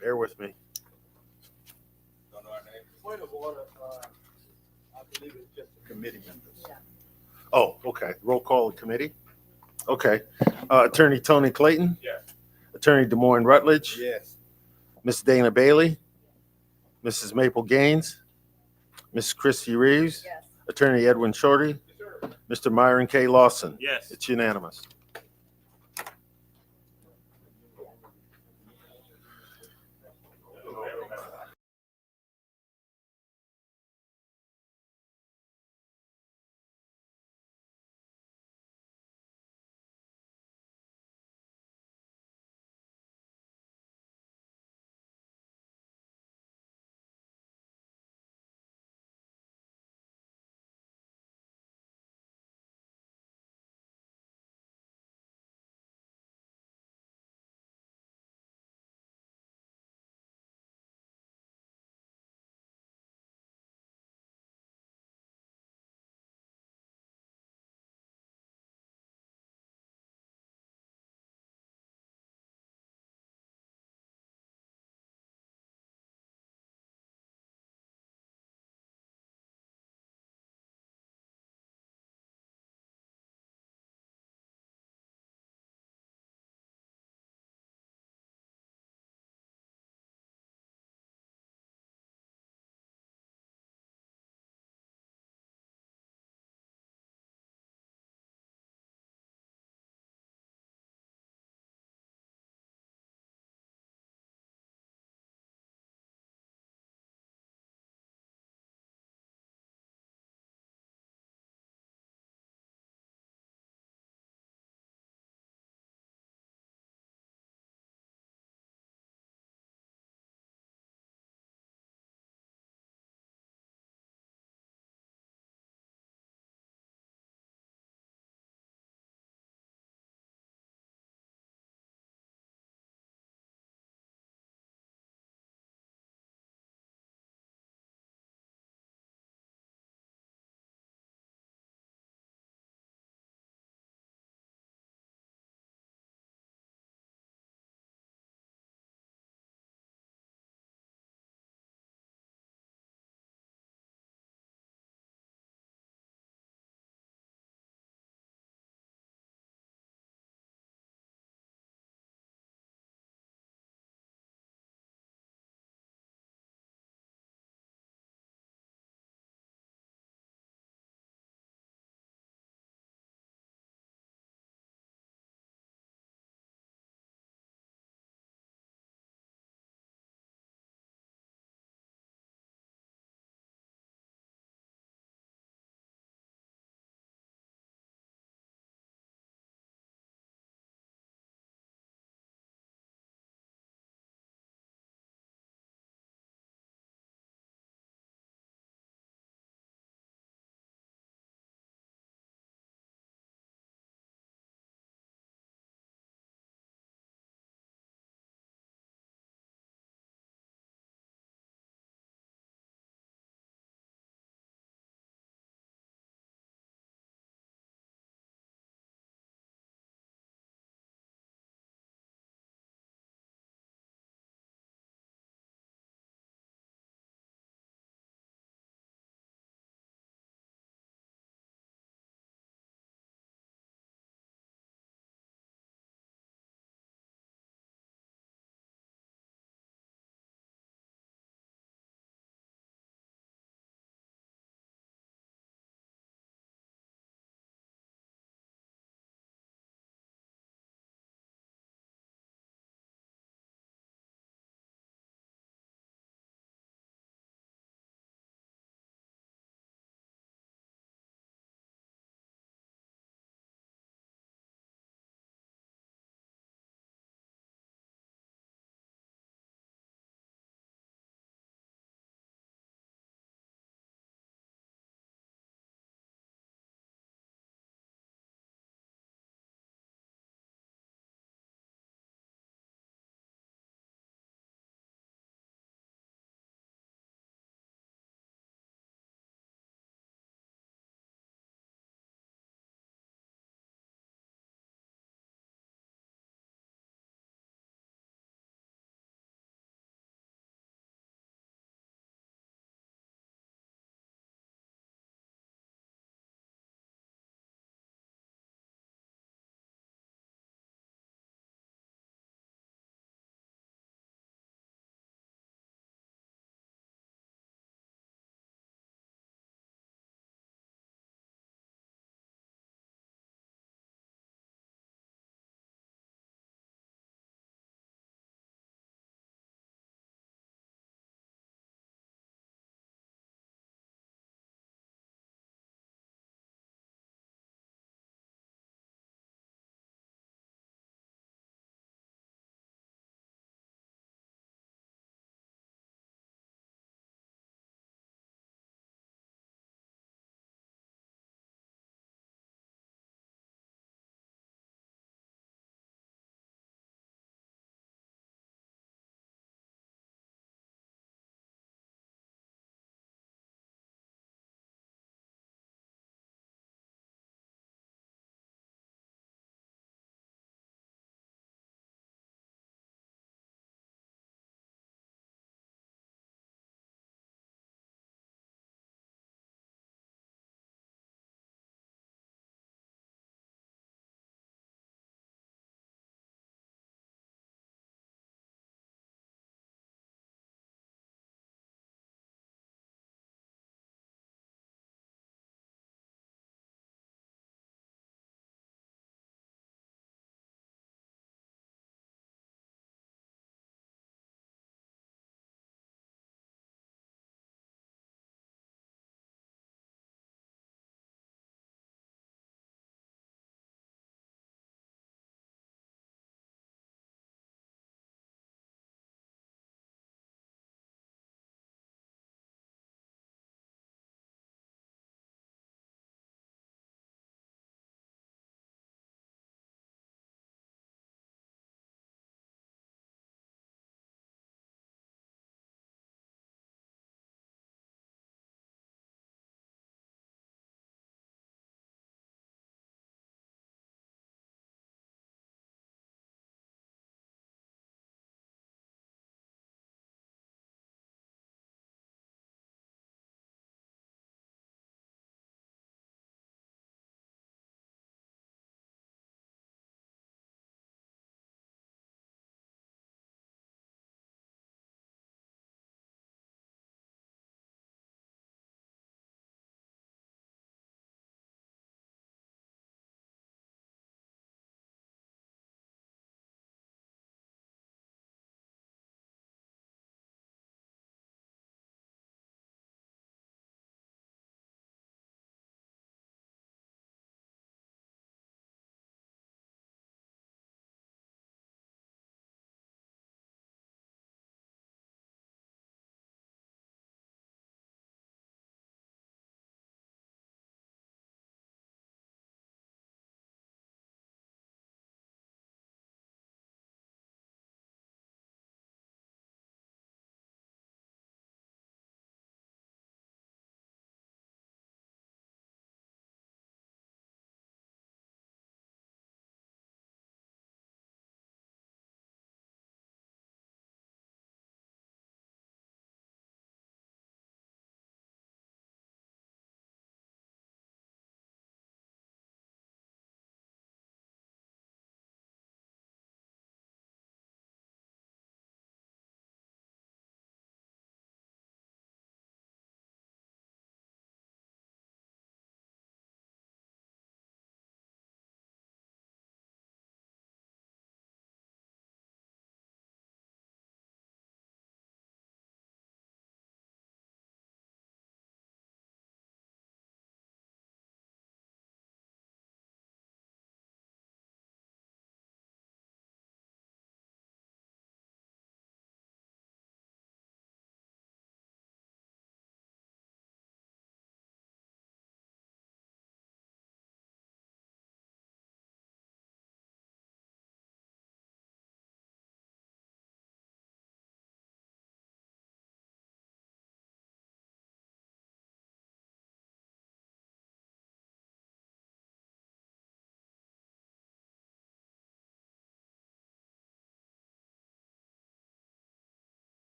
Speaker 13: Bear with me.
Speaker 18: Point of order, I believe it's just the committee members.
Speaker 13: Oh, okay. Roll call of committee. Okay. Attorney Tony Clayton.
Speaker 22: Yes.
Speaker 13: Attorney Des Moines Rutledge.
Speaker 18: Yes.
Speaker 13: Miss Dana Bailey. Mrs. Maple Gaines. Miss Christy Reeves.
Speaker 6: Yes.
Speaker 13: Attorney Edwin Shorty. Mr. Myron K. Lawson.
Speaker 1: Yes.
Speaker 13: It's unanimous.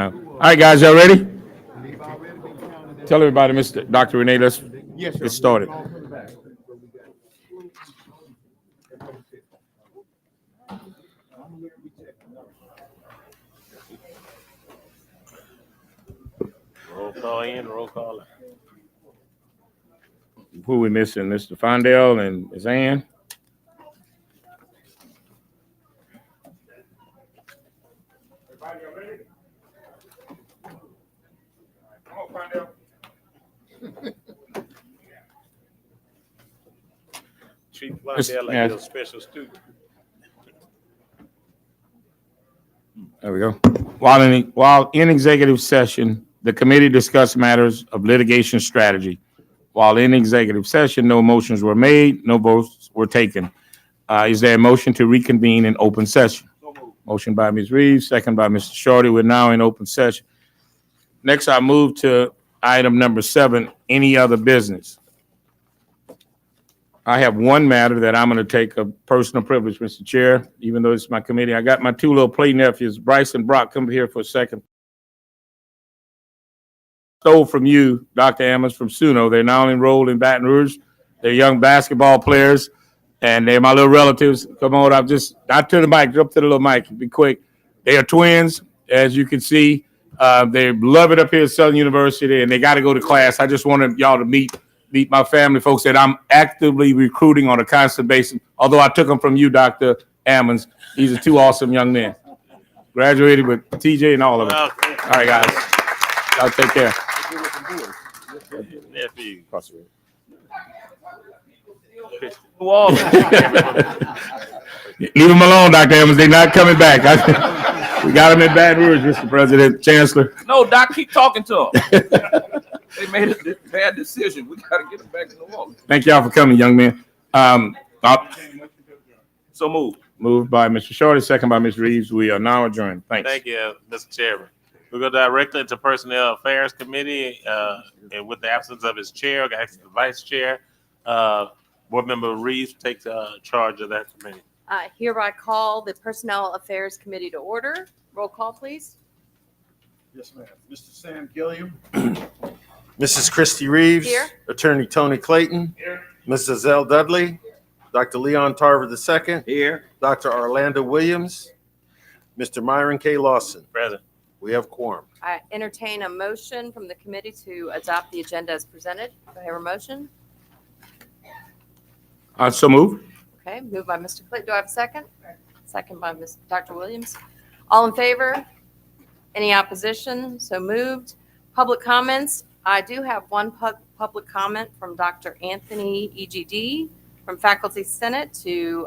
Speaker 22: All right, guys, y'all ready? Tell everybody, Dr. Renee, let's get started.
Speaker 1: Roll call in, roll call out.
Speaker 22: Who we missing? Mr. Fondell and Ms. Ann? Everybody, y'all ready? Come on, Fondell.
Speaker 1: Treat Fondell like he's a special student.
Speaker 22: There we go. While in executive session, the committee discussed matters of litigation strategy. While in executive session, no motions were made, no votes were taken. Is there a motion to reconvene in open session? Motion by Ms. Reeves, second by Mr. Shorty. We're now in open session. Next, I move to item number 7, any other business. I have one matter that I'm going to take a personal privilege, Mr. Chair, even though it's my committee. I got my 2 little play nephews, Bryce and Brock, come here for a second. Stole from you, Dr. Ammons, from SUNO. They're now enrolled in Baton Rouge. They're young basketball players, and they're my little relatives. Come on, not to the mic, up to the little mic. Be quick. They are twins, as you can see. They love it up here at Southern University, and they got to go to class. I just wanted y'all to meet my family folks that I'm actively recruiting on a constant basis, although I took them from you, Dr. Ammons. These are 2 awesome young men. Graduated with TJ and all of them. All right, guys. Y'all take care.
Speaker 1: Nephew.
Speaker 22: Leave them alone, Dr. Ammons. They're not coming back. We got them in Baton Rouge, Mr. President, Chancellor.
Speaker 3: No, Doc, keep talking to them. They made a bad decision. We got to get them back in the wall.
Speaker 22: Thank y'all for coming, young men.
Speaker 3: So moved.
Speaker 22: Moved by Mr. Shorty, second by Ms. Reeves. We are now adjourned. Thanks.
Speaker 1: Thank you, Mr. Chairman. We go directly into Personnel Affairs Committee, and with the absence of its chair, the vice chair, Board Member Reeves takes charge of that committee.
Speaker 16: Hereby call the Personnel Affairs Committee to order. Roll call, please.
Speaker 13: Yes, ma'am. Mr. Sam Gilliam. Mrs. Christy Reeves.
Speaker 16: Here.
Speaker 13: Attorney Tony Clayton.
Speaker 22: Here.
Speaker 13: Mrs. Zell Dudley. Dr. Leon Tarver II.
Speaker 12: Here.
Speaker 13: Dr. Orlando Williams. Mr. Myron K. Lawson.
Speaker 1: Present.
Speaker 13: We have quorum.
Speaker 16: I entertain a motion from the committee to adopt the agenda as presented. Do I hear a motion?
Speaker 22: So moved.
Speaker 16: Okay, moved by Mr. Clayton. Do I have a second? Second by Dr. Williams. All in favor? Any opposition? So moved. Public comments. I do have one public comment from Dr. Anthony EGD from Faculty Senate to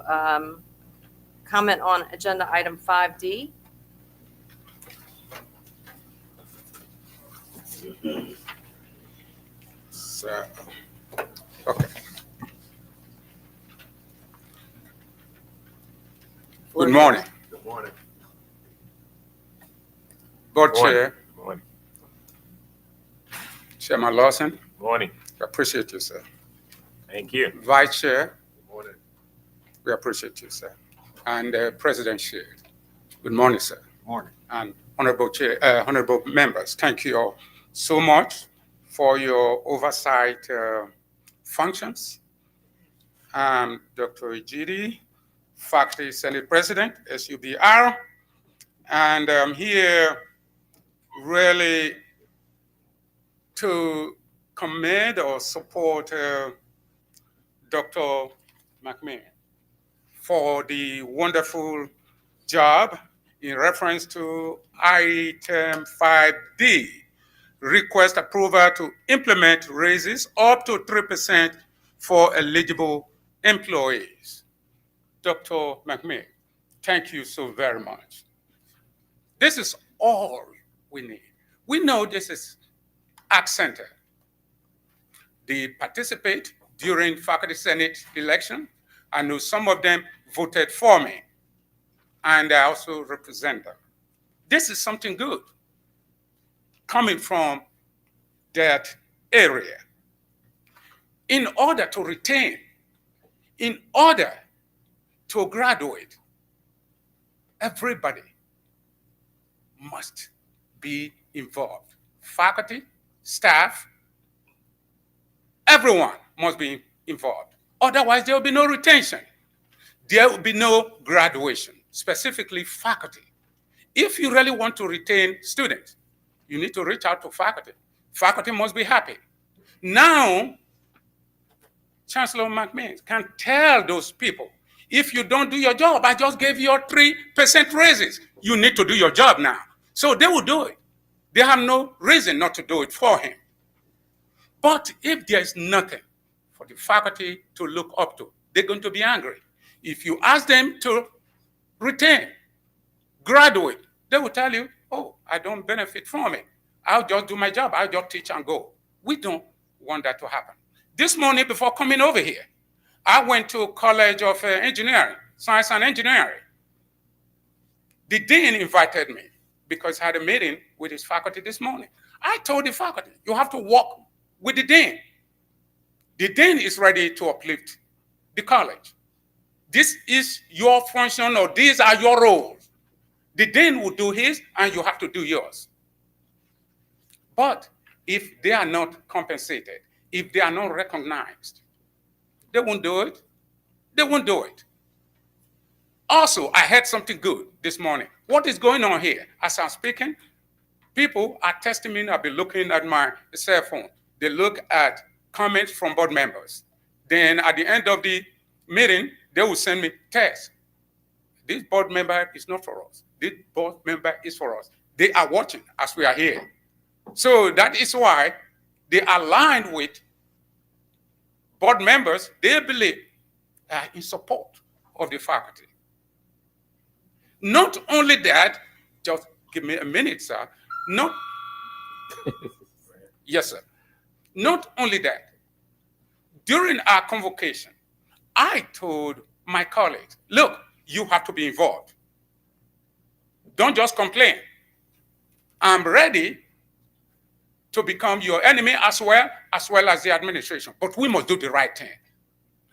Speaker 16: comment on agenda item 5D.
Speaker 17: So, okay. Good morning.
Speaker 1: Good morning.
Speaker 17: Board Chair,
Speaker 1: Good morning.
Speaker 17: Chairman Lawson,
Speaker 1: Good morning.
Speaker 17: I appreciate you, sir.
Speaker 1: Thank you.
Speaker 17: Vice Chair,
Speaker 1: Good morning.
Speaker 17: we appreciate you, sir. And President Chair, good morning, sir.
Speaker 13: Morning.
Speaker 17: And honorable Chair, honorable members, thank you all so much for your oversight functions. I'm Dr. Ejidi, Faculty Senate President, SUBR, and I'm here really to commend or support Dr. McMahon for the wonderful job in reference to item 5D, request approval to implement raises up to 3% for eligible employees. Dr. McMahon, thank you so very much. This is all we need. We know this is Art Center. They participate during Faculty Senate election. I know some of them voted for me, and I also represent them. This is something good coming from that area. In order to retain, in order to graduate, everybody must be involved. Faculty, staff, everyone must be involved. Otherwise, there will be no retention. There will be no graduation, specifically faculty. If you really want to retain students, you need to reach out to faculty. Faculty must be happy. Now, Chancellor McMahon can tell those people, if you don't do your job, I just gave you your 3% raises. You need to do your job now. So they will do it. They have no reason not to do it for him. But if there's nothing for the faculty to look up to, they're going to be angry. If you ask them to retain, graduate, they will tell you, oh, I don't benefit from it. I'll just do my job. I'll just teach and go. We don't want that to happen. This morning, before coming over here, I went to College of Engineering, Science and Engineering. The dean invited me because I had a meeting with his faculty this morning. I told the faculty, you have to work with the dean. The dean is ready to uplift the college. This is your function, or these are your roles. The dean will do his, and you have to do yours. But if they are not compensated, if they are not recognized, they won't do it. They won't do it. Also, I heard something good this morning. What is going on here? As I'm speaking, people are texting me. I've been looking at my cell phone. They look at comments from board members. Then at the end of the meeting, they will send me text. This board member is not for us. This board member is for us. They are watching as we are here. So that is why they aligned with board members. They believe in support of the faculty. Not only that, just give me a minute, sir. Yes, sir. Not only that, during our convocation, I told my colleagues, look, you have to be involved. Don't just complain. I'm ready to become your enemy as well as the administration. But we must do the right thing.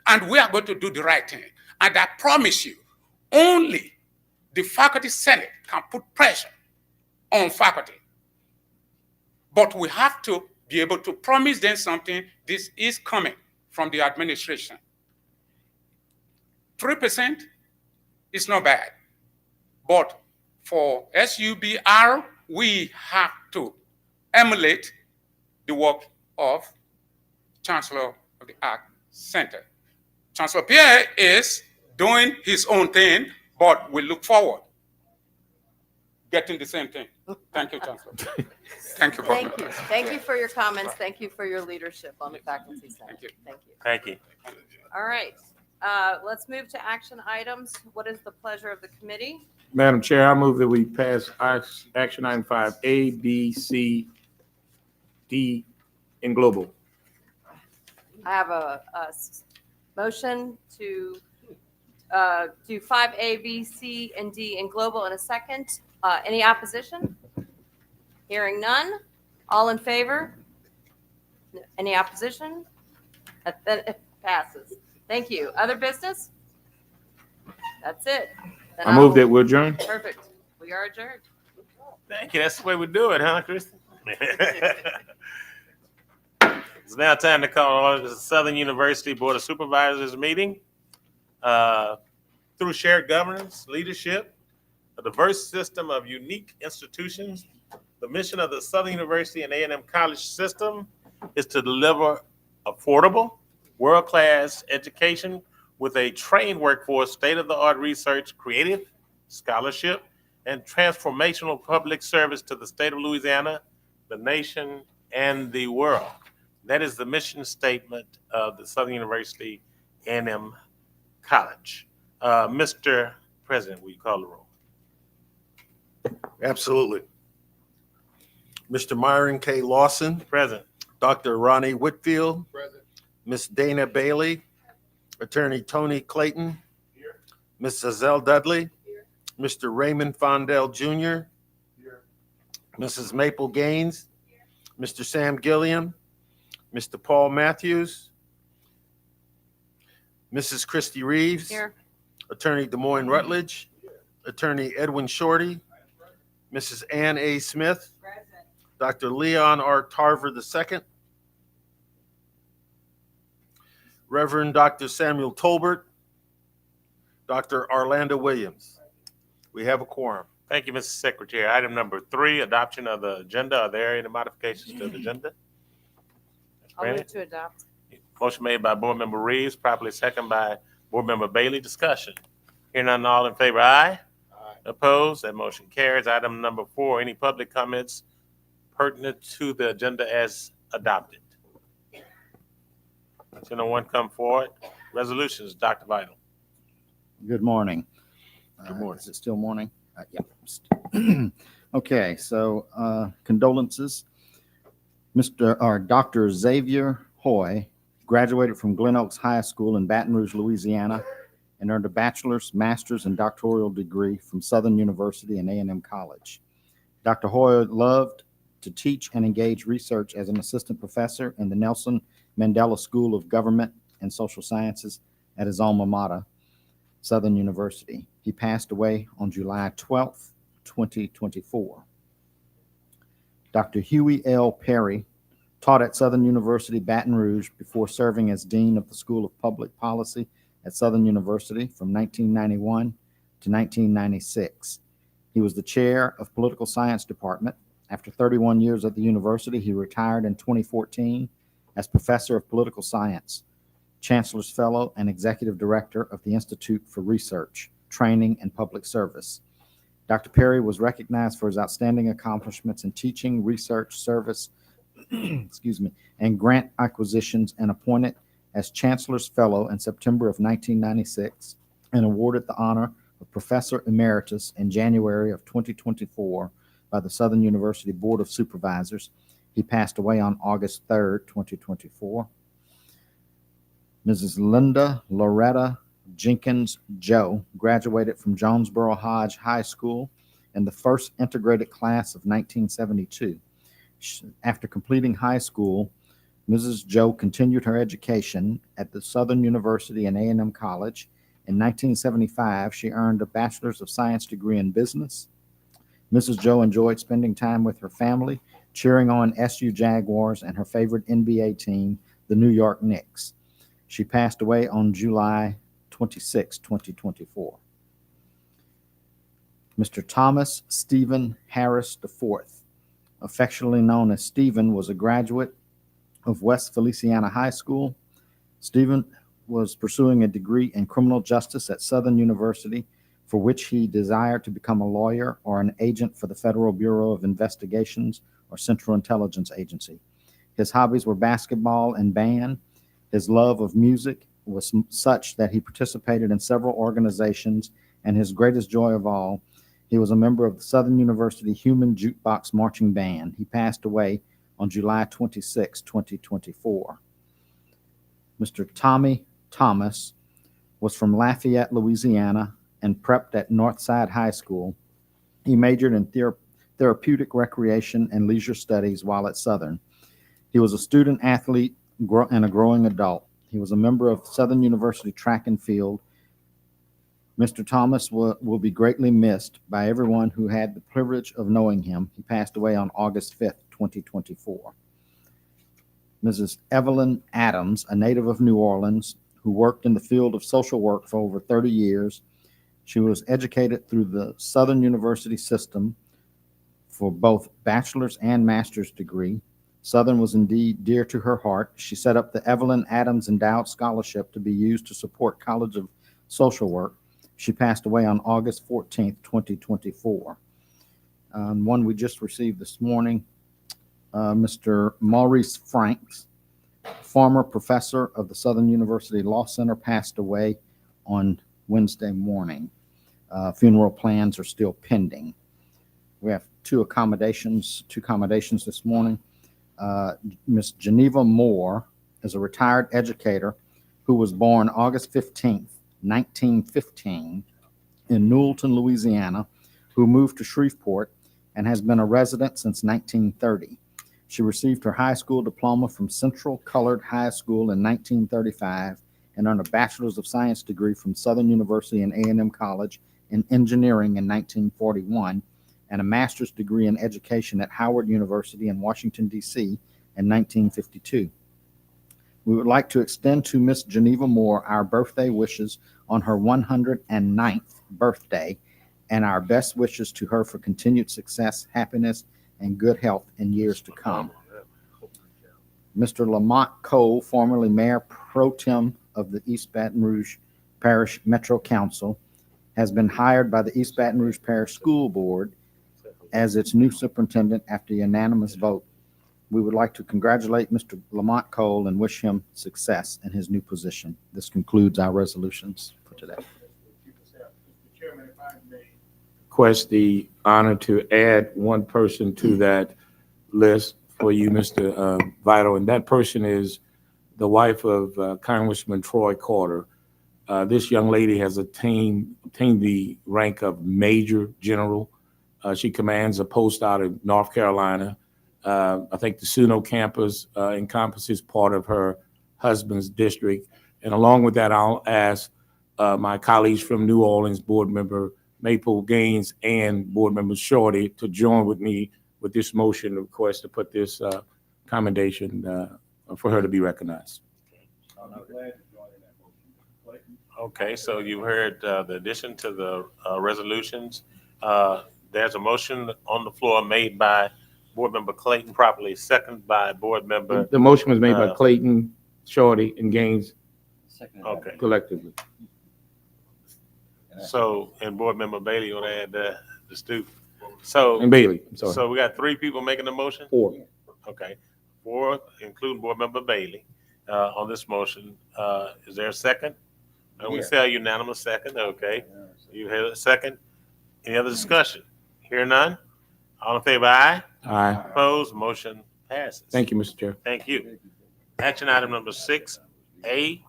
Speaker 17: And we are going to do the right thing. And I promise you, only the faculty senate can put pressure on faculty. But we have to be able to promise them something. This is coming from the administration. 3% is not bad. But for SUBR, we have to emulate the work of Chancellor of the Art Center. Chancellor Pierre is doing his own thing, but we look forward getting the same thing. Thank you, Chancellor. Thank you.
Speaker 16: Thank you. Thank you for your comments. Thank you for your leadership on the faculty side.
Speaker 17: Thank you.
Speaker 16: Thank you.
Speaker 1: Thank you.
Speaker 16: All right. Let's move to action items. What is the pleasure of the committee?
Speaker 22: Madam Chair, I move that we pass action item 5A, B, C, D, and global.
Speaker 16: I have a motion to do 5A, B, C, and D in global in a second. Any opposition? Hearing none. All in favor? Any opposition? It passes. Thank you. Other business? That's it. Then
Speaker 22: I move that we adjourn.
Speaker 16: Perfect. We are adjourned.
Speaker 1: Thank you. That's the way we do it, huh, Kristen? It's now time to call the Southern University Board of Supervisors meeting. Through shared governance, leadership, a diverse system of unique institutions, the mission of the Southern University and A&M College system is to deliver affordable, world-class education with a trained workforce, state-of-the-art research, creative scholarship, and transformational public service to the state of Louisiana, the nation, and the world. That is the mission statement of the Southern University A&M College. Mr. President, will you call the roll?
Speaker 13: Absolutely. Mr. Myron K. Lawson.
Speaker 1: Present.
Speaker 13: Dr. Ronnie Whitfield. Present. Ms. Dana Bailey. Attorney Tony Clayton. Here. Ms. Azelle Dudley. Here. Mr. Raymond Fondell Jr. Here. Mrs. Maple Gaines. Here. Mr. Sam Gilliam. Mr. Paul Matthews. Mrs. Christy Reeves.
Speaker 16: Here.
Speaker 13: Attorney Des Moines Rutledge. Here. Attorney Edwin Shorty. Mrs. Ann A. Smith. Dr. Leon R. Tarver II, Reverend Dr. Samuel Tolbert, Dr. Orlando Williams. We have a quorum.
Speaker 1: Thank you, Mr. Secretary. Item number 3, adoption of the agenda. Are there any modifications to the agenda?
Speaker 16: I'll move to adopt.
Speaker 1: Motion made by Board Member Reeves, properly second by Board Member Bailey. Discussion. Hearing none, all in favor, aye. Opposed? That motion carries. Item number 4, any public comments pertinent to the agenda as adopted? So no one come forward. Resolutions, Dr. Vital.
Speaker 14: Good morning.
Speaker 1: Good morning.
Speaker 14: Is it still morning? Yeah. Okay, so condolences. Dr. Xavier Hoy graduated from Glen Oaks High School in Baton Rouge, Louisiana, and earned a bachelor's, master's, and doctoral degree from Southern University and A&M College. Dr. Hoy loved to teach and engage research as an assistant professor in the Nelson Mandela School of Government and Social Sciences at his alma mater, Southern University. He passed away on July 12th, 2024. Dr. Huey L. Perry taught at Southern University, Baton Rouge, before serving as Dean of the School of Public Policy at Southern University from 1991 to 1996. He was the chair of Political Science Department. After 31 years at the university, he retired in 2014 as Professor of Political Science, Chancellor's Fellow, and Executive Director of the Institute for Research, Training, and Public Service. Dr. Perry was recognized for his outstanding accomplishments in teaching, research, service, and grant acquisitions, and appointed as Chancellor's Fellow in September of 1996 and awarded the honor of Professor Emeritus in January of 2024 by the Southern University Board of Supervisors. He passed away on August 3rd, 2024. Mrs. Linda Loretta Jenkins Joe graduated from Jonesboro Hodge High School in the first integrated class of 1972. After completing high school, Mrs. Joe continued her education at the Southern University and A&M College. In 1975, she earned a Bachelor's of Science degree in business. Mrs. Joe enjoyed spending time with her family, cheering on SU Jaguars and her favorite NBA team, the New York Knicks. She passed away on July 26, 2024. Mr. Thomas Stephen Harris IV, affectionately known as Stephen, was a graduate of West Feliciana High School. Stephen was pursuing a degree in criminal justice at Southern University, for which he desired to become a lawyer or an agent for the Federal Bureau of Investigations or Central Intelligence Agency. His hobbies were basketball and band. His love of music was such that he participated in several organizations, and his greatest joy of all, he was a member of the Southern University Human Jukebox Marching Band. He passed away on July 26, 2024. Mr. Tommy Thomas was from Lafayette, Louisiana, and prepped at Northside High School. He majored in therapeutic recreation and leisure studies while at Southern. He was a student athlete and a growing adult. He was a member of Southern University track and field. Mr. Thomas will be greatly missed by everyone who had the privilege of knowing him. He passed away on August 5th, 2024. Mrs. Evelyn Adams, a native of New Orleans, who worked in the field of social work for over 30 years. She was educated through the Southern University system for both bachelor's and master's degree. Southern was indeed dear to her heart. She set up the Evelyn Adams Endowed Scholarship to be used to support College of Social Work. She passed away on August 14th, 2024. One we just received this morning, Mr. Maurice Franks, former professor of the Southern University Law Center, passed away on Wednesday morning. Funeral plans are still pending. We have two accommodations this morning. Miss Geneva Moore is a retired educator who was born August 15th, 1915 in Newellton, Louisiana, who moved to Shreveport and has been a resident since 1930. She received her high school diploma from Central Colored High School in 1935 and earned a Bachelor's of Science degree from Southern University and A&M College in engineering in 1941. and a master's degree in education at Howard University in Washington, D.C. in 1952. We would like to extend to Miss Geneva Moore our birthday wishes on her 109th birthday and our best wishes to her for continued success, happiness, and good health in years to come. Mr. Lamont Cole, formerly Mayor Pro Tem of the East Baton Rouge Parish Metro Council, has been hired by the East Baton Rouge Parish School Board as its new superintendent after unanimous vote. We would like to congratulate Mr. Lamont Cole and wish him success in his new position. This concludes our resolutions for today.
Speaker 22: Mr. Chairman, if I may request the honor to add one person to that list for you, Mr. Vital, and that person is the wife of Congressman Troy Carter. This young lady has obtained the rank of Major General. She commands a post out of North Carolina. I think the Suno campus encompasses part of her husband's district. And along with that, I'll ask my colleagues from New Orleans, Board Member Maple Gaines and Board Member Shorty, to join with me with this motion request to put this commendation for her to be recognized.
Speaker 1: Okay, so you heard the addition to the resolutions. There's a motion on the floor made by Board Member Clayton, properly seconded by Board Member.
Speaker 22: The motion was made by Clayton, Shorty, and Gaines
Speaker 1: Okay.
Speaker 22: collectively.
Speaker 1: So, and Board Member Bailey, you want to add the Stoop? So.
Speaker 22: And Bailey, I'm sorry.
Speaker 1: So we got 3 people making the motion?
Speaker 22: 4.
Speaker 1: Okay, 4, including Board Member Bailey, on this motion. Is there a second? And we say a unanimous second, okay. You had a second? Any other discussion? Hear none? All in favor, aye?
Speaker 22: Aye.
Speaker 1: Opposed, motion passes.
Speaker 22: Thank you, Mr. Chair.
Speaker 1: Thank you. Action item number 6A,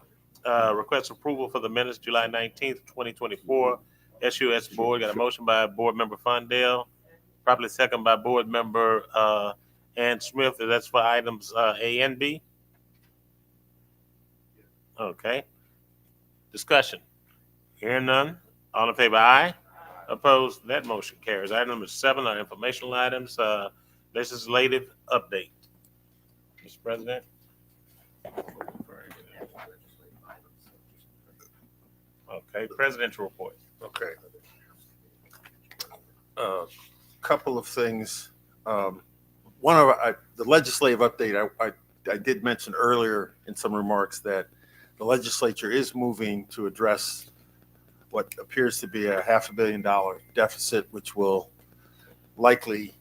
Speaker 1: request approval for the minutes, July 19th, 2024. SUS Board, got a motion by Board Member Fondale, probably second by Board Member Ann Smith. That's for items A and B? Okay. Discussion. Hearing none. All in favor, aye. Opposed, that motion carries. Item number 7 are informational items, legislative update. Mr. President. Okay, presidential report.
Speaker 2: Okay. Couple of things. One of the legislative update, I did mention earlier in some remarks that the legislature is moving to address what appears to be a $500 million deficit, which will likely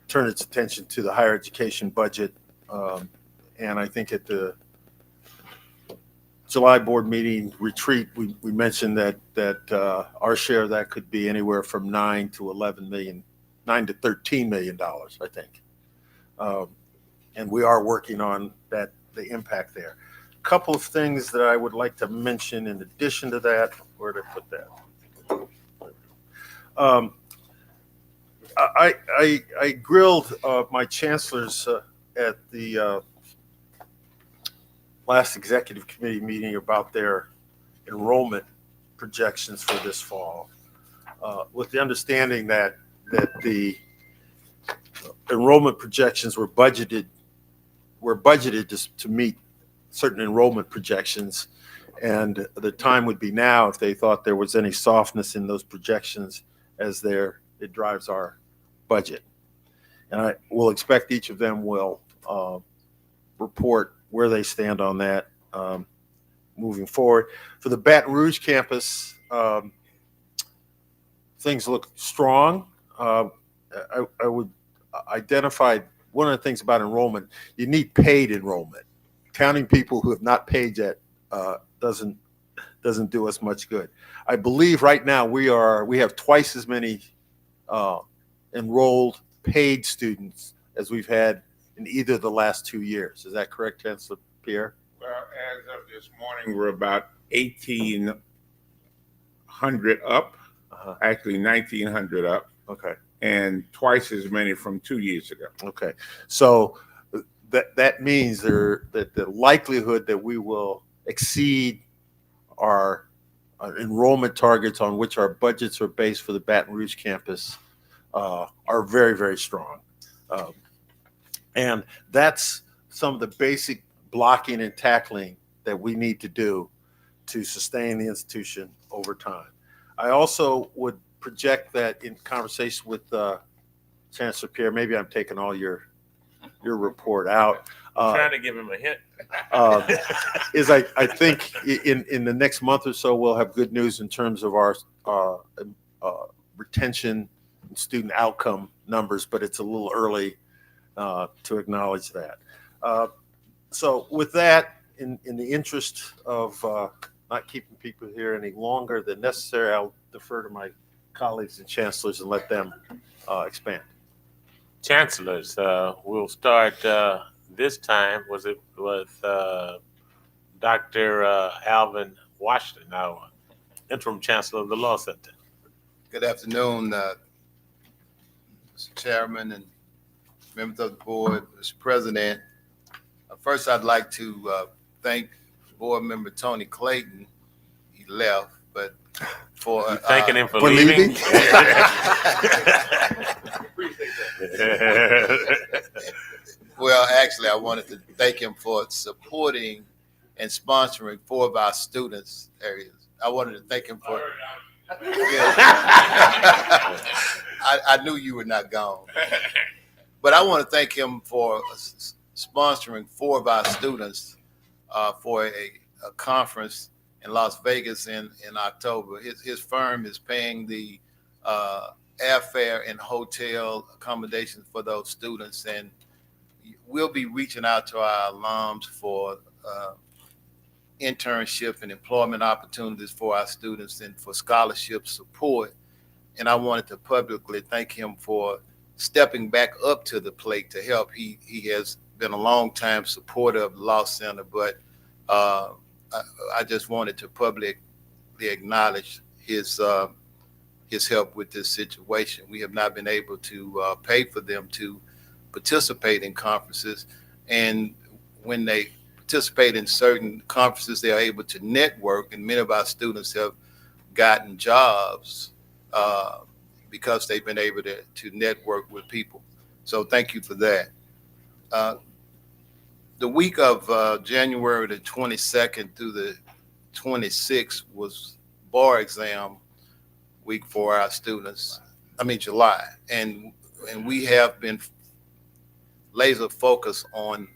Speaker 2: turn its attention to the higher education budget. And I think at the July board meeting retreat, we mentioned that our share of that could be anywhere from $9 to $13 million, I think. And we are working on the impact there. A couple of things that I would like to mention in addition to that. Where did I put that? I grilled my chancellors at the last executive committee meeting about their enrollment projections for this fall, with the understanding that the enrollment projections were budgeted to meet certain enrollment projections, and the time would be now if they thought there was any softness in those projections, as it drives our budget. And I will expect each of them will report where they stand on that moving forward. For the Baton Rouge campus, things look strong. I would identify one of the things about enrollment: you need paid enrollment. Counting people who have not paid yet doesn't do us much good. I believe right now we have twice as many enrolled paid students as we've had in either of the last 2 years. Is that correct, Chancellor Pierre?
Speaker 15: Well, as of this morning, we're about 1,800 up, actually 1,900 up.
Speaker 2: Okay.
Speaker 15: And twice as many from 2 years ago.
Speaker 2: Okay. So that means that the likelihood that we will exceed our
Speaker 13: enrollment targets on which our budgets are based for the Baton Rouge campus are very, very strong. And that's some of the basic blocking and tackling that we need to do to sustain the institution over time. I also would project that in conversation with Chancellor Pierre, maybe I'm taking all your report out.
Speaker 1: Trying to give him a hint.
Speaker 13: Is I think in the next month or so, we'll have good news in terms of our retention and student outcome numbers, but it's a little early to acknowledge that. So with that, in the interest of not keeping people here any longer than necessary, I'll defer to my colleagues and chancellors and let them expand.
Speaker 1: Chancellors, we'll start this time with Dr. Alvin Washington, our interim chancellor of the Law Center.
Speaker 19: Good afternoon, Mr. Chairman and members of the board, Mr. President. First, I'd like to thank Board Member Tony Clayton. He left, but for
Speaker 1: thanking him for leaving.
Speaker 19: Well, actually, I wanted to thank him for supporting and sponsoring 4 of our students' areas. I wanted to thank him for. I knew you were not gone, but I want to thank him for sponsoring 4 of our students for a conference in Las Vegas in October. His firm is paying the airfare and hotel accommodations for those students, and we'll be reaching out to our alums for internship and employment opportunities for our students and for scholarship support. And I wanted to publicly thank him for stepping back up to the plate to help. He has been a long time supporter of the Law Center, but I just wanted to publicly acknowledge his help with this situation. We have not been able to pay for them to participate in conferences, and when they participate in certain conferences, they are able to network, and many of our students have gotten jobs because they've been able to network with people. So thank you for that. The week of January the 22nd through the 26th was bar exam week for our students. I mean July, and we have been laser focused on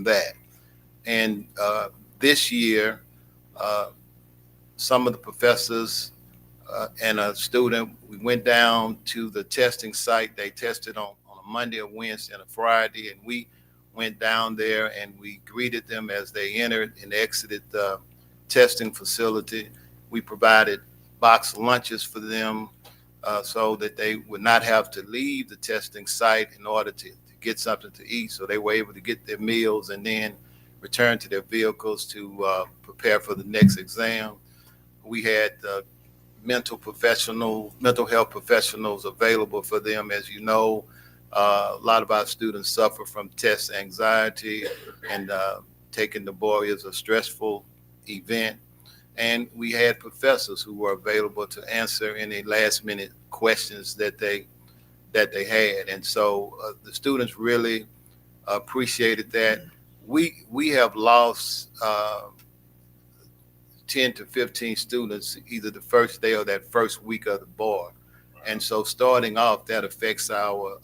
Speaker 19: that. And this year, some of the professors and a student, we went down to the testing site. They tested on a Monday, a Wednesday, and a Friday, and we went down there and we greeted them as they entered and exited the testing facility. We provided box lunches for them so that they would not have to leave the testing site in order to get something to eat. So they were able to get their meals and then return to their vehicles to prepare for the next exam. We had mental health professionals available for them. As you know, a lot of our students suffer from test anxiety, and taking the bar is a stressful event. And we had professors who were available to answer any last minute questions that they had. And so the students really appreciated that. We have lost 10 to 15 students either the first day or that first week of the bar. And so starting off, that affects our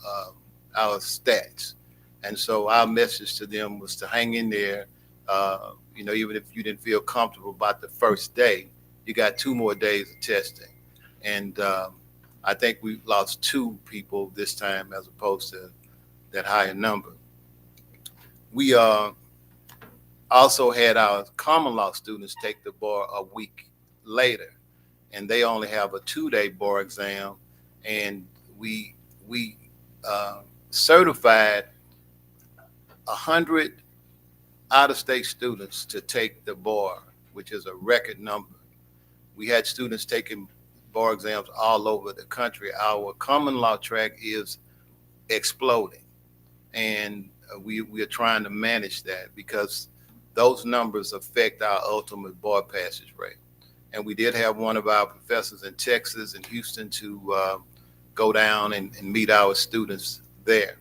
Speaker 19: stats. And so our message to them was to hang in there. Even if you didn't feel comfortable about the first day, you got 2 more days of testing. And I think we lost 2 people this time as opposed to that higher number. We also had our common law students take the bar a week later, and they only have a 2-day bar exam. And we certified 100 out-of-state students to take the bar, which is a record number. We had students taking bar exams all over the country. Our common law track is exploding, and we are trying to manage that because those numbers affect our ultimate bar passage rate. And we did have one of our professors in Texas and Houston to go down and meet our students there.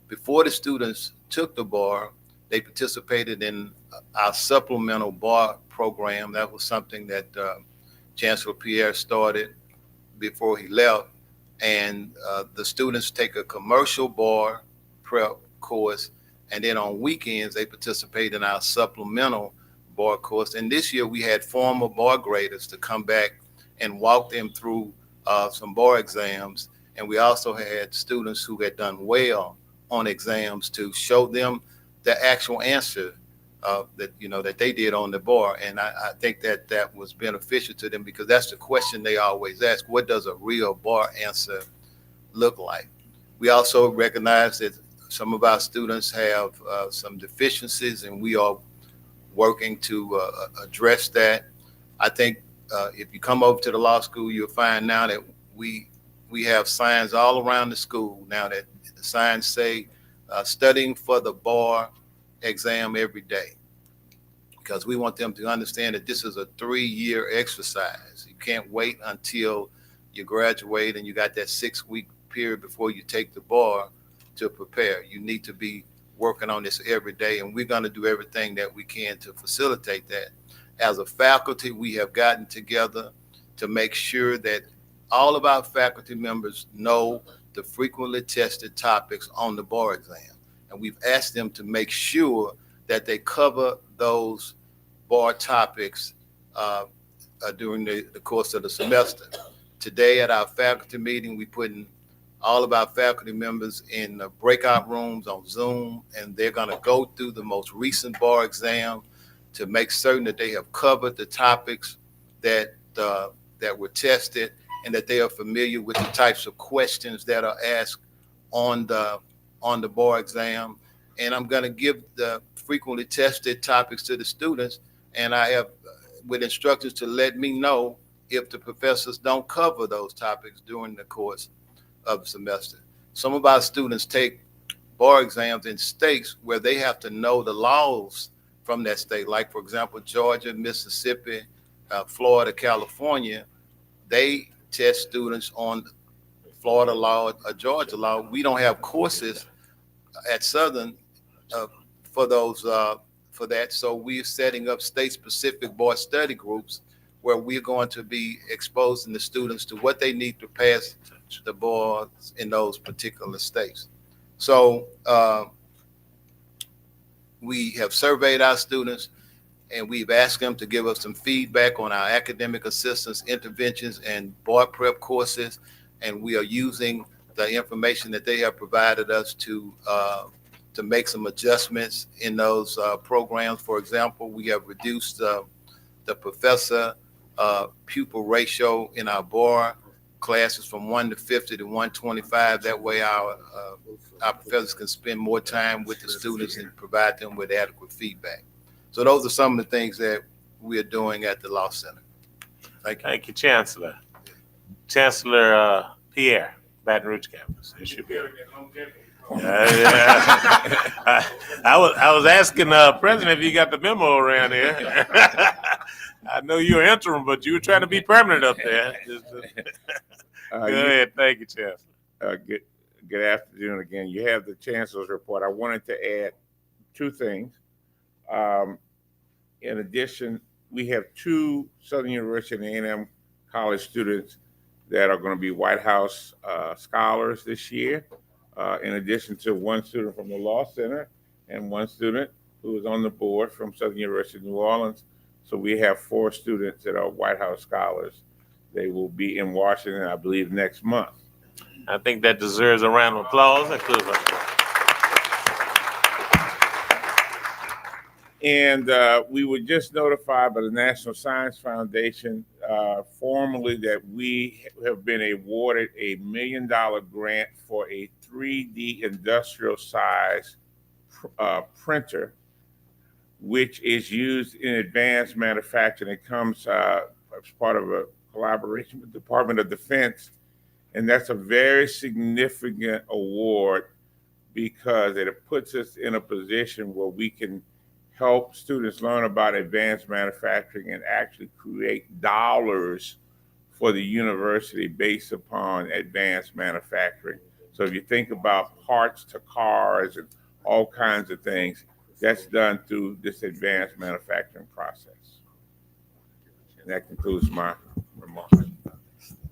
Speaker 19: Before the students took the bar, they participated in our supplemental bar program. That was something that Chancellor Pierre started before he left. And the students take a commercial bar prep course, and then on weekends they participate in our supplemental bar course. And this year we had former bar graders to come back and walk them through some bar exams. And we also had students who had done well on exams to show them the actual answer that they did on the bar. And I think that was beneficial to them, because that's the question they always ask: what does a real bar answer look like? We also recognize that some of our students have some deficiencies, and we are working to address that. I think if you come over to the law school, you'll find now that we have signs all around the school now that the signs say studying for the bar exam every day, because we want them to understand that this is a 3-year exercise. You can't wait until you graduate and you got that 6-week period before you take the bar to prepare. You need to be working on this every day, and we're going to do everything that we can to facilitate that. As a faculty, we have gotten together to make sure that all of our faculty members know the frequently tested topics on the bar exam. And we've asked them to make sure that they cover those bar topics during the course of the semester. Today at our faculty meeting, we put in all of our faculty members in breakout rooms on Zoom, and they're going to go through the most recent bar exam to make certain that they have covered the topics that were tested, and that they are familiar with the types of questions that are asked on the bar exam. And I'm going to give the frequently tested topics to the students, and I have with instructors to let me know if the professors don't cover those topics during the course of the semester. Some of our students take bar exams in states where they have to know the laws from that state. Like, for example, Georgia, Mississippi, Florida, California. They test students on Florida law or Georgia law. We don't have courses at Southern for that. So we're setting up state-specific bar study groups where we're going to be exposing the students to what they need to pass the bars in those particular states. So we have surveyed our students, and we've asked them to give us some feedback on our academic assistance interventions and bar prep courses. And we are using the information that they have provided us to make some adjustments in those programs. For example, we have reduced the professor pupil ratio in our bar classes from 1 to 50 to 125. That way our professors can spend more time with the students and provide them with adequate feedback. So those are some of the things that we are doing at the Law Center. Thank you.
Speaker 1: Thank you, Chancellor. Chancellor Pierre, Baton Rouge campus. It should be. I was asking President if you got the memo around here. I know you're interim, but you were trying to be permanent up there. Go ahead. Thank you, Chancellor.
Speaker 15: Good afternoon again. You have the Chancellor's report. I wanted to add 2 things. In addition, we have 2 Southern University and A&M college students that are going to be White House scholars this year, in addition to 1 student from the Law Center and 1 student who is on the board from Southern University of New Orleans. So we have 4 students that are White House scholars. They will be in Washington, I believe, next month.
Speaker 1: I think that deserves a round of applause.
Speaker 15: And we were just notified by the National Science Foundation formally that we have been awarded a $1 million grant for a 3D industrial size printer, which is used in advanced manufacturing. It comes as part of a collaboration with the Department of Defense. And that's a very significant award because it puts us in a position where we can help students learn about advanced manufacturing and actually create dollars for the university based upon advanced manufacturing. So if you think about parts to cars and all kinds of things, that's done through this advanced manufacturing process. And that concludes my remarks.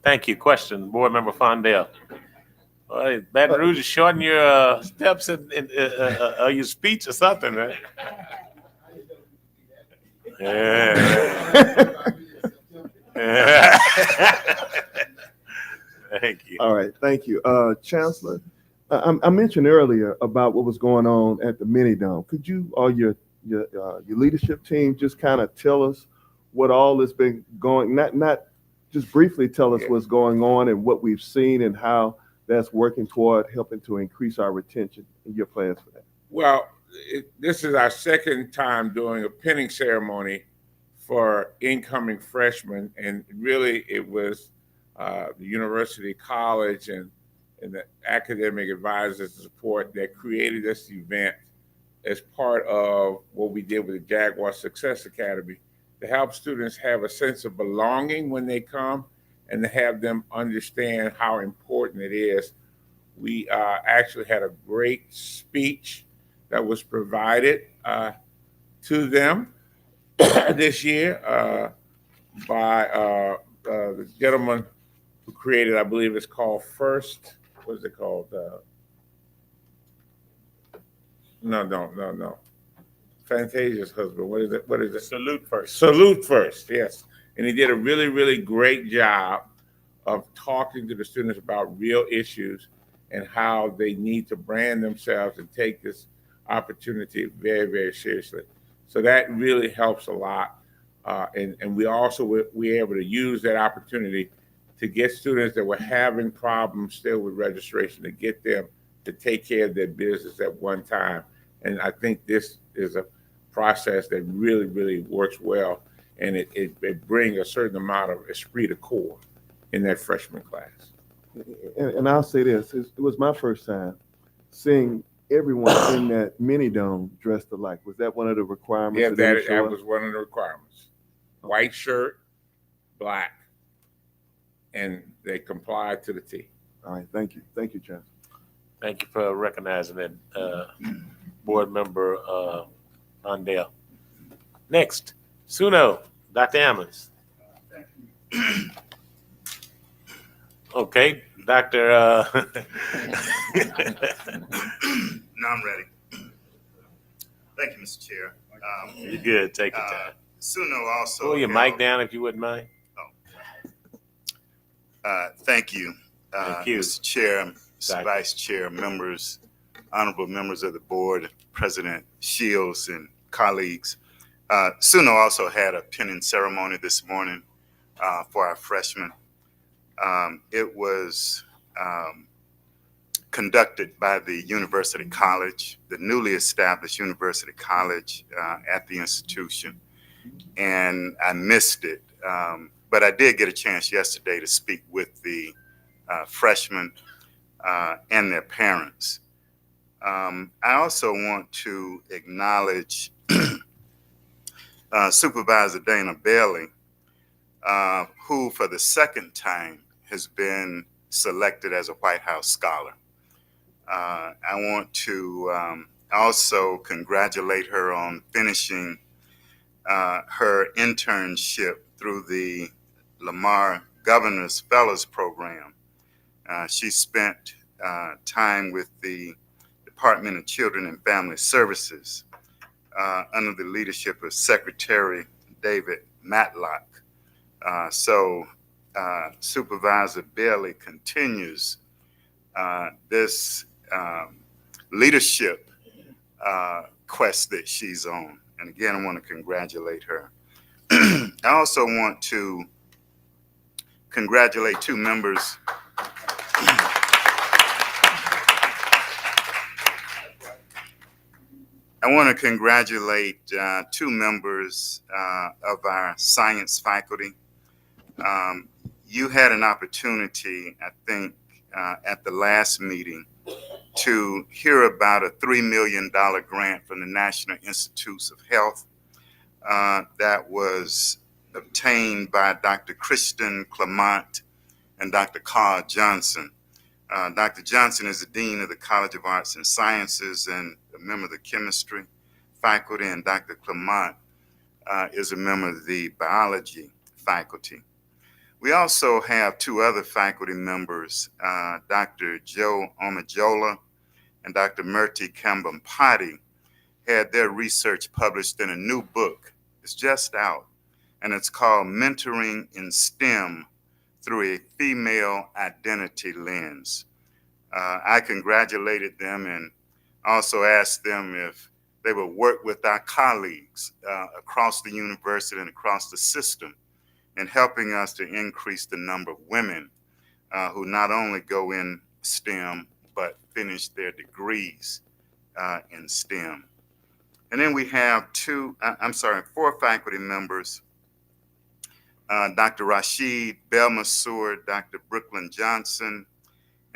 Speaker 1: Thank you. Question, Board Member Fondell. Baton Rouge is shorten your steps in your speech or something, right? Yeah. Thank you.
Speaker 9: All right, thank you. Chancellor, I mentioned earlier about what was going on at the mini dome. Could you or your leadership team just kind of tell us what all has been going, not just briefly tell us what's going on and what we've seen and how that's working toward helping to increase our retention and your plans for that?
Speaker 15: Well, this is our second time doing a pinning ceremony for incoming freshmen, and really it was the university, college, and the academic advisors support that created this event as part of what we did with the Jaguar Success Academy to help students have a sense of belonging when they come and to have them understand how important it is. We actually had a great speech that was provided to them this year by the gentleman who created, I believe it's called First, what is it called? No. Fantasia's husband, what is it?
Speaker 1: Salute First.
Speaker 15: Salute First, yes. And he did a really, really great job of talking to the students about real issues and how they need to brand themselves and take this opportunity very, very seriously. So that really helps a lot. And we also were able to use that opportunity to get students that were having problems still with registration, to get them to take care of their business at one time. And I think this is a process that really, really works well. And it brings a certain amount of esprit de corps in that freshman class.
Speaker 9: And I'll say this, it was my first time seeing everyone in that mini dome dressed alike. Was that one of the requirements?
Speaker 15: Yeah, that was one of the requirements. White shirt, black, and they complied to the T.
Speaker 9: All right, thank you. Thank you, Chancellor.
Speaker 1: Thank you for recognizing it, Board Member Mondale. Next, Suno, Dr. Ammons. Okay, Dr.
Speaker 20: Now I'm ready. Thank you, Mr. Chair.
Speaker 1: You're good. Take your time.
Speaker 20: Suno also.
Speaker 1: Pull your mic down if you wouldn't mind.
Speaker 20: Thank you,
Speaker 1: Thank you.
Speaker 20: Mr. Chair, Mr. Vice Chair, members, honorable members of the board, President Shields, and colleagues. Suno also had a pinning ceremony this morning for our freshmen. It was conducted by the University College, the newly established University College at the institution, and I missed it. But I did get a chance yesterday to speak with the freshmen and their parents. I also want to acknowledge Supervisor Dana Bailey, who for the second time has been selected as a White House Scholar. I want to also congratulate her on finishing her internship through the Lamar Governor's Fellows Program. She spent time with the Department of Children and Family Services under the leadership of Secretary David Matlock. So Supervisor Bailey continues this leadership quest that she's on. And again, I want to congratulate her. I also want to congratulate two members. I want to congratulate two members of our science faculty. You had an opportunity, I think, at the last meeting to hear about a $3 million grant from the National Institutes of Health that was obtained by Dr. Kristen Clement and Dr. Carl Johnson. Dr. Johnson is the Dean of the College of Arts and Sciences and a member of the chemistry faculty, and Dr. Clement is a member of the biology faculty. We also have two other faculty members, Dr. Joe Omajola and Dr. Murti Kambampati, had their research published in a new book. It's just out, and it's called Mentoring in STEM Through a Female Identity Lens. I congratulated them and also asked them if they would work with our colleagues across the university and across the system in helping us to increase the number of women who not only go in STEM, but finish their degrees in STEM. And then we have four faculty members, Dr. Rashid Belmasur, Dr. Brooklyn Johnson,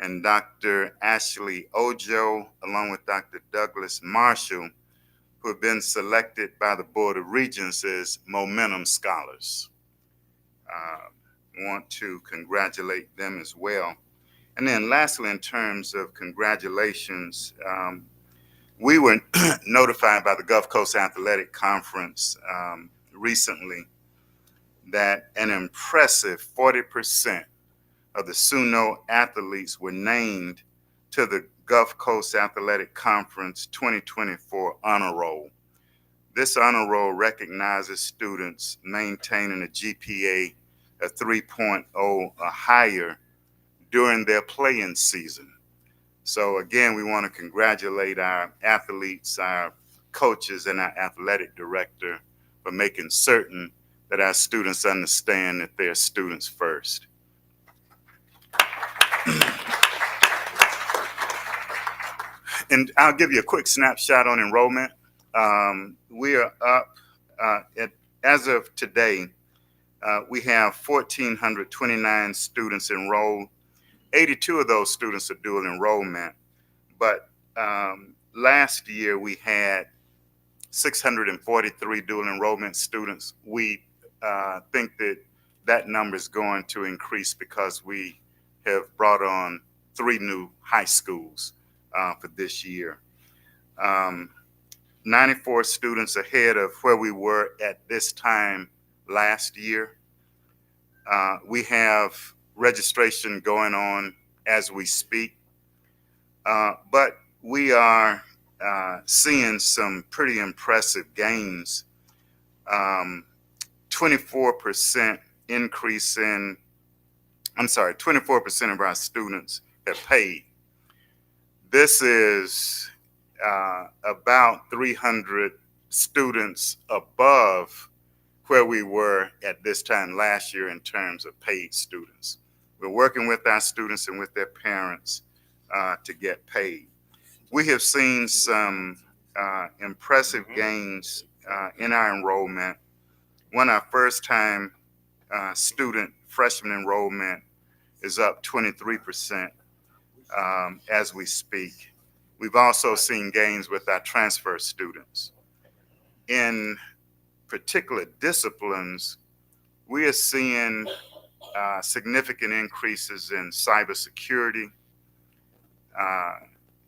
Speaker 20: and Dr. Ashley Ojo, along with Dr. Douglas Marshall, who have been selected by the Board of Regents as Momentum Scholars. Want to congratulate them as well. And then lastly, in terms of congratulations, we were notified by the Gulf Coast Athletic Conference recently that an impressive 40% of the SUNO athletes were named to the Gulf Coast Athletic Conference 2024 Honor Roll. This honor roll recognizes students maintaining a GPA of 3.0 or higher during their playing season. So again, we want to congratulate our athletes, our coaches, and our athletic director for making certain that our students understand that they're students first. And I'll give you a quick snapshot on enrollment. We are up, as of today, we have 1,429 students enrolled. 82 of those students are dual enrollment, but last year we had 643 dual enrollment students. We think that that number is going to increase because we have brought on 3 new high schools for this year. 94 students ahead of where we were at this time last year. We have registration going on as we speak, but we are seeing some pretty impressive gains. 24% increase in, 24% of our students have paid. This is about 300 students above where we were at this time last year in terms of paid students. We're working with our students and with their parents to get paid. We have seen some impressive gains in our enrollment. Our first-time student freshman enrollment is up 23% as we speak. We've also seen gains with our transfer students. In particular disciplines, we are seeing significant increases in cybersecurity,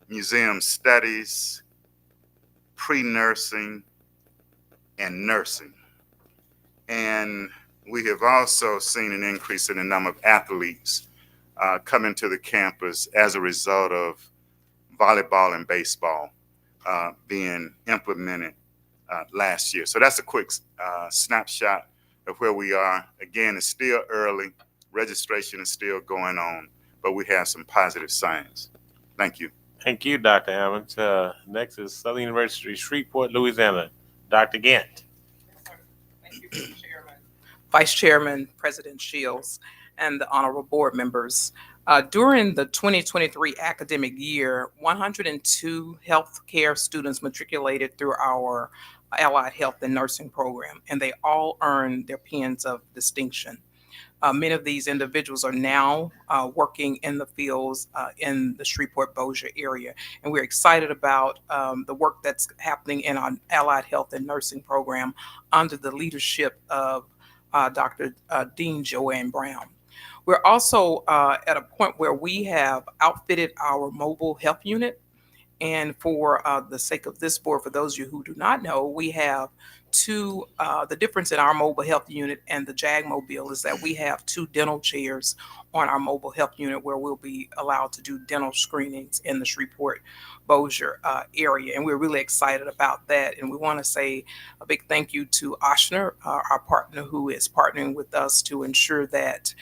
Speaker 20: museum studies, pre-nursing, and nursing. And we have also seen an increase in the number of athletes coming to the campus as a result of volleyball and baseball being implemented last year. So that's a quick snapshot of where we are. Again, it's still early. Registration is still going on, but we have some positive signs. Thank you.
Speaker 1: Thank you, Dr. Evans. Next is Southern University, Shreveport, Louisiana. Dr. Gant.
Speaker 5: Thank you, Mr. Chairman. Vice Chairman, President Shields, and the honorable board members. During the 2023 academic year, 102 healthcare students matriculated through our allied health and nursing program, and they all earned their pins of distinction. Many of these individuals are now working in the fields in the Shreveport-Bossier area. And we're excited about the work that's happening in our allied health and nursing program under the leadership of Dr. Dean Joanne Brown. We're also at a point where we have outfitted our mobile health unit. And for the sake of this board, for those of you who do not know, we have two, the difference in our mobile health unit and the JAG Mobile is that we have 2 dental chairs on our mobile health unit where we'll be allowed to do dental screenings in the Shreveport-Bossier area. And we're really excited about that. And we want to say a big thank you to Oshner, our partner, who is partnering with us to ensure that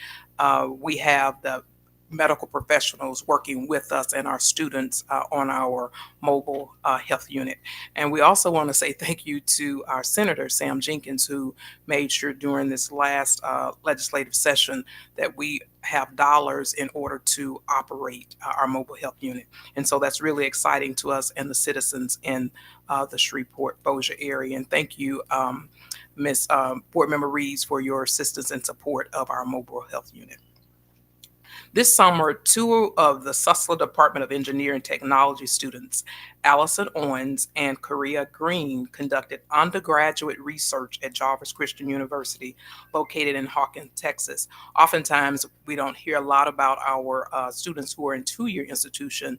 Speaker 5: we have the medical professionals working with us and our students on our mobile health unit. And we also want to say thank you to our Senator, Sam Jenkins, who made sure during this last legislative session that we have dollars in order to operate our mobile health unit. And so that's really exciting to us and the citizens in the Shreveport-Bossier area. And thank you, Ms. Board Member Reeves, for your assistance and support of our mobile health unit. This summer, 2 of the Susler Department of Engineering and Technology students, Allison Owens and Korea Green, conducted undergraduate research at Jarvis Christian University, located in Hawkins, Texas. Oftentimes, we don't hear a lot about our students who are in 2-year institution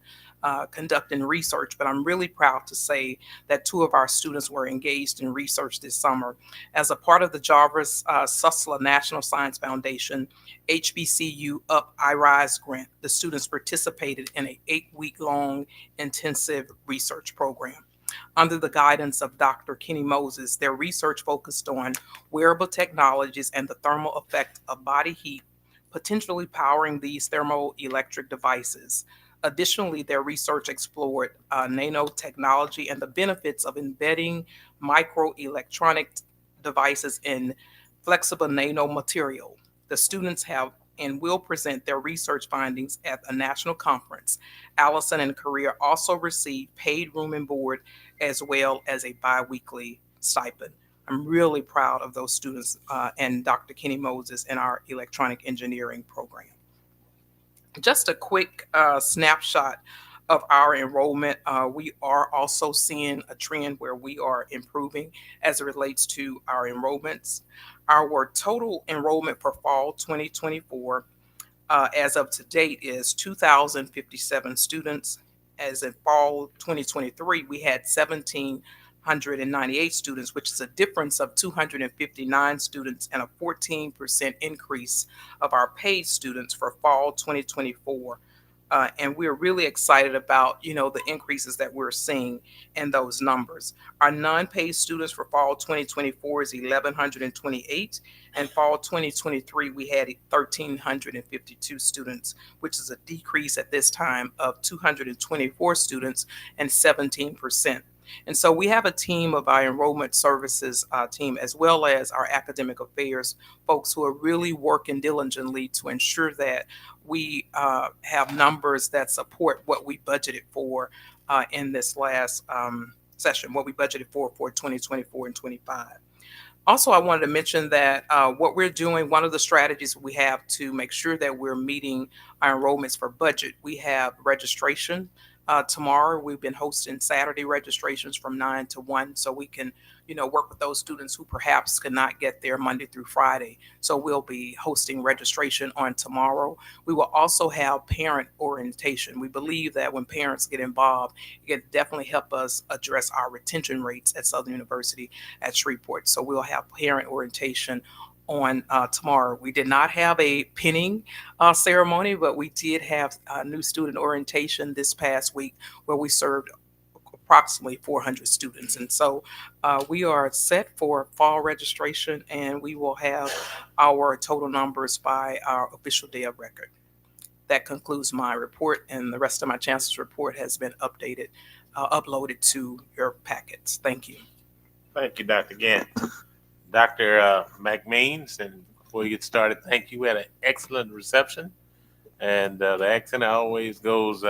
Speaker 5: conducting research, but I'm really proud to say that 2 of our students were engaged in research this summer. As a part of the Jarvis Susler National Science Foundation HBCU Up iRise grant, the students participated in an 8-week-long intensive research program. Under the guidance of Dr. Kenny Moses, their research focused on wearable technologies and the thermal effect of body heat, potentially powering these thermoelectric devices. Additionally, their research explored nanotechnology and the benefits of embedding microelectronic devices in flexible nanomaterial. The students have and will present their research findings at a national conference. Allison and Korea also received paid room and board as well as a bi-weekly stipend. I'm really proud of those students and Dr. Kenny Moses in our electronic engineering program. Just a quick snapshot of our enrollment. We are also seeing a trend where we are improving as it relates to our enrollments. Our total enrollment for fall 2024 as of to date is 2,057 students. As in fall 2023, we had 1,798 students, which is a difference of 259 students and a 14% increase of our paid students for fall 2024. And we're really excited about, the increases that we're seeing in those numbers. Our non-paid students for fall 2024 is 1,128, and fall 2023 we had 1,352 students, which is a decrease at this time of 224 students and 17%. And so we have a team of our enrollment services team, as well as our academic affairs folks, who are really working diligently to ensure that we have numbers that support what we budgeted for in this last session, what we budgeted for 2024 and 25. Also, I wanted to mention that what we're doing, one of the strategies we have to make sure that we're meeting our enrollments for budget, we have registration. Tomorrow, we've been hosting Saturday registrations from 9 to 1, so we can, work with those students who perhaps could not get there Monday through Friday. So we'll be hosting registration on tomorrow. We will also have parent orientation. We believe that when parents get involved, it can definitely help us address our retention rates at Southern University at Shreveport. So we'll have parent orientation on tomorrow. We did not have a pinning ceremony, but we did have a new student orientation this past week where we served approximately 400 students. And so we are set for fall registration, and we will have our total numbers by our official day of record. That concludes my report, and the rest of my chancellor's report has been uploaded to your packets. Thank you.
Speaker 1: Thank you, Dr. Gant. Dr. McMeans, and before you get started, thank you. We had an excellent reception, and the accent always goes,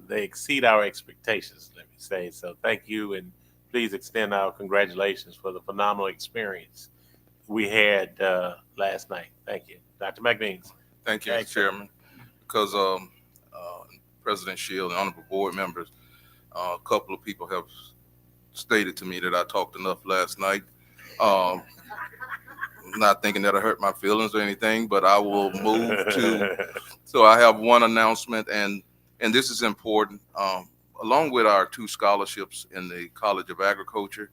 Speaker 1: they exceed our expectations, let me say. So thank you, and please extend our congratulations for the phenomenal experience we had last night. Thank you. Dr. McBeans.
Speaker 4: Thank you,
Speaker 1: Thanks,
Speaker 4: Mr. Chairman. Because President Shield and honorable board members, a couple of people have stated to me that I talked enough last night. Not thinking that I hurt my feelings or anything, but I will move to. So I have one announcement, and this is important. Along with our 2 scholarships in the College of Agriculture,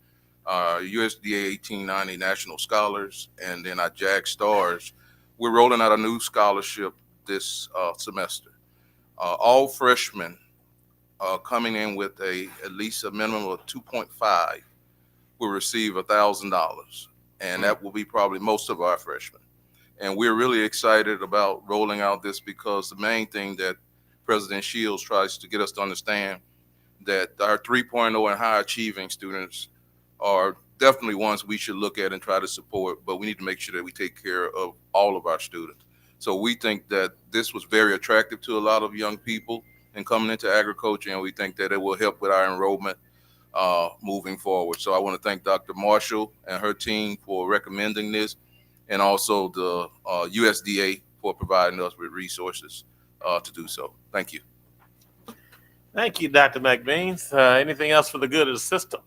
Speaker 4: USDA 1890 National Scholars, and then our JAG Stars, we're rolling out a new scholarship this semester. All freshmen coming in with at least a minimum of 2.5 will receive $1,000, and that will be probably most of our freshmen. And we're really excited about rolling out this because the main thing that President Shields tries to get us to understand that our 3.0 and high achieving students are definitely ones we should look at and try to support, but we need to make sure that we take care of all of our students. So we think that this was very attractive to a lot of young people in coming into agriculture, and we think that it will help with our enrollment moving forward. So I want to thank Dr. Marshall and her team for recommending this, and also the USDA for providing us with resources to do so. Thank you.
Speaker 1: Thank you, Dr. McBeans. Anything else for the good of the system?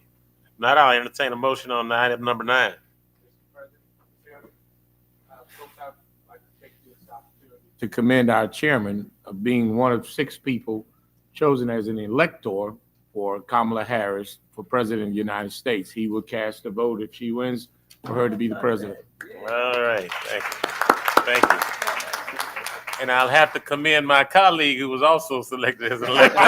Speaker 1: If not, I'll entertain a motion on item number 9.
Speaker 22: To commend our chairman of being one of 6 people chosen as an elector for Kamala Harris for president of the United States. He will cast a vote if she wins for her to be the president.
Speaker 1: All right. Thank you. Thank you. And I'll have to commend my colleague who was also selected as an elector.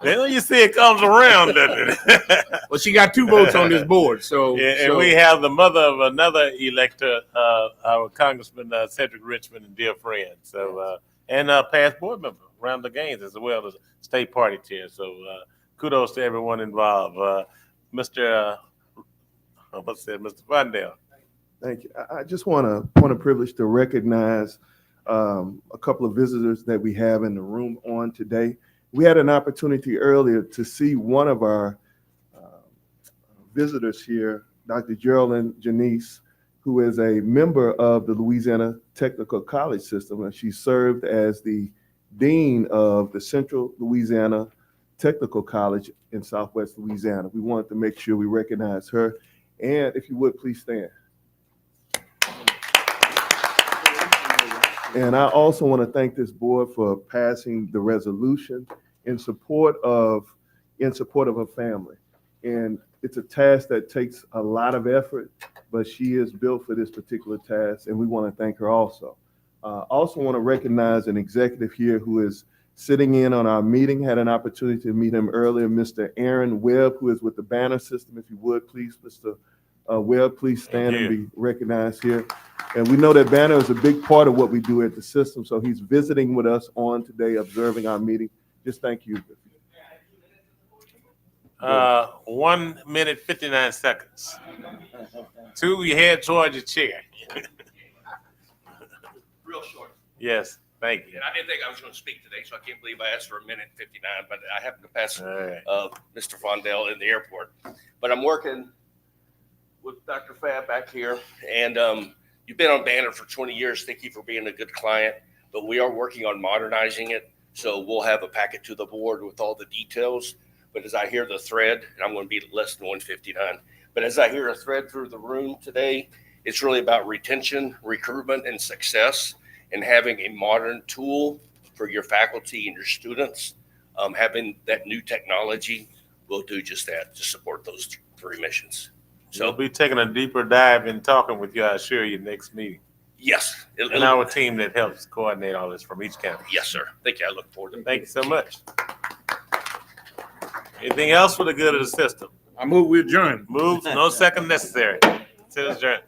Speaker 1: Then you see it comes around, doesn't it?
Speaker 22: Well, she got 2 votes on this board, so.
Speaker 1: Yeah, and we have the mother of another elector, our Congressman Cedric Richmond, and dear friend. So, and past board member, Randall Gaines, as well as state party chair. So, kudos to everyone involved. Mr. Fundell.
Speaker 9: Thank you. I just want a privilege to recognize a couple of visitors that we have in the room on today. We had an opportunity earlier to see one of our visitors here, Dr. Geraldine Janice, who is a member of the Louisiana Technical College System, and she served as the dean of the Central Louisiana Technical College in Southwest Louisiana. We wanted to make sure we recognize her. And if you would, please stand. And I also want to thank this board for passing the resolution in support of her family. And it's a task that takes a lot of effort, but she is built for this particular task, and we want to thank her also. Also want to recognize an executive here who is sitting in on our meeting, had an opportunity to meet him earlier, Mr. Aaron Webb, who is with the Banner System. If you would, please, Mr. Webb, please stand and be recognized here. And we know that Banner is a big part of what we do at the system, so he's visiting with us on today, observing our meeting. Just thank you.
Speaker 1: 1 minute, 59 seconds. 2, you head towards your chair.
Speaker 21: Real short.
Speaker 1: Yes, thank you.
Speaker 21: And I didn't think I was going to speak today, so I can't believe I asked for 1 minute and 59, but I happened to pass Mr. Fondell in the airport. But I'm working with Dr. Fab back here, and you've been on Banner for 20 years. Thank you for being a good client, but we are working on modernizing it. So we'll have a packet to the board with all the details. But as I hear the thread, and I'm going to be less than 159, but as I hear a thread through the room today, it's really about retention, recruitment, and success, and having a modern tool for your faculty and your students. Having that new technology will do just that, to support those 3 missions.
Speaker 1: So we'll be taking a deeper dive and talking with you, I assure you, next meeting.
Speaker 21: Yes.
Speaker 1: And our team that helps coordinate all this from each county.
Speaker 21: Yes, sir. Thank you. I look forward to it.
Speaker 1: Thank you so much. Anything else for the good of the system?
Speaker 22: I move we adjourn.
Speaker 1: Move, no second necessary. Sit adjourned.